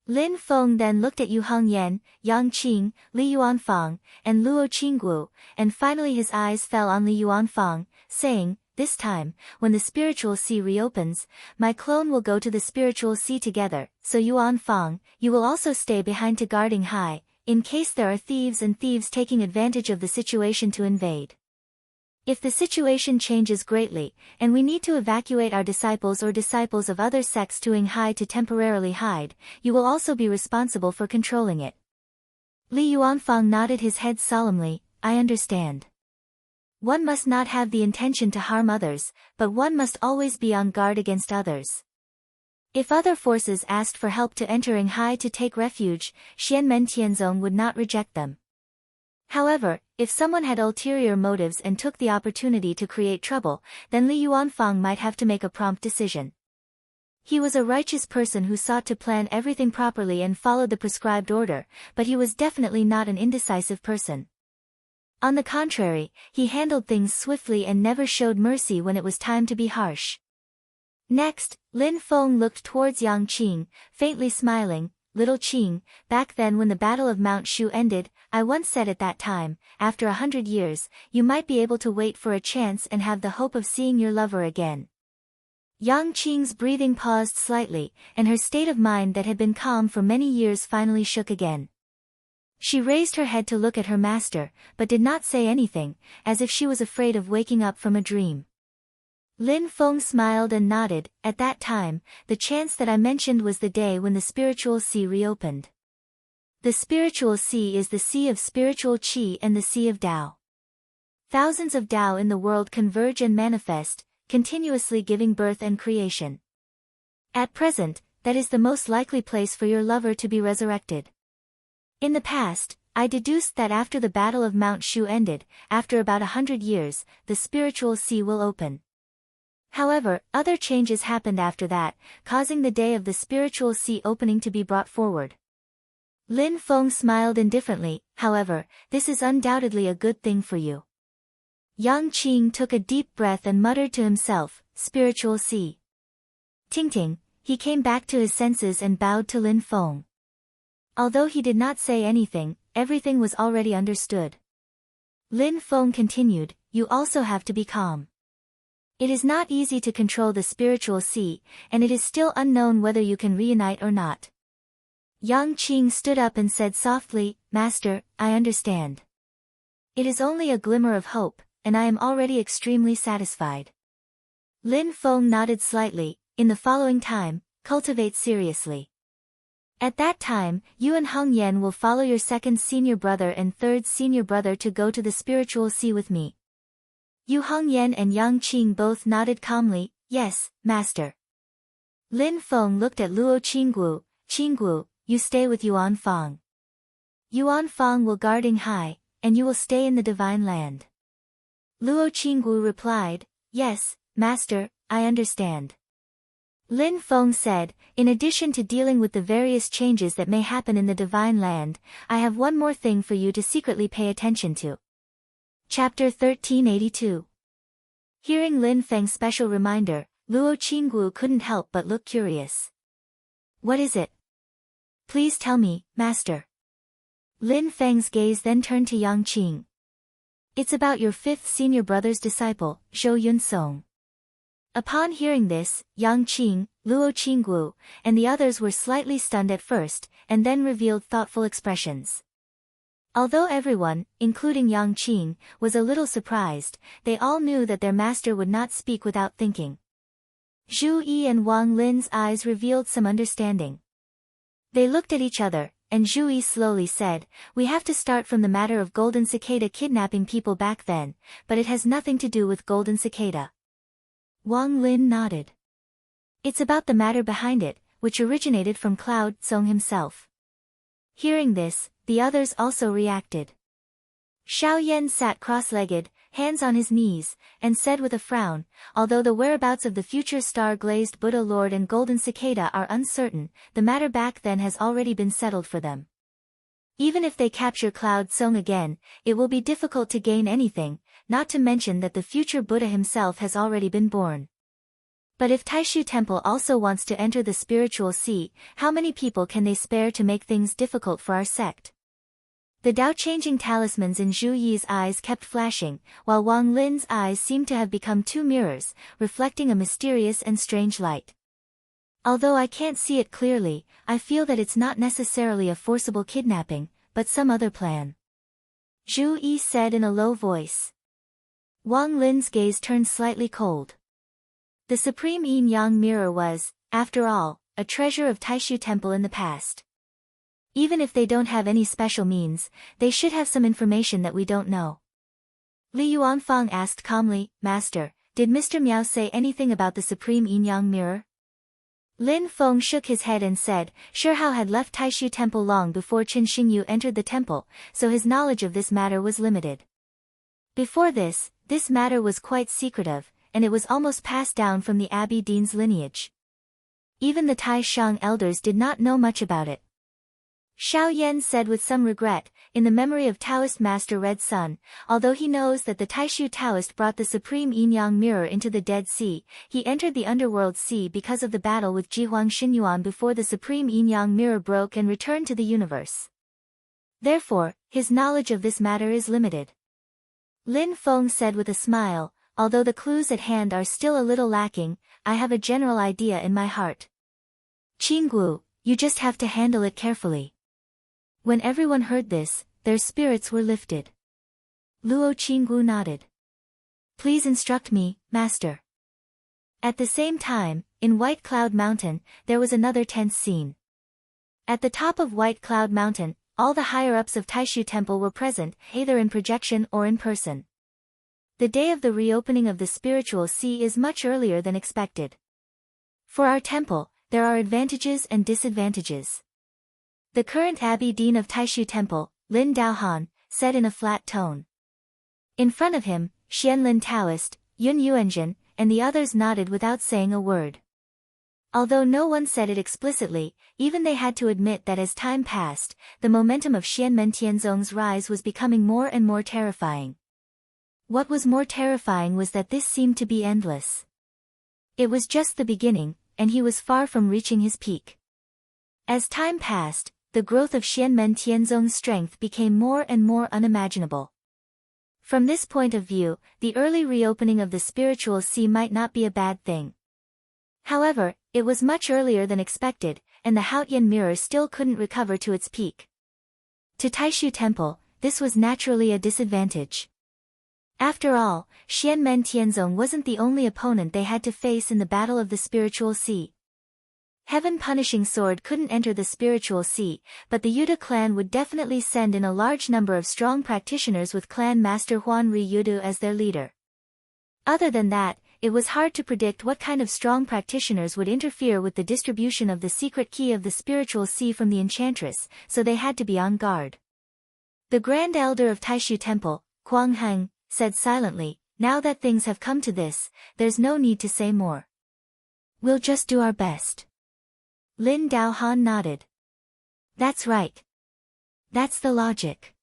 Lin Feng then looked at Yu Hengyan, Yang Qing, Li Yuanfang, and Luo Qingguo, and finally his eyes fell on Li Yuanfang, saying, this time, when the spiritual sea reopens, my clone will go to the spiritual sea together, so Yuanfang, you will also stay behind to guarding high, in case there are thieves taking advantage of the situation to invade. If the situation changes greatly, and we need to evacuate our disciples or disciples of other sects to Yinghai to temporarily hide, you will also be responsible for controlling it. Li Yuanfang nodded his head solemnly, I understand. One must not have the intention to harm others, but one must always be on guard against others. If other forces asked for help to enter Yinghai to take refuge, Xianmen Tianzong would not reject them. However, if someone had ulterior motives and took the opportunity to create trouble, then Li Yuanfang might have to make a prompt decision. He was a righteous person who sought to plan everything properly and followed the prescribed order, but he was definitely not an indecisive person. On the contrary, he handled things swiftly and never showed mercy when it was time to be harsh. Next, Lin Feng looked towards Yang Qing, faintly smiling, Little Qing, back then when the Battle of Mount Shu ended, I once said at that time, after 100 years, you might be able to wait for a chance and have the hope of seeing your lover again. Yang Qing's breathing paused slightly, and her state of mind that had been calm for many years finally shook again. She raised her head to look at her master, but did not say anything, as if she was afraid of waking up from a dream. Lin Feng smiled and nodded. At that time, the chance that I mentioned was the day when the spiritual sea reopened. The spiritual sea is the sea of spiritual qi and the sea of Tao. Thousands of Tao in the world converge and manifest, continuously giving birth and creation. At present, that is the most likely place for your lover to be resurrected. In the past, I deduced that after the Battle of Mount Shu ended, after about 100 years, the spiritual sea will open. However, other changes happened after that, causing the day of the spiritual sea opening to be brought forward. Lin Feng smiled indifferently, however, this is undoubtedly a good thing for you. Yang Qing took a deep breath and muttered to himself, spiritual sea. Ting, he came back to his senses and bowed to Lin Feng. Although he did not say anything, everything was already understood. Lin Feng continued, you also have to be calm. It is not easy to control the spiritual sea, and it is still unknown whether you can reunite or not. Yang Qing stood up and said softly, Master, I understand. It is only a glimmer of hope, and I am already extremely satisfied. Lin Feng nodded slightly. In the following time, cultivate seriously. At that time, you and Heng Yan will follow your second senior brother and third senior brother to go to the spiritual sea with me. Yu Heng Yan and Yang Qing both nodded calmly, yes, master. Lin Feng looked at Luo Qinggu, Qinggu, you stay with Yuan Fang. Yuan Fang will guard Hai, and you will stay in the divine land. Luo Qinggu replied, yes, master, I understand. Lin Feng said, in addition to dealing with the various changes that may happen in the divine land, I have one more thing for you to secretly pay attention to. Chapter 1382. Hearing Lin Feng's special reminder, Luo Qinggu couldn't help but look curious. What is it? Please tell me, master. Lin Feng's gaze then turned to Yang Qing. It's about your fifth senior brother's disciple, Zhou Yunsong. Upon hearing this, Yang Qing, Luo Qinggu, and the others were slightly stunned at first, and then revealed thoughtful expressions. Although everyone, including Yang Qing, was a little surprised, they all knew that their master would not speak without thinking. Zhu Yi and Wang Lin's eyes revealed some understanding. They looked at each other, and Zhu Yi slowly said, we have to start from the matter of Golden Cicada kidnapping people back then, but it has nothing to do with Golden Cicada. Wang Lin nodded. It's about the matter behind it, which originated from Cloud Song himself. Hearing this, the others also reacted. Xiao Yan sat cross-legged, hands on his knees, and said with a frown, although the whereabouts of the future star-glazed Buddha Lord and Golden Cicada are uncertain, the matter back then has already been settled for them. Even if they capture Cloud Song again, it will be difficult to gain anything, not to mention that the future Buddha himself has already been born. But if Taishu Temple also wants to enter the spiritual sea, how many people can they spare to make things difficult for our sect? The Tao-changing talismans in Zhu Yi's eyes kept flashing, while Wang Lin's eyes seemed to have become two mirrors, reflecting a mysterious and strange light. Although I can't see it clearly, I feel that it's not necessarily a forcible kidnapping, but some other plan. Zhu Yi said in a low voice. Wang Lin's gaze turned slightly cold. The Supreme Yin-Yang Mirror was, after all, a treasure of Taishu Temple in the past. Even if they don't have any special means, they should have some information that we don't know. Li Yuanfang asked calmly, Master, did Mr. Miao say anything about the Supreme Yin-Yang Mirror? Lin Feng shook his head and said, Sure Hao had left Taishu Temple long before Qin Xingyu entered the temple, so his knowledge of this matter was limited. Before this matter was quite secretive, and it was almost passed down from the Abbey Dean's lineage. Even the Tai Shang elders did not know much about it. Xiao Yan said with some regret, in the memory of Taoist Master Red Sun, although he knows that the Taishu Taoist brought the Supreme Yin-Yang Mirror into the Dead Sea, he entered the Underworld Sea because of the battle with Jihuang Xinyuan before the Supreme Yin-Yang Mirror broke and returned to the universe. Therefore, his knowledge of this matter is limited. Lin Feng said with a smile, although the clues at hand are still a little lacking, I have a general idea in my heart. Qinggu, you just have to handle it carefully. When everyone heard this, their spirits were lifted. Luo Qinggu nodded. Please instruct me, Master. At the same time, in White Cloud Mountain, there was another tense scene. At the top of White Cloud Mountain, all the higher-ups of Taishu Temple were present, either in projection or in person. The day of the reopening of the spiritual sea is much earlier than expected. For our temple, there are advantages and disadvantages. The current Abbey Dean of Taishu Temple, Lin Daohan, said in a flat tone. In front of him, Xianlin Taoist, Yun Yuanjin, and the others nodded without saying a word. Although no one said it explicitly, even they had to admit that as time passed, the momentum of Xianmen Tianzong's rise was becoming more and more terrifying. What was more terrifying was that this seemed to be endless. It was just the beginning, and he was far from reaching his peak. As time passed, the growth of Xianmen Tianzong's strength became more and more unimaginable. From this point of view, the early reopening of the spiritual sea might not be a bad thing. However, it was much earlier than expected, and the Haotian mirror still couldn't recover to its peak. To Taishu Temple, this was naturally a disadvantage. After all, Xianmen Tianzong wasn't the only opponent they had to face in the Battle of the Spiritual Sea. Heaven Punishing Sword couldn't enter the Spiritual Sea, but the Yuda clan would definitely send in a large number of strong practitioners with Clan Master Huan Ri Yudu as their leader. Other than that, it was hard to predict what kind of strong practitioners would interfere with the distribution of the secret key of the Spiritual Sea from the Enchantress, so they had to be on guard. The Grand Elder of Taishu Temple, Huang Heng, said silently, "Now that things have come to this, there's no need to say more. We'll just do our best." Lin Daohan nodded. "That's right. That's the logic."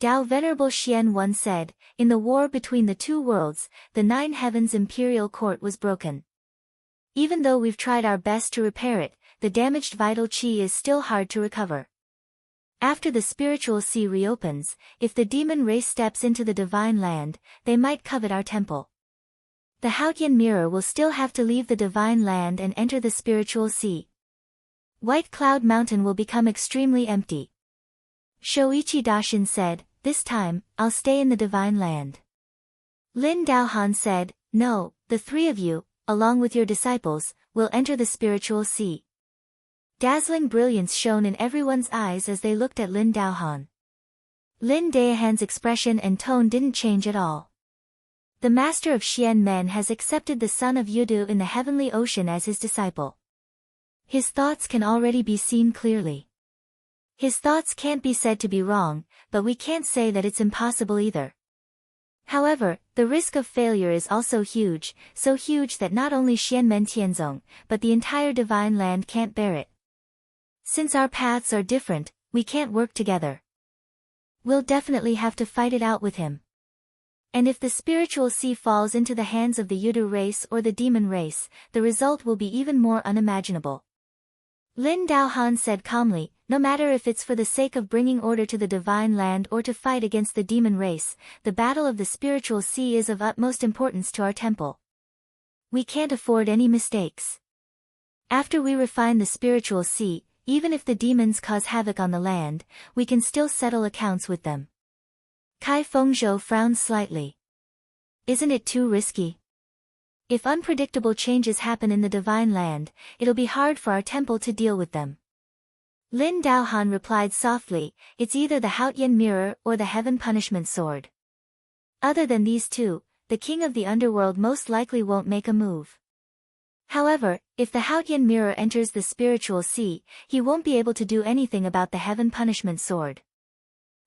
Dao Venerable Xian once said, "In the war between the two worlds, the Nine Heavens Imperial Court was broken. Even though we've tried our best to repair it, the damaged vital qi is still hard to recover. After the spiritual sea reopens, if the demon race steps into the divine land, they might covet our temple. The Haotian mirror will still have to leave the divine land and enter the spiritual sea. White Cloud Mountain will become extremely empty." Shoichi Dashin said, "This time, I'll stay in the divine land." Lin Daohan said, "No, the three of you, along with your disciples, will enter the spiritual sea." Dazzling brilliance shone in everyone's eyes as they looked at Lin Daohan. Lin Daohan's expression and tone didn't change at all. The master of Xianmen has accepted the son of Yudu in the heavenly ocean as his disciple. His thoughts can already be seen clearly. His thoughts can't be said to be wrong, but we can't say that it's impossible either. However, the risk of failure is also huge, so huge that not only Xianmen Tianzong, but the entire divine land can't bear it. Since our paths are different, we can't work together. We'll definitely have to fight it out with him. And if the spiritual sea falls into the hands of the Yudu race or the demon race, the result will be even more unimaginable. Lin Daohan said calmly, "No matter if it's for the sake of bringing order to the divine land or to fight against the demon race, the battle of the spiritual sea is of utmost importance to our temple. We can't afford any mistakes. After we refine the spiritual sea, even if the demons cause havoc on the land, we can still settle accounts with them." Kai Fengzhou frowned slightly. "Isn't it too risky? If unpredictable changes happen in the divine land, it'll be hard for our temple to deal with them." Lin Daohan replied softly, "It's either the Haotian mirror or the heaven punishment sword. Other than these two, the king of the underworld most likely won't make a move. However, if the Haotian mirror enters the spiritual sea, he won't be able to do anything about the heaven punishment sword.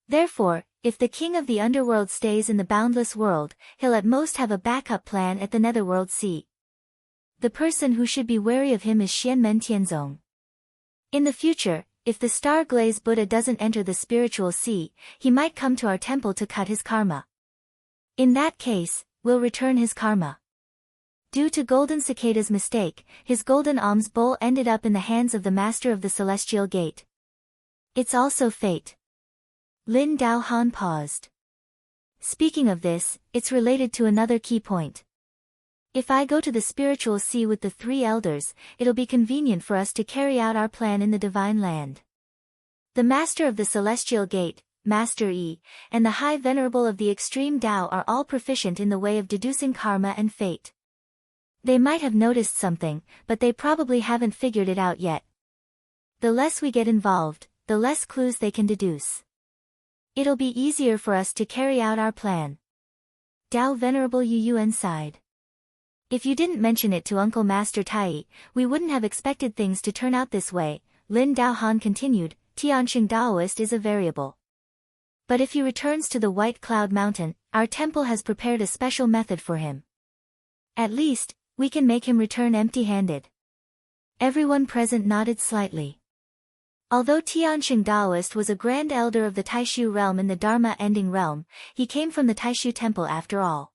Therefore, if the king of the underworld stays in the boundless world, he'll at most have a backup plan at the netherworld sea. The person who should be wary of him is Xianmen Tianzong. In the future, if the star-glazed Buddha doesn't enter the spiritual sea, he might come to our temple to cut his karma. In that case, we'll return his karma." Due to Golden Cicada's mistake, his golden alms bowl ended up in the hands of the master of the celestial gate. It's also fate. Lin Daohan paused. "Speaking of this, it's related to another key point. If I go to the spiritual sea with the three elders, it'll be convenient for us to carry out our plan in the divine land. The master of the celestial gate, Master Yi, and the high venerable of the extreme Tao are all proficient in the way of deducing karma and fate. They might have noticed something, but they probably haven't figured it out yet. The less we get involved, the less clues they can deduce. It'll be easier for us to carry out our plan." Dao Venerable Yu Yuan sighed. "If you didn't mention it to Uncle Master Tai, we wouldn't have expected things to turn out this way," Lin Daohan continued. "Tianqing Daoist is a variable. But if he returns to the White Cloud Mountain, our temple has prepared a special method for him. At least, we can make him return empty-handed." Everyone present nodded slightly. Although Tianqing Daoist was a grand elder of the Taishu realm in the Dharma-ending realm, he came from the Taishu temple after all.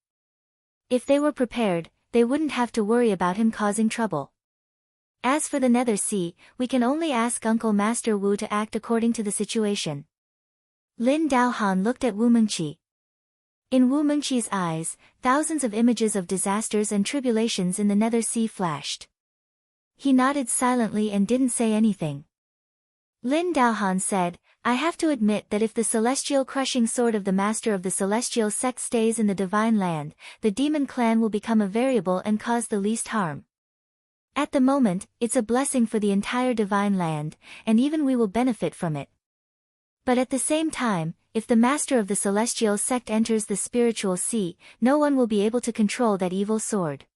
If they were prepared, they wouldn't have to worry about him causing trouble. As for the Nether Sea, we can only ask Uncle Master Wu to act according to the situation. Lin Daohan looked at Wu Mengqi. In Wu Mengqi's eyes, thousands of images of disasters and tribulations in the Nether Sea flashed. He nodded silently and didn't say anything. Lin Daohan said, I have to admit that if the celestial crushing sword of the master of the celestial sect stays in the divine land, the demon clan will become a variable and cause the least harm. At the moment, it's a blessing for the entire divine land, and even we will benefit from it. But at the same time, if the master of the celestial sect enters the spiritual sea, no one will be able to control that evil sword.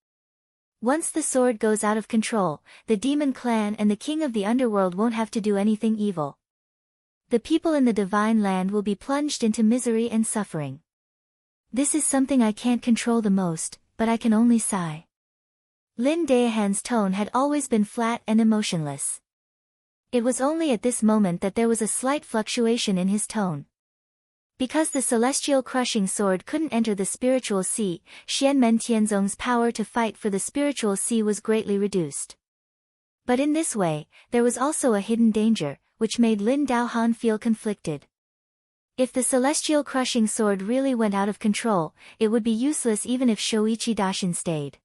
Once the sword goes out of control, the demon clan and the king of the underworld won't have to do anything evil. The people in the divine land will be plunged into misery and suffering. This is something I can't control the most, but I can only sigh. Lin Daohan's tone had always been flat and emotionless. It was only at this moment that there was a slight fluctuation in his tone. Because the celestial crushing sword couldn't enter the spiritual sea, Xianmen Tianzong's power to fight for the spiritual sea was greatly reduced. But in this way, there was also a hidden danger, which made Lin Daohan feel conflicted. If the celestial crushing sword really went out of control, it would be useless even if Shoichi Dashin stayed.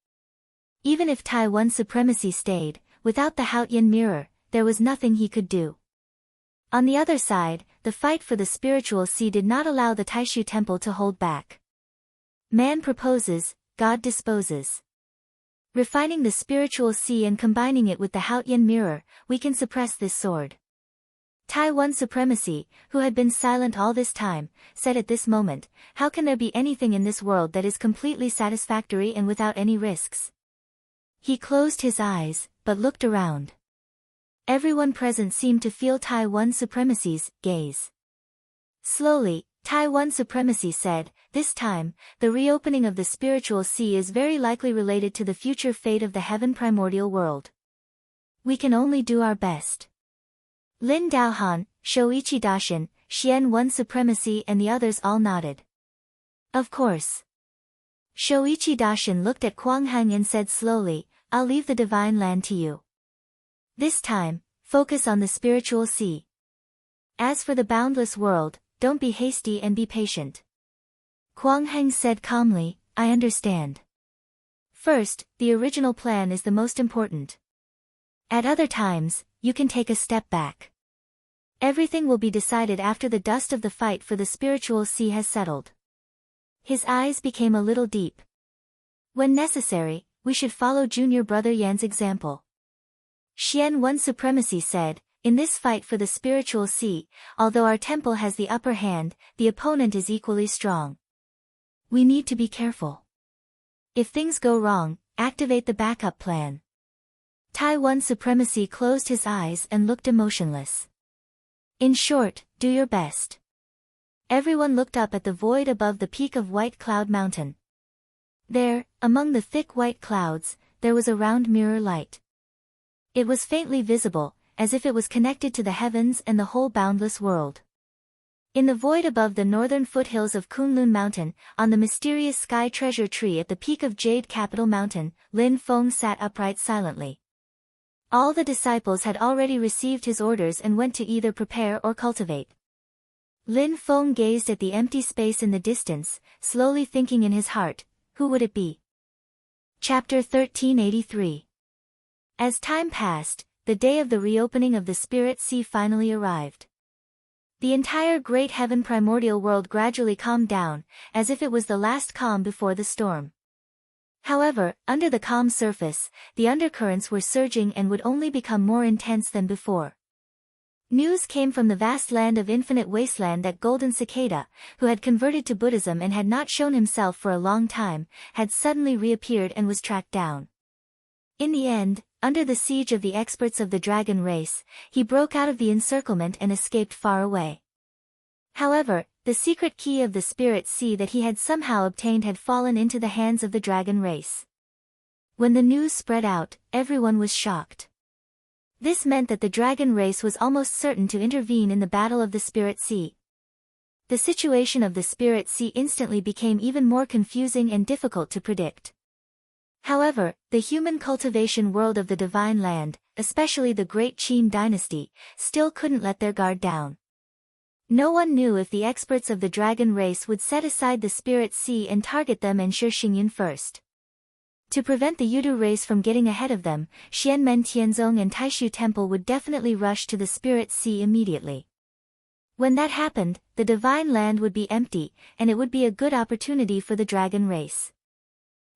Even if Taiwan supremacy stayed, without the Haotian mirror, there was nothing he could do. On the other side, the fight for the spiritual sea did not allow the Taishu temple to hold back. Man proposes, God disposes. Refining the spiritual sea and combining it with the Haotian mirror, we can suppress this sword. Taiwan supremacy, who had been silent all this time, said at this moment, how can there be anything in this world that is completely satisfactory and without any risks? He closed his eyes, but looked around. Everyone present seemed to feel Taiwan supremacy's gaze. Slowly, Taiwan supremacy said, this time, the reopening of the spiritual sea is very likely related to the future fate of the heaven primordial world. We can only do our best. Lin Daohan, Shoichi Dashin, Xian supremacy and the others all nodded. Of course. Shoichi Dashin looked at Quang Hang and said slowly, I'll leave the divine land to you. This time, focus on the spiritual sea. As for the boundless world, don't be hasty and be patient. Quang Hang said calmly, I understand. First, the original plan is the most important. At other times, you can take a step back. Everything will be decided after the dust of the fight for the spiritual sea has settled. His eyes became a little deep. When necessary, we should follow junior brother Yan's example. Xian supremacy said, in this fight for the spiritual sea, although our temple has the upper hand, the opponent is equally strong. We need to be careful. If things go wrong, activate the backup plan. Taiwan supremacy closed his eyes and looked emotionless. In short, do your best. Everyone looked up at the void above the peak of White Cloud Mountain. There, among the thick white clouds, there was a round mirror light. It was faintly visible, as if it was connected to the heavens and the whole boundless world. In the void above the northern foothills of Kunlun Mountain, on the mysterious sky treasure tree at the peak of Jade Capital Mountain, Lin Feng sat upright silently. All the disciples had already received his orders and went to either prepare or cultivate. Lin Feng gazed at the empty space in the distance, slowly thinking in his heart, who would it be? Chapter 1383. As time passed, the day of the reopening of the Spirit Sea finally arrived. The entire great heaven primordial world gradually calmed down, as if it was the last calm before the storm. However, under the calm surface, the undercurrents were surging and would only become more intense than before. News came from the vast land of infinite wasteland that Golden Cicada, who had converted to Buddhism and had not shown himself for a long time, had suddenly reappeared and was tracked down. In the end, under the siege of the experts of the dragon race, he broke out of the encirclement and escaped far away. However, the secret key of the Spirit Sea that he had somehow obtained had fallen into the hands of the dragon race. When the news spread out, everyone was shocked. This meant that the dragon race was almost certain to intervene in the battle of the Spirit Sea. The situation of the Spirit Sea instantly became even more confusing and difficult to predict. However, the human cultivation world of the Divine Land, especially the Great Qin dynasty, still couldn't let their guard down. No one knew if the experts of the dragon race would set aside the spirit sea and target them and Shi Xingyan first. To prevent the Yudu race from getting ahead of them, Xianmen Tianzong and Taishu Temple would definitely rush to the spirit sea immediately. When that happened, the divine land would be empty, and it would be a good opportunity for the dragon race.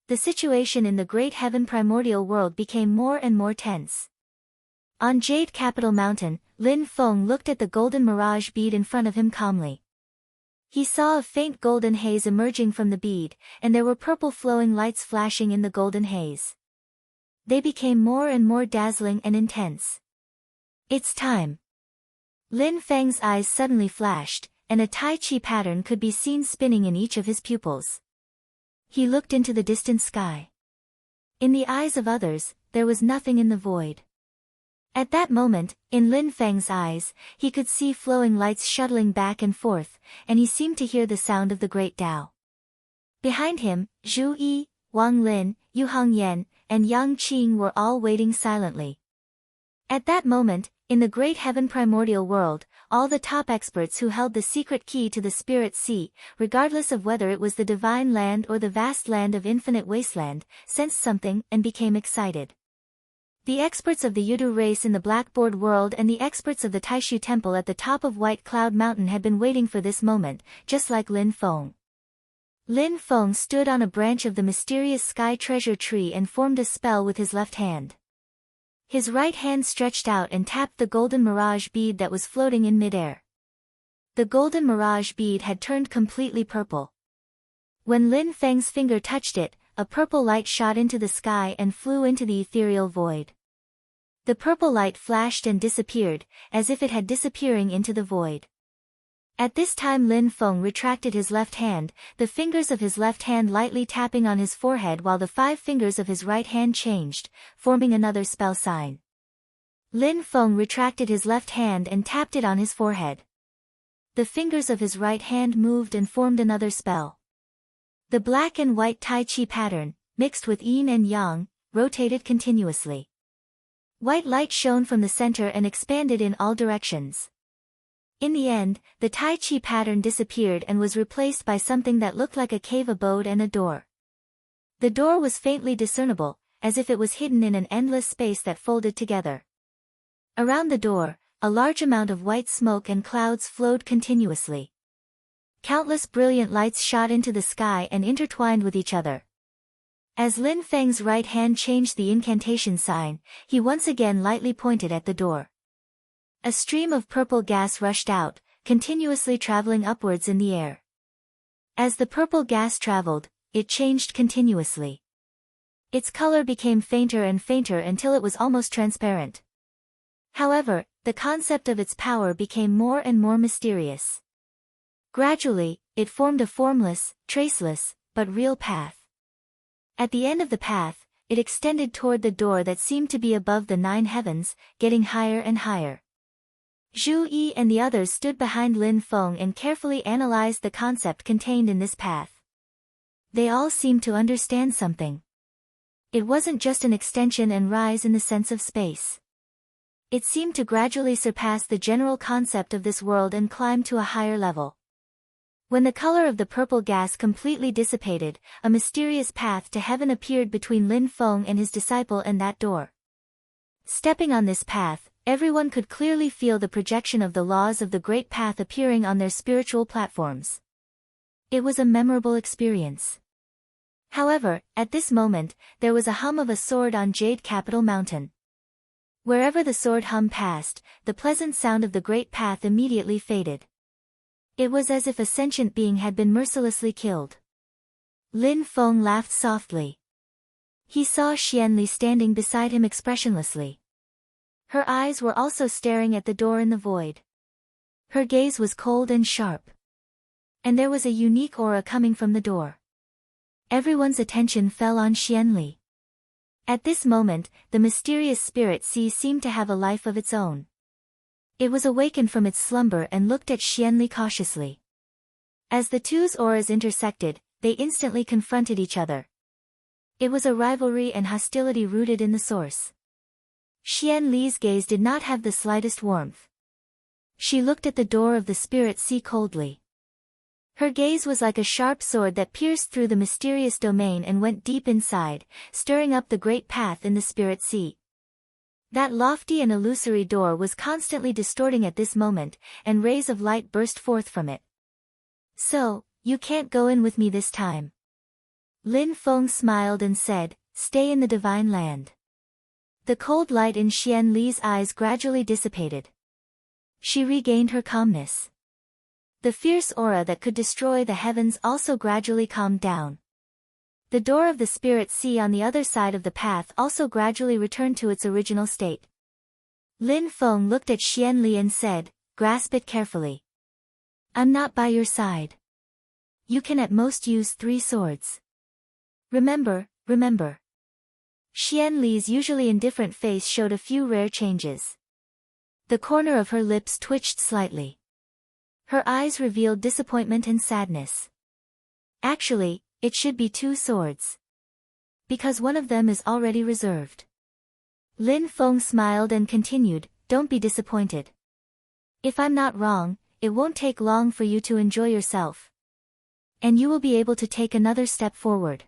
The situation in the great heaven primordial world became more and more tense. On Jade Capital Mountain, Lin Feng looked at the golden mirage bead in front of him calmly. He saw a faint golden haze emerging from the bead, and there were purple flowing lights flashing in the golden haze. They became more and more dazzling and intense. It's time. Lin Feng's eyes suddenly flashed, and a Tai Chi pattern could be seen spinning in each of his pupils. He looked into the distant sky. In the eyes of others, there was nothing in the void. At that moment, in Lin Feng's eyes, he could see flowing lights shuttling back and forth, and he seemed to hear the sound of the great Tao. Behind him, Zhu Yi, Wang Lin, Yu Hongyan, and Yang Qing were all waiting silently. At that moment, in the great heaven primordial world, all the top experts who held the secret key to the spirit sea, regardless of whether it was the divine land or the vast land of infinite wasteland, sensed something and became excited. The experts of the Yudu race in the Blackboard world and the experts of the Taishu Temple at the top of White Cloud Mountain had been waiting for this moment, just like Lin Feng. Lin Feng stood on a branch of the mysterious sky treasure tree and formed a spell with his left hand. His right hand stretched out and tapped the golden mirage bead that was floating in midair. The golden mirage bead had turned completely purple. When Lin Feng's finger touched it, a purple light shot into the sky and flew into the ethereal void. The purple light flashed and disappeared, as if it had disappearing into the void. At this time Lin Feng retracted his left hand, the fingers of his left hand lightly tapping on his forehead while the 5 fingers of his right hand changed, forming another spell sign. Lin Feng retracted his left hand and tapped it on his forehead. The fingers of his right hand moved and formed another spell. The black and white Tai Chi pattern, mixed with yin and yang, rotated continuously. White light shone from the center and expanded in all directions. In the end, the Tai Chi pattern disappeared and was replaced by something that looked like a cave abode and a door. The door was faintly discernible, as if it was hidden in an endless space that folded together. Around the door, a large amount of white smoke and clouds flowed continuously. Countless brilliant lights shot into the sky and intertwined with each other. As Lin Feng's right hand changed the incantation sign, he once again lightly pointed at the door. A stream of purple gas rushed out, continuously traveling upwards in the air. As the purple gas traveled, it changed continuously. Its color became fainter and fainter until it was almost transparent. However, the concept of its power became more and more mysterious. Gradually, it formed a formless, traceless, but real path. At the end of the path, it extended toward the door that seemed to be above the 9 heavens, getting higher and higher. Zhu Yi and the others stood behind Lin Feng and carefully analyzed the concept contained in this path. They all seemed to understand something. It wasn't just an extension and rise in the sense of space. It seemed to gradually surpass the general concept of this world and climb to a higher level. When the color of the purple gas completely dissipated, a mysterious path to heaven appeared between Lin Feng and his disciple and that door. Stepping on this path, everyone could clearly feel the projection of the laws of the great path appearing on their spiritual platforms. It was a memorable experience. However, at this moment, there was a hum of a sword on Jade Capital Mountain. Wherever the sword hum passed, the pleasant sound of the great path immediately faded. It was as if a sentient being had been mercilessly killed. Lin Feng laughed softly. He saw Xianli standing beside him expressionlessly. Her eyes were also staring at the door in the void. Her gaze was cold and sharp. And there was a unique aura coming from the door. Everyone's attention fell on Xianli. At this moment, the mysterious spirit sea seemed to have a life of its own. It was awakened from its slumber and looked at Xianli cautiously. As the two's auras intersected, they instantly confronted each other. It was a rivalry and hostility rooted in the source. Xianli's gaze did not have the slightest warmth. She looked at the door of the spirit sea coldly. Her gaze was like a sharp sword that pierced through the mysterious domain and went deep inside, stirring up the great path in the spirit sea. That lofty and illusory door was constantly distorting at this moment, and rays of light burst forth from it. "So, you can't go in with me this time." Lin Feng smiled and said, "Stay in the divine land." The cold light in Xian Li's eyes gradually dissipated. She regained her calmness. The fierce aura that could destroy the heavens also gradually calmed down. The door of the spirit sea on the other side of the path also gradually returned to its original state. Lin Feng looked at Xian Li and said, "Grasp it carefully. I'm not by your side. You can at most use 3 swords. Remember, remember." Xian Li's usually indifferent face showed a few rare changes. The corner of her lips twitched slightly. Her eyes revealed disappointment and sadness. "Actually, it should be 2 swords. Because one of them is already reserved." Lin Feng smiled and continued, "Don't be disappointed. If I'm not wrong, it won't take long for you to enjoy yourself. And you will be able to take another step forward.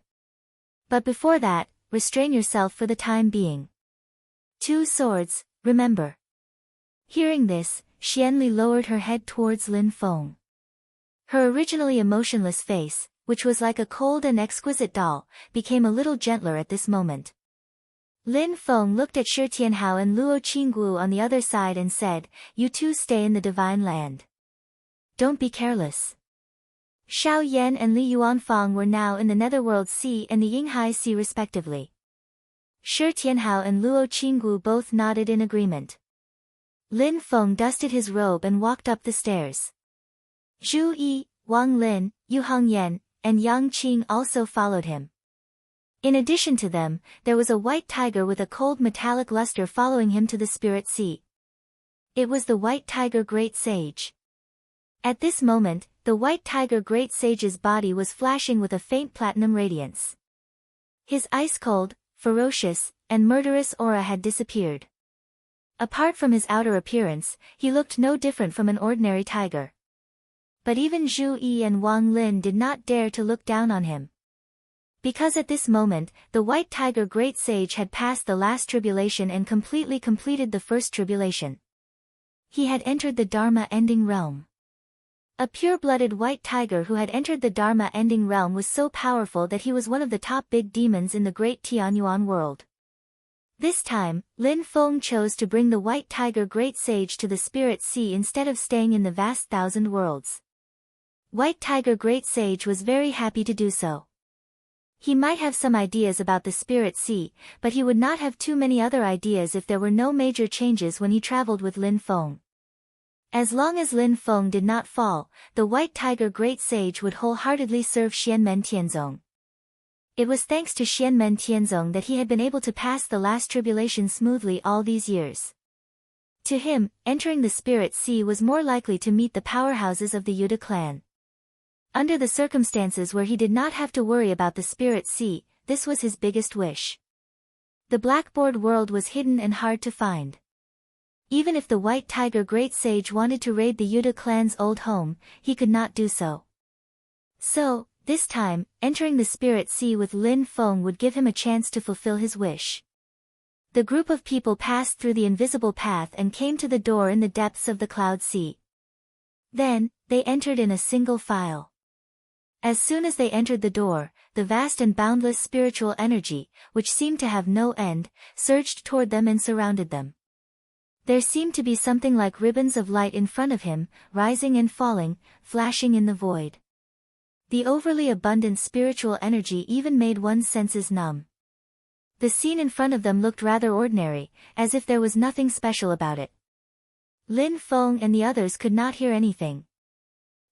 But before that, restrain yourself for the time being. 2 swords, remember." Hearing this, Xian Li lowered her head towards Lin Feng. Her originally emotionless face, which was like a cold and exquisite doll, became a little gentler at this moment. Lin Feng looked at Shi Tianhao and Luo Qinggu on the other side and said, "You two stay in the divine land. Don't be careless." Xiao Yan and Li Yuanfang were now in the Netherworld Sea and the Yinghai Sea respectively. Shi Tianhao and Luo Qinggu both nodded in agreement. Lin Feng dusted his robe and walked up the stairs. Zhu Yi, Wang Lin, Yu Hongyan, and Yang Qing also followed him. In addition to them, there was a white tiger with a cold metallic luster following him to the spirit sea. It was the white tiger great sage. At this moment, the white tiger great sage's body was flashing with a faint platinum radiance. His ice-cold, ferocious, and murderous aura had disappeared. Apart from his outer appearance, he looked no different from an ordinary tiger. But even Zhu Yi and Wang Lin did not dare to look down on him. Because at this moment, the white tiger great sage had passed the last tribulation and completely completed the first tribulation. He had entered the Dharma-ending realm. A pure-blooded white tiger who had entered the Dharma-ending realm was so powerful that he was one of the top big demons in the great Tianyuan world. This time, Lin Feng chose to bring the white tiger great sage to the spirit sea instead of staying in the vast thousand worlds. White tiger great sage was very happy to do so. He might have some ideas about the spirit sea, but he would not have too many other ideas if there were no major changes when he traveled with Lin Feng. As long as Lin Feng did not fall, the white tiger great sage would wholeheartedly serve Xianmen Tianzong. It was thanks to Xianmen Tianzong that he had been able to pass the last tribulation smoothly all these years. To him, entering the spirit sea was more likely to meet the powerhouses of the Yuda clan. Under the circumstances where he did not have to worry about the spirit sea, this was his biggest wish. The blackboard world was hidden and hard to find. Even if the white tiger great sage wanted to raid the Yuda clan's old home, he could not do so. So, this time, entering the spirit sea with Lin Feng would give him a chance to fulfill his wish. The group of people passed through the invisible path and came to the door in the depths of the cloud sea. Then, they entered in a single file. As soon as they entered the door, the vast and boundless spiritual energy, which seemed to have no end, surged toward them and surrounded them. There seemed to be something like ribbons of light in front of him, rising and falling, flashing in the void. The overly abundant spiritual energy even made one's senses numb. The scene in front of them looked rather ordinary, as if there was nothing special about it. Lin Feng and the others could not hear anything.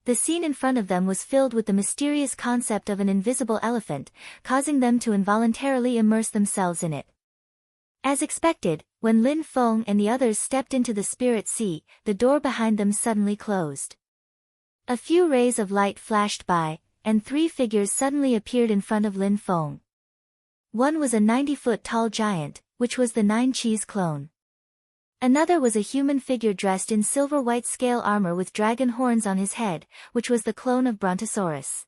The scene in front of them was filled with the mysterious concept of an invisible elephant, causing them to involuntarily immerse themselves in it. As expected, when Lin Feng and the others stepped into the spirit sea, the door behind them suddenly closed. A few rays of light flashed by, and 3 figures suddenly appeared in front of Lin Feng. One was a 90-foot tall giant, which was the 9 Cheese clone. Another was a human figure dressed in silver-white scale armor with dragon horns on his head, which was the clone of Brontosaurus.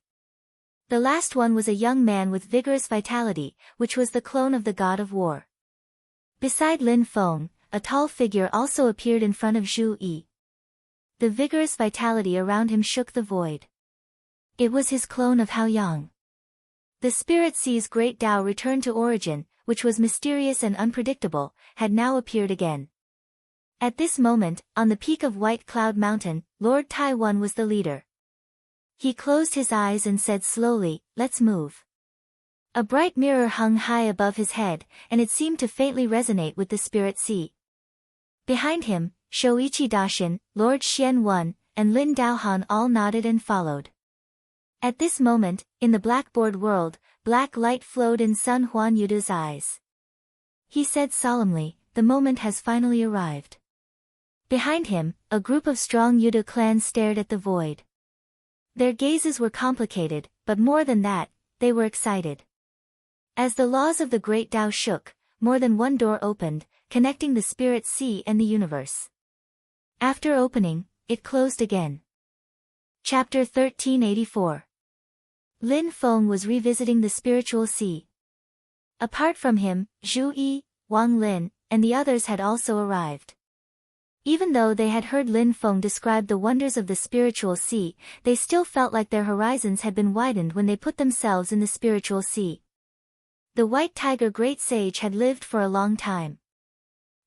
The last one was a young man with vigorous vitality, which was the clone of the god of war. Beside Lin Feng, a tall figure also appeared in front of Zhu Yi. The vigorous vitality around him shook the void. It was his clone of Hao Yang. The Spirit Sea's great Tao returned to origin, which was mysterious and unpredictable, had now appeared again. At this moment, on the peak of White Cloud Mountain, Lord Taiwan was the leader. He closed his eyes and said slowly, "Let's move." A bright mirror hung high above his head, and it seemed to faintly resonate with the Spirit Sea. Behind him, Shoichi Daishin, Lord Xian Wen, and Lin Daohan all nodded and followed. At this moment, in the blackboard world, black light flowed in Sun Huan Yuda's eyes. He said solemnly, "The moment has finally arrived." Behind him, a group of strong Yuda clans stared at the void. Their gazes were complicated, but more than that, they were excited. As the laws of the Great Tao shook, more than one door opened, connecting the Spirit Sea and the universe. After opening, it closed again. Chapter 1384. Lin Feng was revisiting the spiritual sea. Apart from him, Zhu Yi, Wang Lin, and the others had also arrived. Even though they had heard Lin Feng describe the wonders of the spiritual sea, they still felt like their horizons had been widened when they put themselves in the spiritual sea. The White Tiger Great Sage had lived for a long time.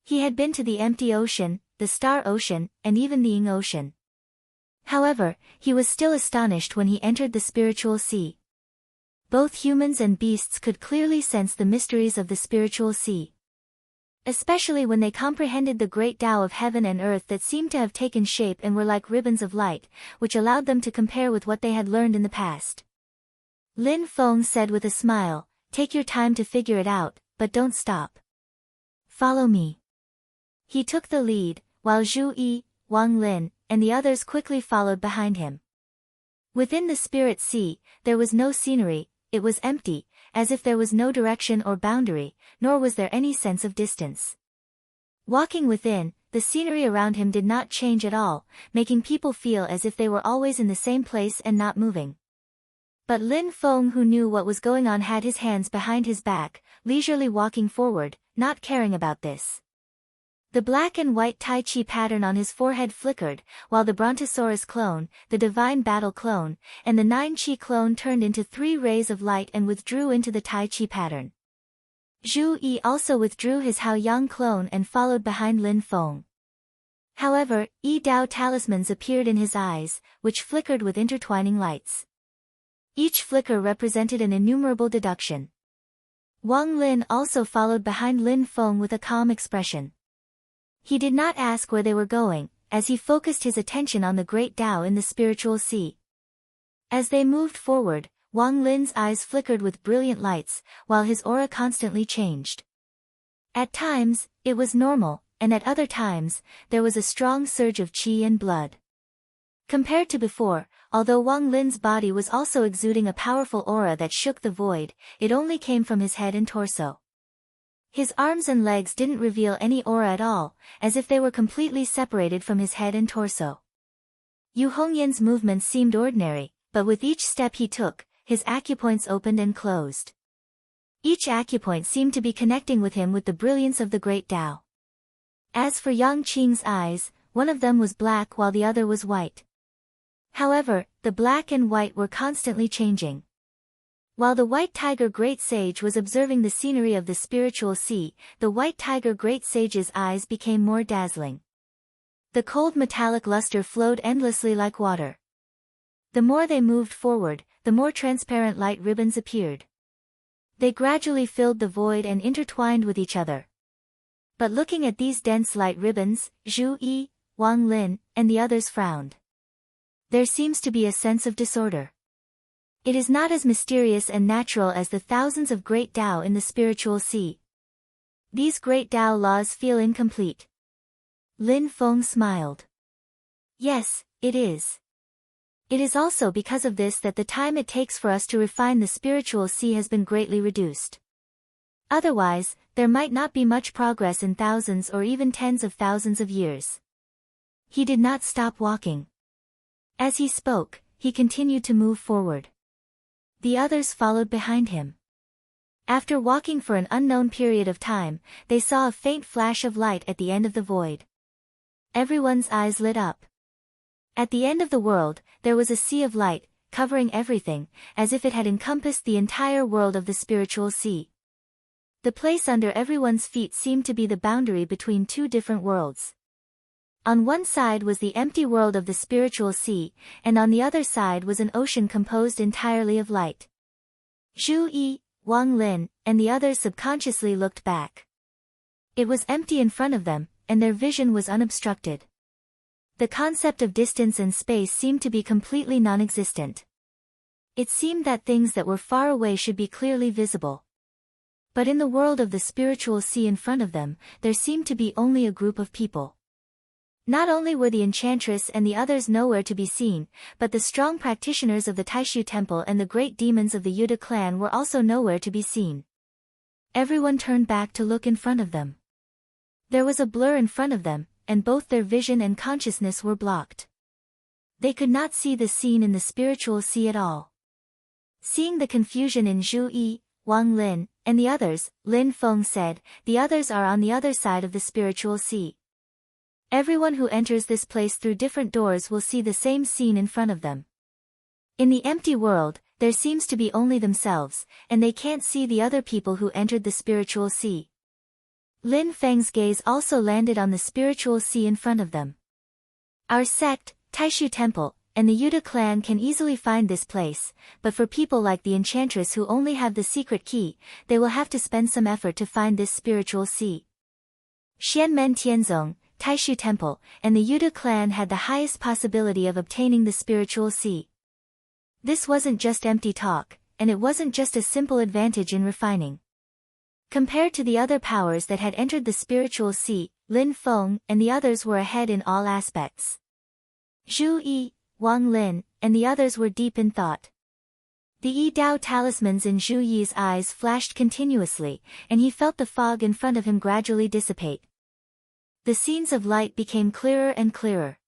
He had been to the Empty Ocean, the Star Ocean, and even the Ying Ocean. However, he was still astonished when he entered the spiritual sea. Both humans and beasts could clearly sense the mysteries of the spiritual sea. Especially when they comprehended the great Tao of heaven and earth that seemed to have taken shape and were like ribbons of light, which allowed them to compare with what they had learned in the past. Lin Feng said with a smile, "Take your time to figure it out, but don't stop. Follow me." He took the lead, while Zhu Yi, Wang Lin, and the others quickly followed behind him. Within the Spirit Sea, there was no scenery, it was empty, as if there was no direction or boundary, nor was there any sense of distance. Walking within, the scenery around him did not change at all, making people feel as if they were always in the same place and not moving. But Lin Feng, who knew what was going on, had his hands behind his back, leisurely walking forward, not caring about this. The black and white Tai Chi pattern on his forehead flickered, while the Brontosaurus clone, the Divine Battle clone, and the 9 Chi clone turned into 3 rays of light and withdrew into the Tai Chi pattern. Zhu Yi also withdrew his Hao Yang clone and followed behind Lin Feng. However, Yi Dao talismans appeared in his eyes, which flickered with intertwining lights. Each flicker represented an innumerable deduction. Wang Lin also followed behind Lin Feng with a calm expression. He did not ask where they were going, as he focused his attention on the great Tao in the spiritual sea. As they moved forward, Wang Lin's eyes flickered with brilliant lights, while his aura constantly changed. At times, it was normal, and at other times, there was a strong surge of qi and blood. Compared to before, although Wang Lin's body was also exuding a powerful aura that shook the void, it only came from his head and torso. His arms and legs didn't reveal any aura at all, as if they were completely separated from his head and torso. Yu Hongyan's movements seemed ordinary, but with each step he took, his acupoints opened and closed. Each acupoint seemed to be connecting with him with the brilliance of the great Tao. As for Yang Qing's eyes, one of them was black while the other was white. However, the black and white were constantly changing. While the White Tiger Great Sage was observing the scenery of the spiritual sea, the White Tiger Great Sage's eyes became more dazzling. The cold metallic luster flowed endlessly like water. The more they moved forward, the more transparent light ribbons appeared. They gradually filled the void and intertwined with each other. But looking at these dense light ribbons, Zhu Yi, Wang Lin, and the others frowned. There seems to be a sense of disorder. It is not as mysterious and natural as the thousands of great Tao in the spiritual sea. These great Tao laws feel incomplete. Lin Feng smiled. Yes, it is. It is also because of this that the time it takes for us to refine the spiritual sea has been greatly reduced. Otherwise, there might not be much progress in thousands or even tens of thousands of years. He did not stop walking. As he spoke, he continued to move forward. The others followed behind him. After walking for an unknown period of time, they saw a faint flash of light at the end of the void. Everyone's eyes lit up. At the end of the world, there was a sea of light, covering everything, as if it had encompassed the entire world of the spiritual sea. The place under everyone's feet seemed to be the boundary between two different worlds. On one side was the empty world of the spiritual sea, and on the other side was an ocean composed entirely of light. Zhu Yi, Wang Lin, and the others subconsciously looked back. It was empty in front of them, and their vision was unobstructed. The concept of distance and space seemed to be completely non-existent. It seemed that things that were far away should be clearly visible. But in the world of the spiritual sea in front of them, there seemed to be only a group of people. Not only were the enchantress and the others nowhere to be seen, but the strong practitioners of the Taishu Temple and the great demons of the Yuda clan were also nowhere to be seen. Everyone turned back to look in front of them. There was a blur in front of them, and both their vision and consciousness were blocked. They could not see the scene in the spiritual sea at all. Seeing the confusion in Zhu Yi, Wang Lin, and the others, Lin Feng said, "The others are on the other side of the spiritual sea. Everyone who enters this place through different doors will see the same scene in front of them. In the empty world, there seems to be only themselves, and they can't see the other people who entered the spiritual sea." Lin Feng's gaze also landed on the spiritual sea in front of them. "Our sect, Taishu Temple, and the Yuda clan can easily find this place, but for people like the enchantress who only have the secret key, they will have to spend some effort to find this spiritual sea." Xianmen Tianzong, Taishu Temple, and the Yuda clan had the highest possibility of obtaining the spiritual sea. This wasn't just empty talk, and it wasn't just a simple advantage in refining. Compared to the other powers that had entered the spiritual sea, Lin Feng and the others were ahead in all aspects. Zhu Yi, Wang Lin, and the others were deep in thought. The Yi Dao talismans in Zhu Yi's eyes flashed continuously, and he felt the fog in front of him gradually dissipate. The scenes of light became clearer and clearer.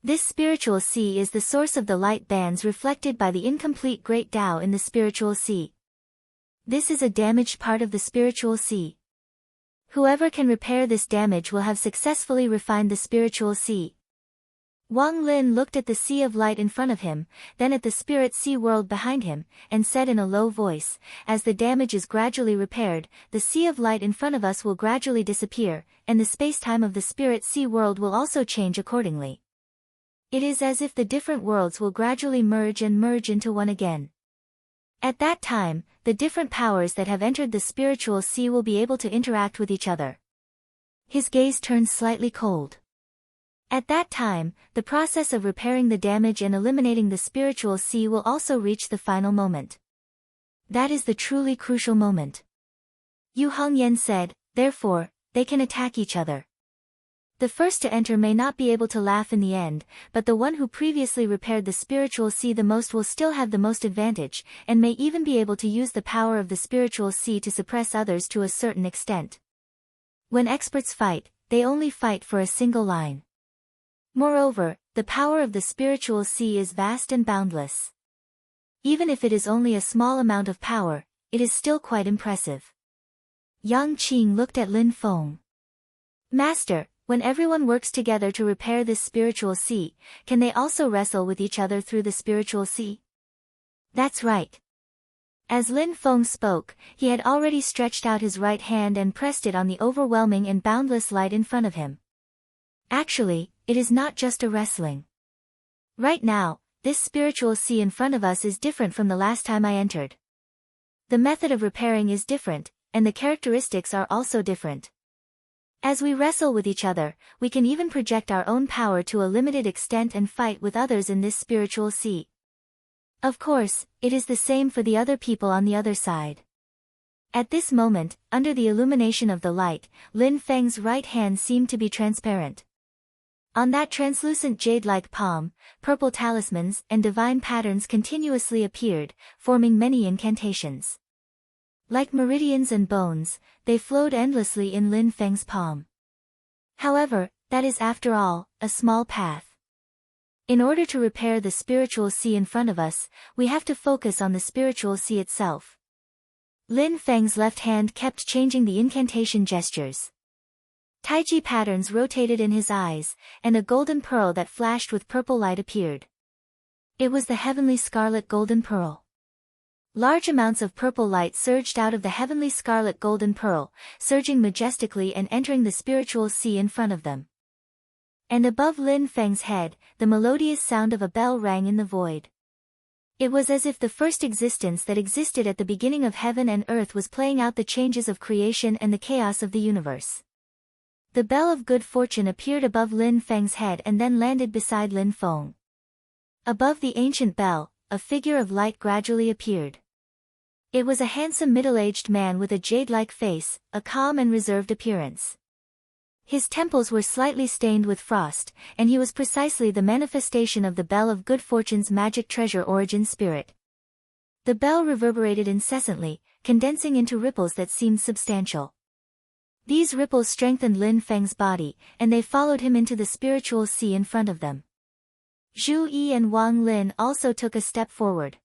This spiritual sea is the source of the light bands reflected by the incomplete Great Tao in the spiritual sea. This is a damaged part of the spiritual sea. Whoever can repair this damage will have successfully refined the spiritual sea. Wang Lin looked at the sea of light in front of him, then at the spirit sea world behind him, and said in a low voice, "As the damage is gradually repaired, the sea of light in front of us will gradually disappear, and the space-time of the spirit sea world will also change accordingly. It is as if the different worlds will gradually merge into one again. At that time, the different powers that have entered the spiritual sea will be able to interact with each other." His gaze turned slightly cold. At that time, the process of repairing the damage and eliminating the spiritual sea will also reach the final moment. That is the truly crucial moment. Yu Hongyan said, "Therefore, they can attack each other. The first to enter may not be able to laugh in the end, but the one who previously repaired the spiritual sea the most will still have the most advantage, and may even be able to use the power of the spiritual sea to suppress others to a certain extent. When experts fight, they only fight for a single line. Moreover, the power of the spiritual sea is vast and boundless. Even if it is only a small amount of power, it is still quite impressive." Yang Qing looked at Lin Feng. "Master, when everyone works together to repair this spiritual sea, can they also wrestle with each other through the spiritual sea?" "That's right." As Lin Feng spoke, he had already stretched out his right hand and pressed it on the overwhelming and boundless light in front of him. "Actually, it is not just a wrestling. Right now, this spiritual sea in front of us is different from the last time I entered. The method of repairing is different, and the characteristics are also different. As we wrestle with each other, we can even project our own power to a limited extent and fight with others in this spiritual sea. Of course, it is the same for the other people on the other side." At this moment, under the illumination of the light, Lin Feng's right hand seemed to be transparent. On that translucent jade-like palm, purple talismans and divine patterns continuously appeared, forming many incantations. Like meridians and bones, they flowed endlessly in Lin Feng's palm. However, that is after all, a small path. In order to repair the spiritual sea in front of us, we have to focus on the spiritual sea itself. Lin Feng's left hand kept changing the incantation gestures. Taiji patterns rotated in his eyes, and a golden pearl that flashed with purple light appeared. It was the heavenly scarlet golden pearl. Large amounts of purple light surged out of the heavenly scarlet golden pearl, surging majestically and entering the spiritual sea in front of them. And above Lin Feng's head, the melodious sound of a bell rang in the void. It was as if the first existence that existed at the beginning of heaven and earth was playing out the changes of creation and the chaos of the universe. The bell of good fortune appeared above Lin Feng's head and then landed beside Lin Feng. Above the ancient bell, a figure of light gradually appeared. It was a handsome middle-aged man with a jade-like face, a calm and reserved appearance. His temples were slightly stained with frost, and he was precisely the manifestation of the bell of good fortune's magic treasure origin spirit. The bell reverberated incessantly, condensing into ripples that seemed substantial. These ripples strengthened Lin Feng's body, and they followed him into the spiritual sea in front of them. Zhu Yi and Wang Lin also took a step forward.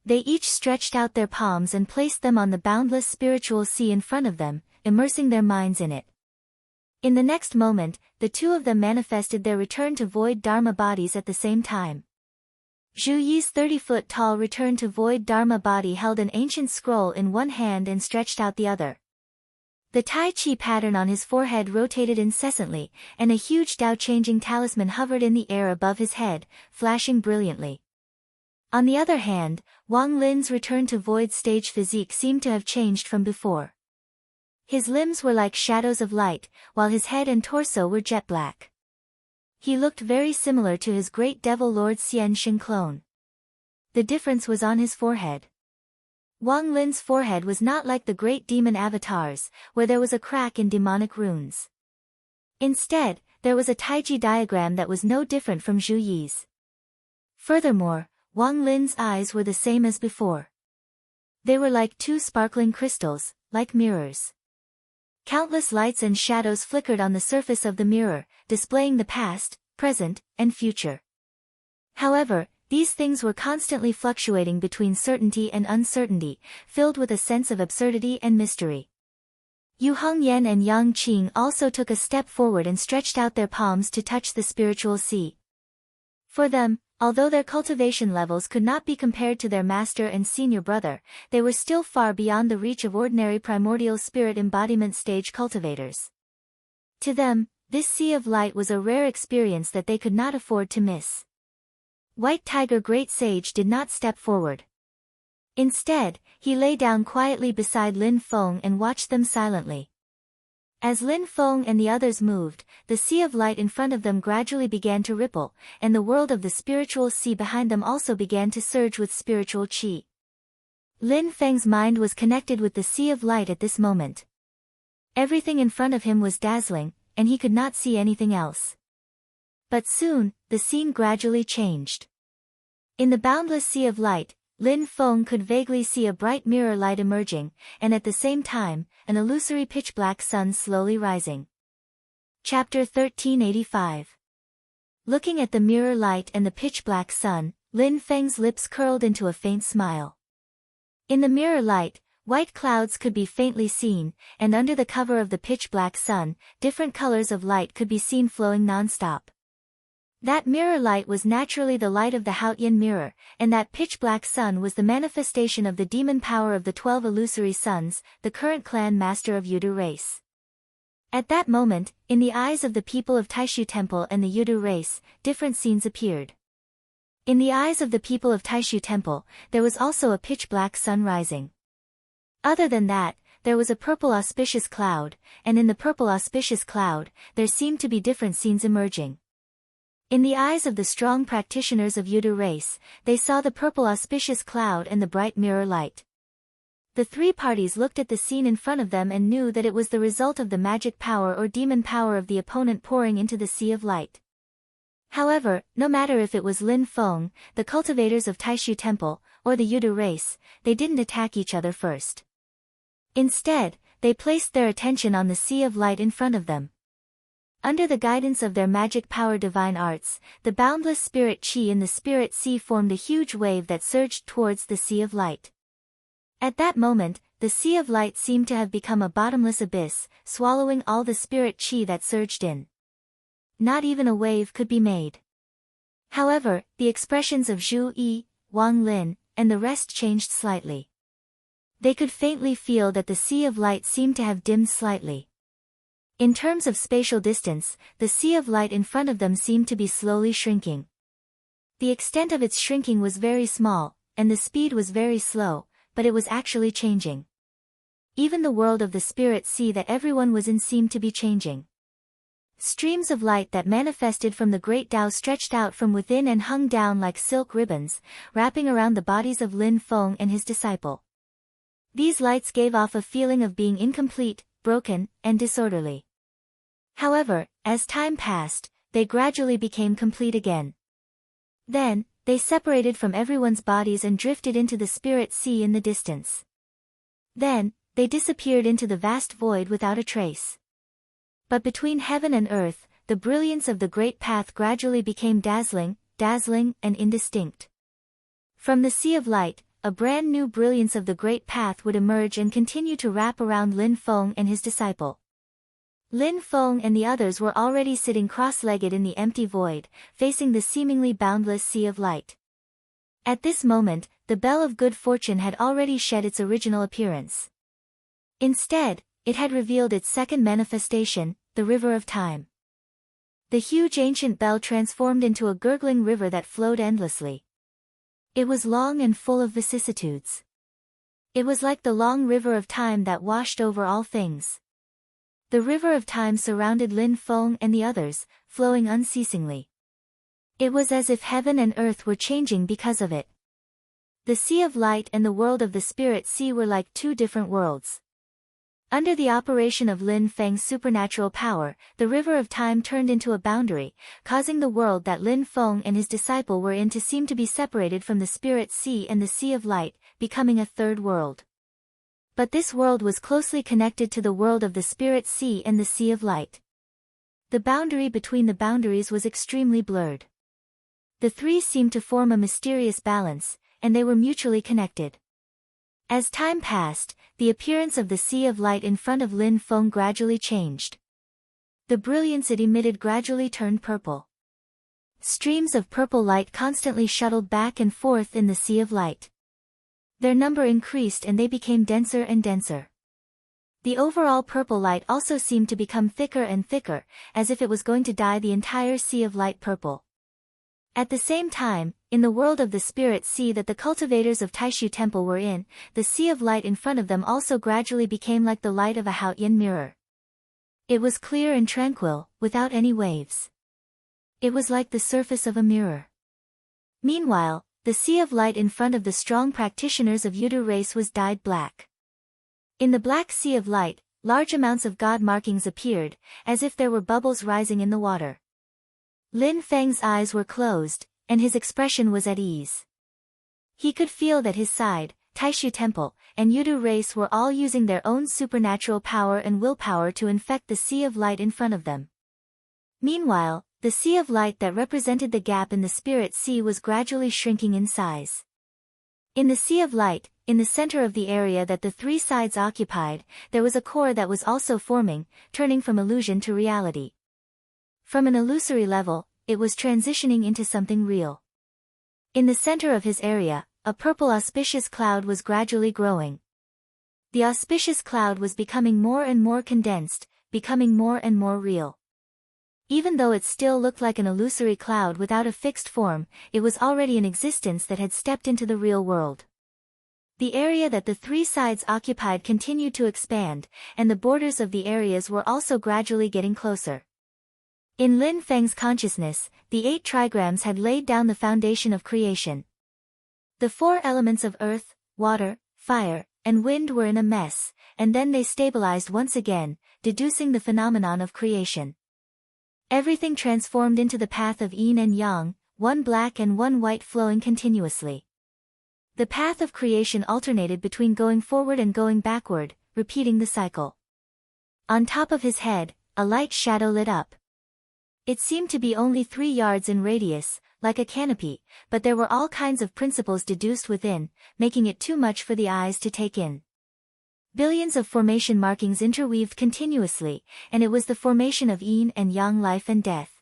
They each stretched out their palms and placed them on the boundless spiritual sea in front of them, immersing their minds in it. In the next moment, the two of them manifested their return to void Dharma bodies at the same time. Zhu Yi's 30-foot-tall return to void Dharma body held an ancient scroll in one hand and stretched out the other. The Tai Chi pattern on his forehead rotated incessantly, and a huge Tao-changing talisman hovered in the air above his head, flashing brilliantly. On the other hand, Wang Lin's return to void stage physique seemed to have changed from before. His limbs were like shadows of light, while his head and torso were jet black. He looked very similar to his great devil lord Xian Xin clone. The difference was on his forehead. Wang Lin's forehead was not like the great demon avatars, where there was a crack in demonic runes. Instead, there was a Taiji diagram that was no different from Zhu Yi's. Furthermore, Wang Lin's eyes were the same as before. They were like two sparkling crystals, like mirrors. Countless lights and shadows flickered on the surface of the mirror, displaying the past, present, and future. However, these things were constantly fluctuating between certainty and uncertainty, filled with a sense of absurdity and mystery. Yu Hongyan and Yang Qing also took a step forward and stretched out their palms to touch the spiritual sea. For them, although their cultivation levels could not be compared to their master and senior brother, they were still far beyond the reach of ordinary primordial spirit embodiment stage cultivators. To them, this sea of light was a rare experience that they could not afford to miss. White Tiger Great Sage did not step forward. Instead, he lay down quietly beside Lin Feng and watched them silently. As Lin Feng and the others moved, the sea of light in front of them gradually began to ripple, and the world of the spiritual sea behind them also began to surge with spiritual qi. Lin Feng's mind was connected with the sea of light at this moment. Everything in front of him was dazzling, and he could not see anything else. But soon, the scene gradually changed. In the boundless sea of light, Lin Feng could vaguely see a bright mirror light emerging, and at the same time, an illusory pitch-black sun slowly rising. Chapter 1385. Looking at the mirror light and the pitch-black sun, Lin Feng's lips curled into a faint smile. In the mirror light, white clouds could be faintly seen, and under the cover of the pitch-black sun, different colors of light could be seen flowing non-stop. That mirror light was naturally the light of the Haotian mirror, and that pitch-black sun was the manifestation of the demon power of the 12 illusory suns, the current clan master of Yudu race. At that moment, in the eyes of the people of Taishu Temple and the Yudu race, different scenes appeared. In the eyes of the people of Taishu Temple, there was also a pitch-black sun rising. Other than that, there was a purple auspicious cloud, and in the purple auspicious cloud, there seemed to be different scenes emerging. In the eyes of the strong practitioners of Yudu race, they saw the purple auspicious cloud and the bright mirror light. The three parties looked at the scene in front of them and knew that it was the result of the magic power or demon power of the opponent pouring into the sea of light. However, no matter if it was Lin Feng, the cultivators of Taishu Temple, or the Yudu race, they didn't attack each other first. Instead, they placed their attention on the sea of light in front of them. Under the guidance of their magic power divine arts, the boundless spirit chi in the spirit sea formed a huge wave that surged towards the sea of light. At that moment, the sea of light seemed to have become a bottomless abyss, swallowing all the spirit chi that surged in. Not even a wave could be made. However, the expressions of Zhu Yi, Wang Lin, and the rest changed slightly. They could faintly feel that the sea of light seemed to have dimmed slightly. In terms of spatial distance, the sea of light in front of them seemed to be slowly shrinking. The extent of its shrinking was very small, and the speed was very slow, but it was actually changing. Even the world of the spirit sea that everyone was in seemed to be changing. Streams of light that manifested from the great Tao stretched out from within and hung down like silk ribbons, wrapping around the bodies of Lin Feng and his disciple. These lights gave off a feeling of being incomplete, broken, and disorderly. However, as time passed, they gradually became complete again. Then, they separated from everyone's bodies and drifted into the spirit sea in the distance. Then, they disappeared into the vast void without a trace. But between heaven and earth, the brilliance of the great path gradually became dazzling, and indistinct. From the sea of light, a brand new brilliance of the great path would emerge and continue to wrap around Lin Feng and his disciple. Lin Feng and the others were already sitting cross-legged in the empty void, facing the seemingly boundless sea of light. At this moment, the bell of good fortune had already shed its original appearance. Instead, it had revealed its second manifestation, the river of time. The huge ancient bell transformed into a gurgling river that flowed endlessly. It was long and full of vicissitudes. It was like the long river of time that washed over all things. The river of time surrounded Lin Feng and the others, flowing unceasingly. It was as if heaven and earth were changing because of it. The sea of light and the world of the spirit sea were like two different worlds. Under the operation of Lin Feng's supernatural power, the river of time turned into a boundary, causing the world that Lin Feng and his disciple were in to seem to be separated from the spirit sea and the sea of light, becoming a third world. But this world was closely connected to the world of the spirit sea and the sea of light. The boundary between the boundaries was extremely blurred. The three seemed to form a mysterious balance, and they were mutually connected. As time passed, the appearance of the sea of light in front of Lin Feng gradually changed. The brilliance it emitted gradually turned purple. Streams of purple light constantly shuttled back and forth in the sea of light. Their number increased and they became denser and denser. The overall purple light also seemed to become thicker and thicker, as if it was going to dye the entire sea of light purple. At the same time, in the world of the spirit sea that the cultivators of Taishu Temple were in, the sea of light in front of them also gradually became like the light of a Haotian mirror. It was clear and tranquil, without any waves. It was like the surface of a mirror. Meanwhile, the sea of light in front of the strong practitioners of Yudu race was dyed black. In the black sea of light, large amounts of god markings appeared, as if there were bubbles rising in the water. Lin Feng's eyes were closed, and his expression was at ease. He could feel that his side, Taishu Temple, and Yudu race were all using their own supernatural power and willpower to infect the sea of light in front of them. Meanwhile, the sea of light that represented the gap in the spirit sea was gradually shrinking in size. In the sea of light, in the center of the area that the three sides occupied, there was a core that was also forming, turning from illusion to reality. From an illusory level, it was transitioning into something real. In the center of his area, a purple auspicious cloud was gradually growing. The auspicious cloud was becoming more and more condensed, becoming more and more real. Even though it still looked like an illusory cloud without a fixed form, it was already an existence that had stepped into the real world. The area that the three sides occupied continued to expand, and the borders of the areas were also gradually getting closer. In Lin Feng's consciousness, the 8 trigrams had laid down the foundation of creation. The 4 elements of earth, water, fire, and wind were in a mess, and then they stabilized once again, deducing the phenomenon of creation. Everything transformed into the path of yin and yang, one black and one white flowing continuously. The path of creation alternated between going forward and going backward, repeating the cycle. On top of his head, a light shadow lit up. It seemed to be only 3 yards in radius, like a canopy, but there were all kinds of principles deduced within, making it too much for the eyes to take in. Billions of formation markings interweaved continuously, and it was the formation of yin and yang, life and death.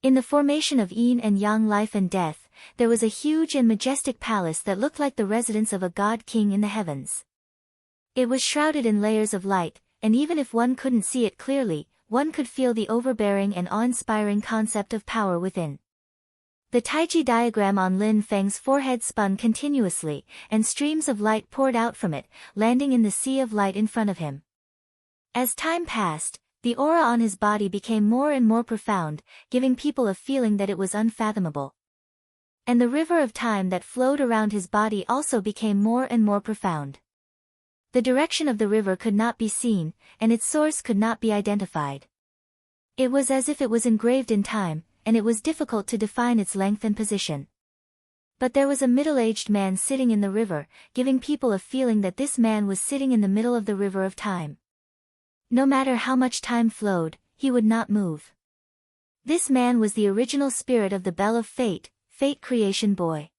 In the formation of yin and yang, life and death, there was a huge and majestic palace that looked like the residence of a god-king in the heavens. It was shrouded in layers of light, and even if one couldn't see it clearly, one could feel the overbearing and awe-inspiring concept of power within. The Taiji diagram on Lin Feng's forehead spun continuously, and streams of light poured out from it, landing in the sea of light in front of him. As time passed, the aura on his body became more and more profound, giving people a feeling that it was unfathomable. And the river of time that flowed around his body also became more and more profound. The direction of the river could not be seen, and its source could not be identified. It was as if it was engraved in time, and it was difficult to define its length and position. But there was a middle-aged man sitting in the river, giving people a feeling that this man was sitting in the middle of the river of time. No matter how much time flowed, he would not move. This man was the original spirit of the Bell of Fate, Fate Creation Boy.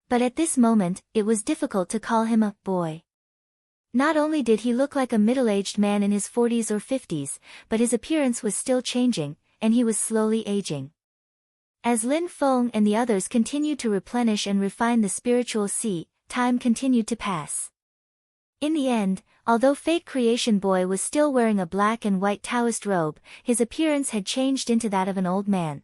But at this moment, it was difficult to call him a boy. Not only did he look like a middle-aged man in his 40s or 50s, but his appearance was still changing, and he was slowly aging. As Lin Feng and the others continued to replenish and refine the spiritual sea, time continued to pass. In the end, although Fate Creation Boy was still wearing a black and white Taoist robe, his appearance had changed into that of an old man.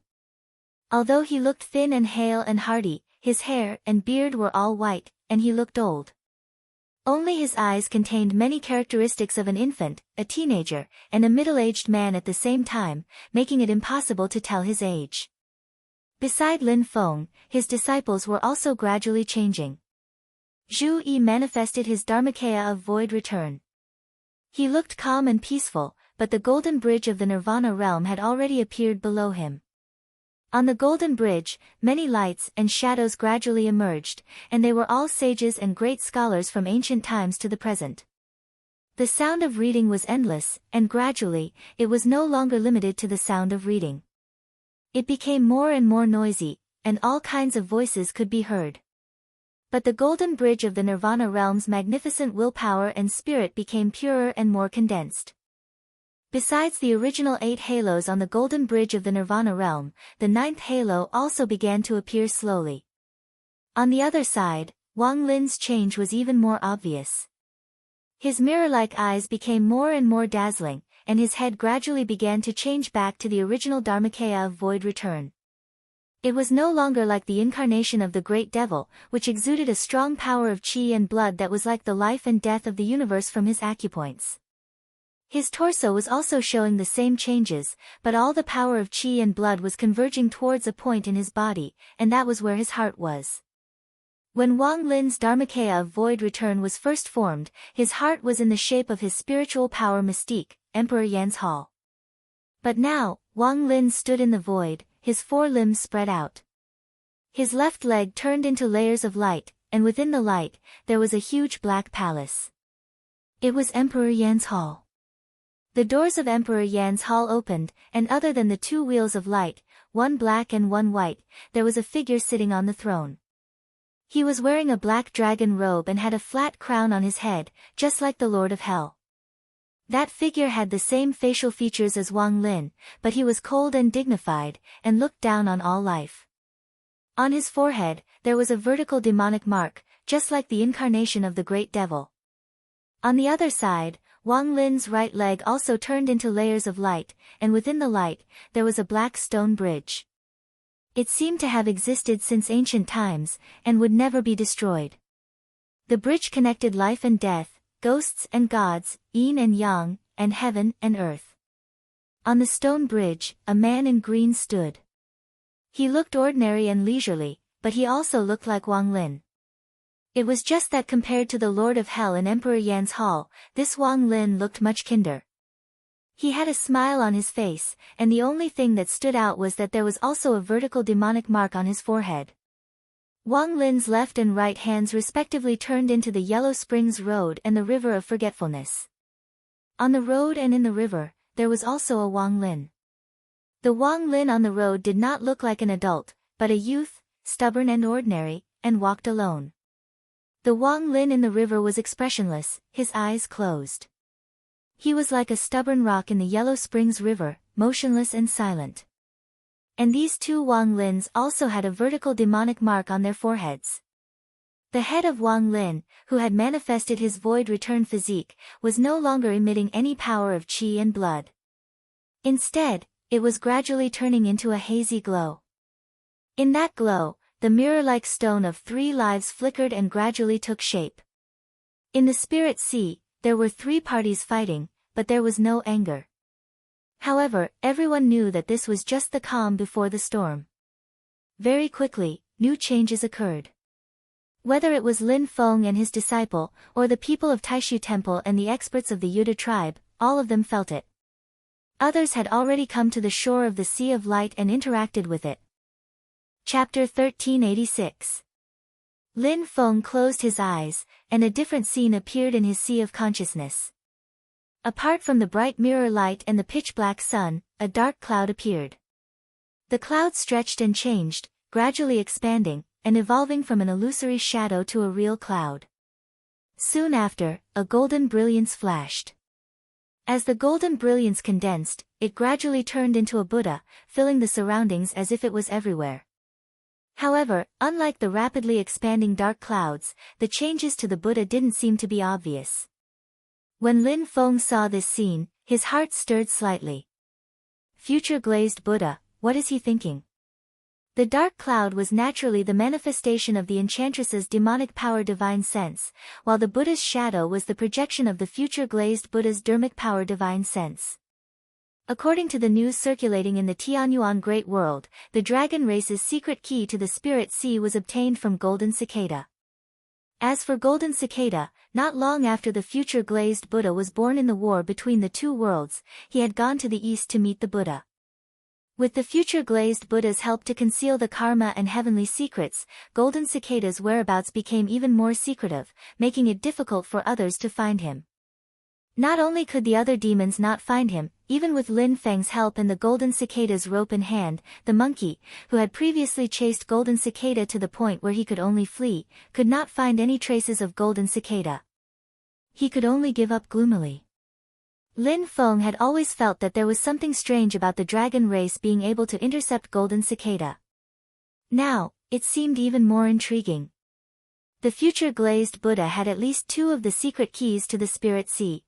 Although he looked thin and hale and hearty, his hair and beard were all white, and he looked old. Only his eyes contained many characteristics of an infant, a teenager, and a middle-aged man at the same time, making it impossible to tell his age. Beside Lin Feng, his disciples were also gradually changing. Zhu Yi manifested his Dharmakaya of void return. He looked calm and peaceful, but the golden bridge of the Nirvana realm had already appeared below him. On the golden bridge, many lights and shadows gradually emerged, and they were all sages and great scholars from ancient times to the present. The sound of reading was endless, and gradually, it was no longer limited to the sound of reading. It became more and more noisy, and all kinds of voices could be heard. But the golden bridge of the Nirvana realm's magnificent willpower and spirit became purer and more condensed. Besides the original 8 halos on the golden bridge of the Nirvana realm, the 9th halo also began to appear slowly. On the other side, Wang Lin's change was even more obvious. His mirror-like eyes became more and more dazzling, and his head gradually began to change back to the original Dharmakaya of void return. It was no longer like the incarnation of the great devil, which exuded a strong power of qi and blood that was like the life and death of the universe from his acupoints. His torso was also showing the same changes, but all the power of qi and blood was converging towards a point in his body, and that was where his heart was. When Wang Lin's Dharmakaya of void return was first formed, his heart was in the shape of his spiritual power mystique, Emperor Yan's Hall. But now, Wang Lin stood in the void, his 4 limbs spread out. His left leg turned into layers of light, and within the light, there was a huge black palace. It was Emperor Yan's Hall. The doors of Emperor Yan's Hall opened, and other than the 2 wheels of light, one black and one white, there was a figure sitting on the throne. He was wearing a black dragon robe and had a flat crown on his head, just like the Lord of Hell. That figure had the same facial features as Wang Lin, but he was cold and dignified, and looked down on all life. On his forehead, there was a vertical demonic mark, just like the incarnation of the great devil. On the other side, Wang Lin's right leg also turned into layers of light, and within the light, there was a black stone bridge. It seemed to have existed since ancient times, and would never be destroyed. The bridge connected life and death, ghosts and gods, yin and yang, and heaven and earth. On the stone bridge, a man in green stood. He looked ordinary and leisurely, but he also looked like Wang Lin. It was just that compared to the Lord of Hell in Emperor Yan's Hall, this Wang Lin looked much kinder. He had a smile on his face, and the only thing that stood out was that there was also a vertical demonic mark on his forehead. Wang Lin's left and right hands respectively turned into the Yellow Springs Road and the River of Forgetfulness. On the road and in the river, there was also a Wang Lin. The Wang Lin on the road did not look like an adult, but a youth, stubborn and ordinary, and walked alone. The Wang Lin in the river was expressionless, his eyes closed. He was like a stubborn rock in the Yellow Springs River, motionless and silent. And these two Wang Lins also had a vertical demonic mark on their foreheads. The head of Wang Lin, who had manifested his void return physique, was no longer emitting any power of qi and blood. Instead, it was gradually turning into a hazy glow. In that glow, the mirror-like stone of 3 lives flickered and gradually took shape. In the spirit sea, there were 3 parties fighting, but there was no anger. However, everyone knew that this was just the calm before the storm. Very quickly, new changes occurred. Whether it was Lin Feng and his disciple, or the people of Taishu Temple and the experts of the Yuda tribe, all of them felt it. Others had already come to the shore of the Sea of Light and interacted with it. Chapter 1386. Lin Feng closed his eyes, and a different scene appeared in his sea of consciousness. Apart from the bright mirror light and the pitch-black sun, a dark cloud appeared. The cloud stretched and changed, gradually expanding, and evolving from an illusory shadow to a real cloud. Soon after, a golden brilliance flashed. As the golden brilliance condensed, it gradually turned into a Buddha, filling the surroundings as if it was everywhere. However, unlike the rapidly expanding dark clouds, the changes to the Buddha didn't seem to be obvious. When Lin Feng saw this scene, his heart stirred slightly. Future glazed Buddha, what is he thinking? The dark cloud was naturally the manifestation of the enchantress's demonic power divine sense, while the Buddha's shadow was the projection of the future glazed Buddha's dharmic power divine sense. According to the news circulating in the Tianyuan Great World, the dragon race's secret key to the spirit sea was obtained from Golden Cicada. As for Golden Cicada, not long after the future glazed Buddha was born in the war between the 2 worlds, he had gone to the east to meet the Buddha. With the future glazed Buddha's help to conceal the karma and heavenly secrets, Golden Cicada's whereabouts became even more secretive, making it difficult for others to find him. Not only could the other demons not find him, even with Lin Feng's help and the Golden Cicada's rope in hand, the monkey, who had previously chased Golden Cicada to the point where he could only flee, could not find any traces of Golden Cicada. He could only give up gloomily. Lin Feng had always felt that there was something strange about the dragon race being able to intercept Golden Cicada. Now, it seemed even more intriguing. The future glazed Buddha had at least 2 of the secret keys to the spirit sea.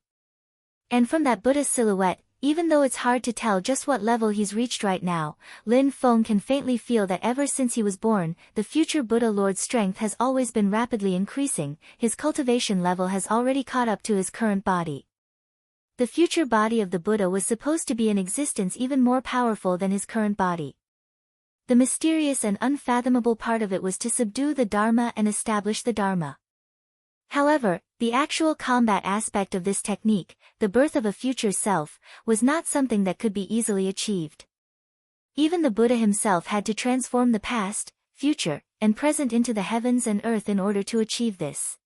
And from that Buddha's silhouette, even though it's hard to tell just what level he's reached right now, Lin Feng can faintly feel that ever since he was born, the future Buddha Lord's strength has always been rapidly increasing, his cultivation level has already caught up to his current body. The future body of the Buddha was supposed to be in existence even more powerful than his current body. The mysterious and unfathomable part of it was to subdue the Dharma and establish the Dharma. However, the actual combat aspect of this technique, the birth of a future self, was not something that could be easily achieved. Even the Buddha himself had to transform the past, future, and present into the heavens and earth in order to achieve this.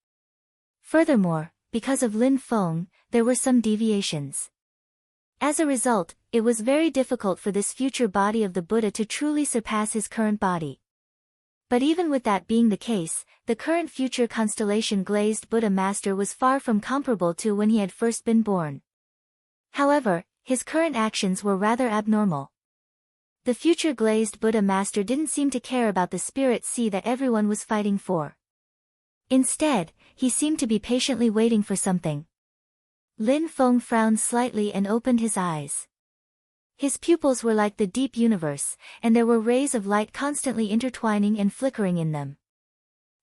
Furthermore, because of Lin Feng, there were some deviations. As a result, it was very difficult for this future body of the Buddha to truly surpass his current body. But even with that being the case, the current future constellation glazed Buddha Master was far from comparable to when he had first been born. However, his current actions were rather abnormal. The future glazed Buddha Master didn't seem to care about the spirit sea that everyone was fighting for. Instead, he seemed to be patiently waiting for something. Lin Feng frowned slightly and opened his eyes. His pupils were like the deep universe, and there were rays of light constantly intertwining and flickering in them.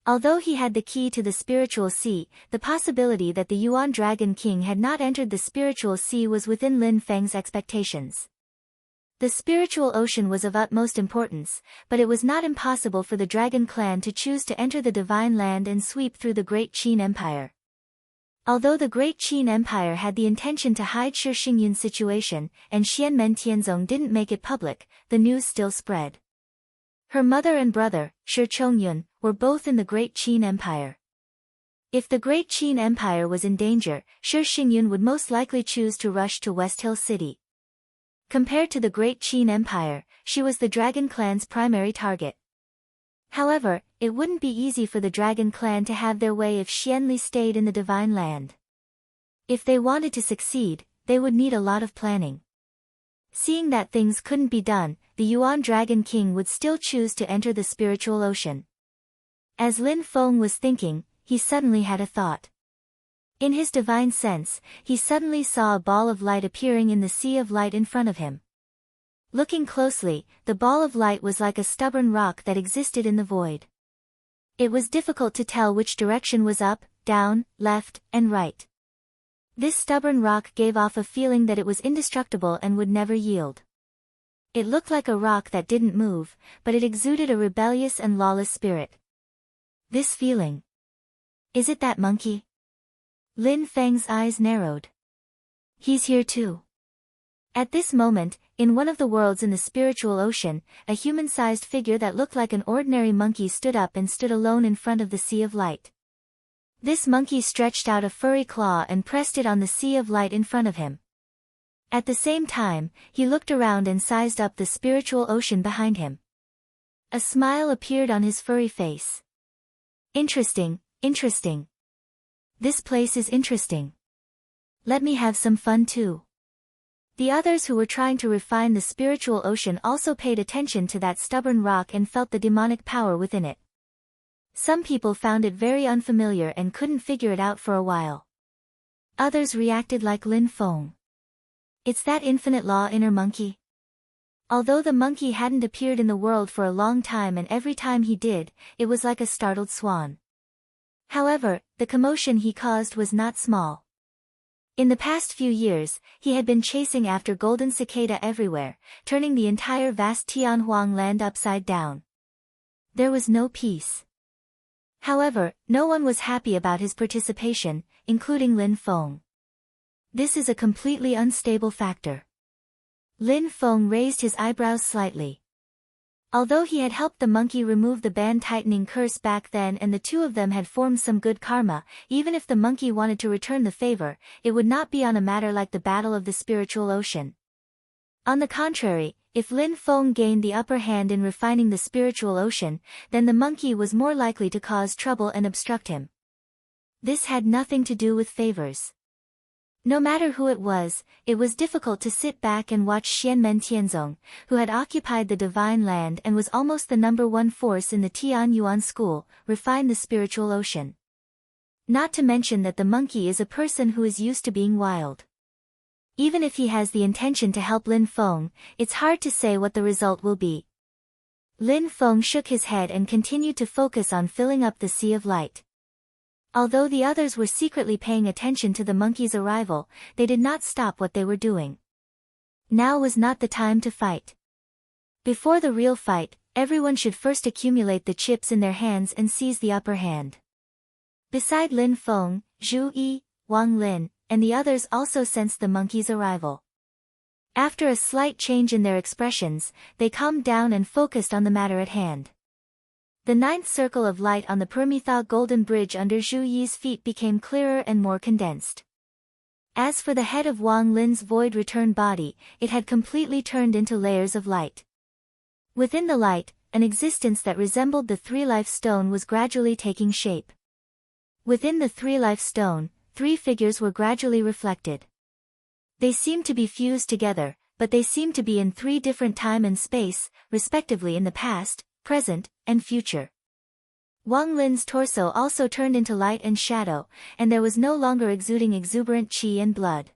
Although he had the key to the spiritual sea, the possibility that the Yuan Dragon King had not entered the spiritual sea was within Lin Feng's expectations. The spiritual ocean was of utmost importance, but it was not impossible for the Dragon Clan to choose to enter the Divine Land and sweep through the Great Qin Empire. Although the Great Qin Empire had the intention to hide Shi Xingyun's situation, and Xianmen Tianzong didn't make it public, the news still spread. Her mother and brother, Shi Chongyun, were both in the Great Qin Empire. If the Great Qin Empire was in danger, Shi Xingyun would most likely choose to rush to West Hill City. Compared to the Great Qin Empire, she was the Dragon Clan's primary target. However, it wouldn't be easy for the Dragon Clan to have their way if Xianli stayed in the Divine Land. If they wanted to succeed, they would need a lot of planning. Seeing that things couldn't be done, the Yuan Dragon King would still choose to enter the spiritual ocean. As Lin Feng was thinking, he suddenly had a thought. In his divine sense, he suddenly saw a ball of light appearing in the sea of light in front of him. Looking closely, the ball of light was like a stubborn rock that existed in the void. It was difficult to tell which direction was up, down, left, and right. This stubborn rock gave off a feeling that it was indestructible and would never yield. It looked like a rock that didn't move, but it exuded a rebellious and lawless spirit. This feeling. Is it that monkey? Lin Feng's eyes narrowed. He's here too. At this moment, in one of the worlds in the spiritual ocean, a human-sized figure that looked like an ordinary monkey stood up and stood alone in front of the sea of light. This monkey stretched out a furry claw and pressed it on the sea of light in front of him. At the same time, he looked around and sized up the spiritual ocean behind him. A smile appeared on his furry face. Interesting, interesting. This place is interesting. Let me have some fun too. The others who were trying to refine the spiritual ocean also paid attention to that stubborn rock and felt the demonic power within it. Some people found it very unfamiliar and couldn't figure it out for a while. Others reacted like Lin Feng. It's that infinite law inner monkey. Although the monkey hadn't appeared in the world for a long time and every time he did, it was like a startled swan. However, the commotion he caused was not small. In the past few years, he had been chasing after golden cicada everywhere, turning the entire vast Tianhuang land upside down. There was no peace. However, no one was happy about his participation, including Lin Feng. This is a completely unstable factor. Lin Feng raised his eyebrows slightly. Although he had helped the monkey remove the band-tightening curse back then and the two of them had formed some good karma, even if the monkey wanted to return the favor, it would not be on a matter like the Battle of the Spiritual Ocean. On the contrary, if Lin Feng gained the upper hand in refining the spiritual ocean, then the monkey was more likely to cause trouble and obstruct him. This had nothing to do with favors. No matter who it was difficult to sit back and watch Xianmen Tianzong, who had occupied the Divine Land and was almost the #1 force in the Tian Yuan school, refine the spiritual ocean. Not to mention that the monkey is a person who is used to being wild. Even if he has the intention to help Lin Feng, it's hard to say what the result will be. Lin Feng shook his head and continued to focus on filling up the sea of light. Although the others were secretly paying attention to the monkey's arrival, they did not stop what they were doing. Now was not the time to fight. Before the real fight, everyone should first accumulate the chips in their hands and seize the upper hand. Beside Lin Feng, Zhu Yi, Wang Lin, and the others also sensed the monkey's arrival. After a slight change in their expressions, they calmed down and focused on the matter at hand. The 9th circle of light on the Permitha Golden Bridge under Zhu Yi's feet became clearer and more condensed. As for the head of Wang Lin's void return body, it had completely turned into layers of light. Within the light, an existence that resembled the three-life stone was gradually taking shape. Within the three-life stone, 3 figures were gradually reflected. They seemed to be fused together, but they seemed to be in 3 different time and space, respectively in the past, present, and future. Wang Lin's torso also turned into light and shadow, and there was no longer exuding exuberant qi and blood.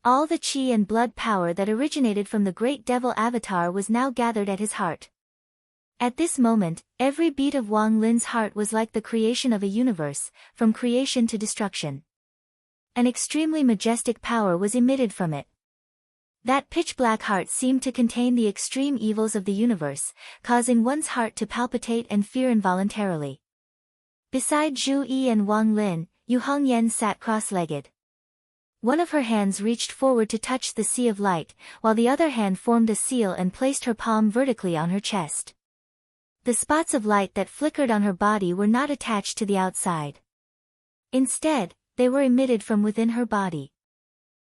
All the qi and blood power that originated from the great devil avatar was now gathered at his heart. At this moment, every beat of Wang Lin's heart was like the creation of a universe, from creation to destruction. An extremely majestic power was emitted from it. That pitch-black heart seemed to contain the extreme evils of the universe, causing one's heart to palpitate and fear involuntarily. Beside Zhu Yi and Wang Lin, Yu Hongyan sat cross-legged. One of her hands reached forward to touch the sea of light, while the other hand formed a seal and placed her palm vertically on her chest. The spots of light that flickered on her body were not attached to the outside. Instead, they were emitted from within her body.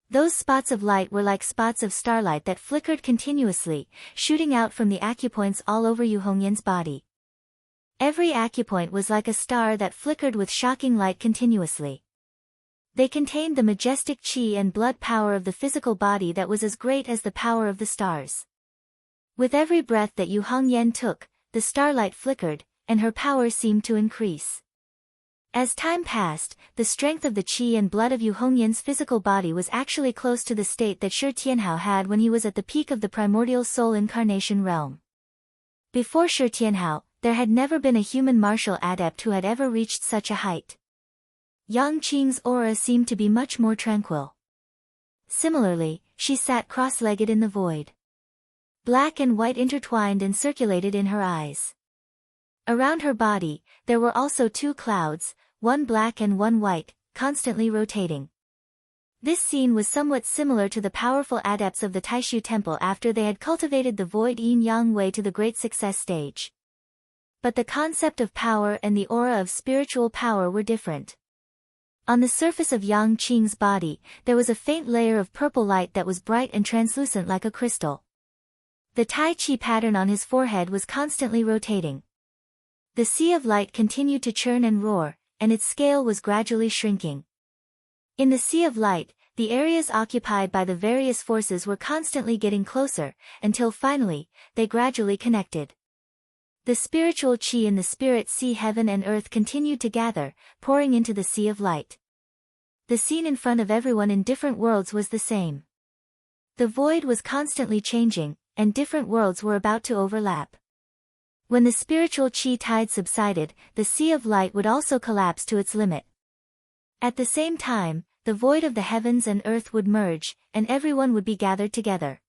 Those spots of light were like spots of starlight that flickered continuously, shooting out from the acupoints all over Yu Hongyan's body. Every acupoint was like a star that flickered with shocking light continuously. They contained the majestic qi and blood power of the physical body that was as great as the power of the stars. With every breath that Yu Hongyan took, the starlight flickered, and her power seemed to increase. As time passed, the strength of the qi and blood of Yu Hongyan's physical body was actually close to the state that Shi Tianhao had when he was at the peak of the primordial soul incarnation realm. Before Shi Tianhao, there had never been a human martial adept who had ever reached such a height. Yang Qing's aura seemed to be much more tranquil. Similarly, she sat cross-legged in the void. Black and white intertwined and circulated in her eyes. Around her body, there were also two clouds, one black and one white, constantly rotating. This scene was somewhat similar to the powerful adepts of the Taishu Temple after they had cultivated the void yin-yang way to the great success stage. But the concept of power and the aura of spiritual power were different. On the surface of Yang Qing's body, there was a faint layer of purple light that was bright and translucent like a crystal. The Tai Chi pattern on his forehead was constantly rotating. The sea of light continued to churn and roar, and its scale was gradually shrinking. In the sea of light, the areas occupied by the various forces were constantly getting closer, until finally, they gradually connected. The spiritual qi in the spirit sea heaven and earth continued to gather, pouring into the sea of light. The scene in front of everyone in different worlds was the same. The void was constantly changing, and different worlds were about to overlap. When the spiritual qi tide subsided, the sea of light would also collapse to its limit. At the same time, the void of the heavens and earth would merge, and everyone would be gathered together.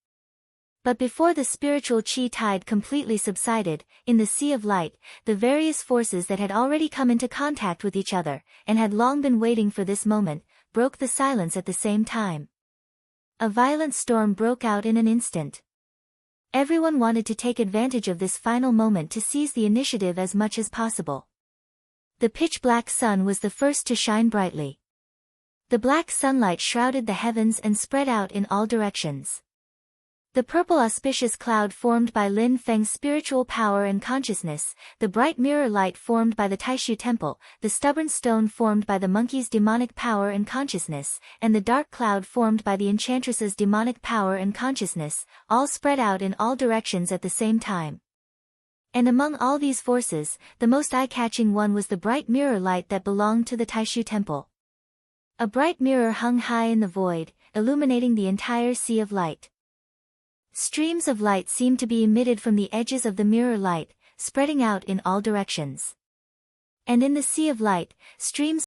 But before the spiritual qi tide completely subsided, in the sea of light, the various forces that had already come into contact with each other, and had long been waiting for this moment, broke the silence at the same time. A violent storm broke out in an instant. Everyone wanted to take advantage of this final moment to seize the initiative as much as possible. The pitch-black sun was the first to shine brightly. The black sunlight shrouded the heavens and spread out in all directions. The purple auspicious cloud formed by Lin Feng's spiritual power and consciousness, the bright mirror light formed by the Taishu Temple, the stubborn stone formed by the monkey's demonic power and consciousness, and the dark cloud formed by the enchantress's demonic power and consciousness, all spread out in all directions at the same time. And among all these forces, the most eye-catching one was the bright mirror light that belonged to the Taishu Temple. A bright mirror hung high in the void, illuminating the entire sea of light. Streams of light seemed to be emitted from the edges of the mirror light, spreading out in all directions. And in the sea of light, streams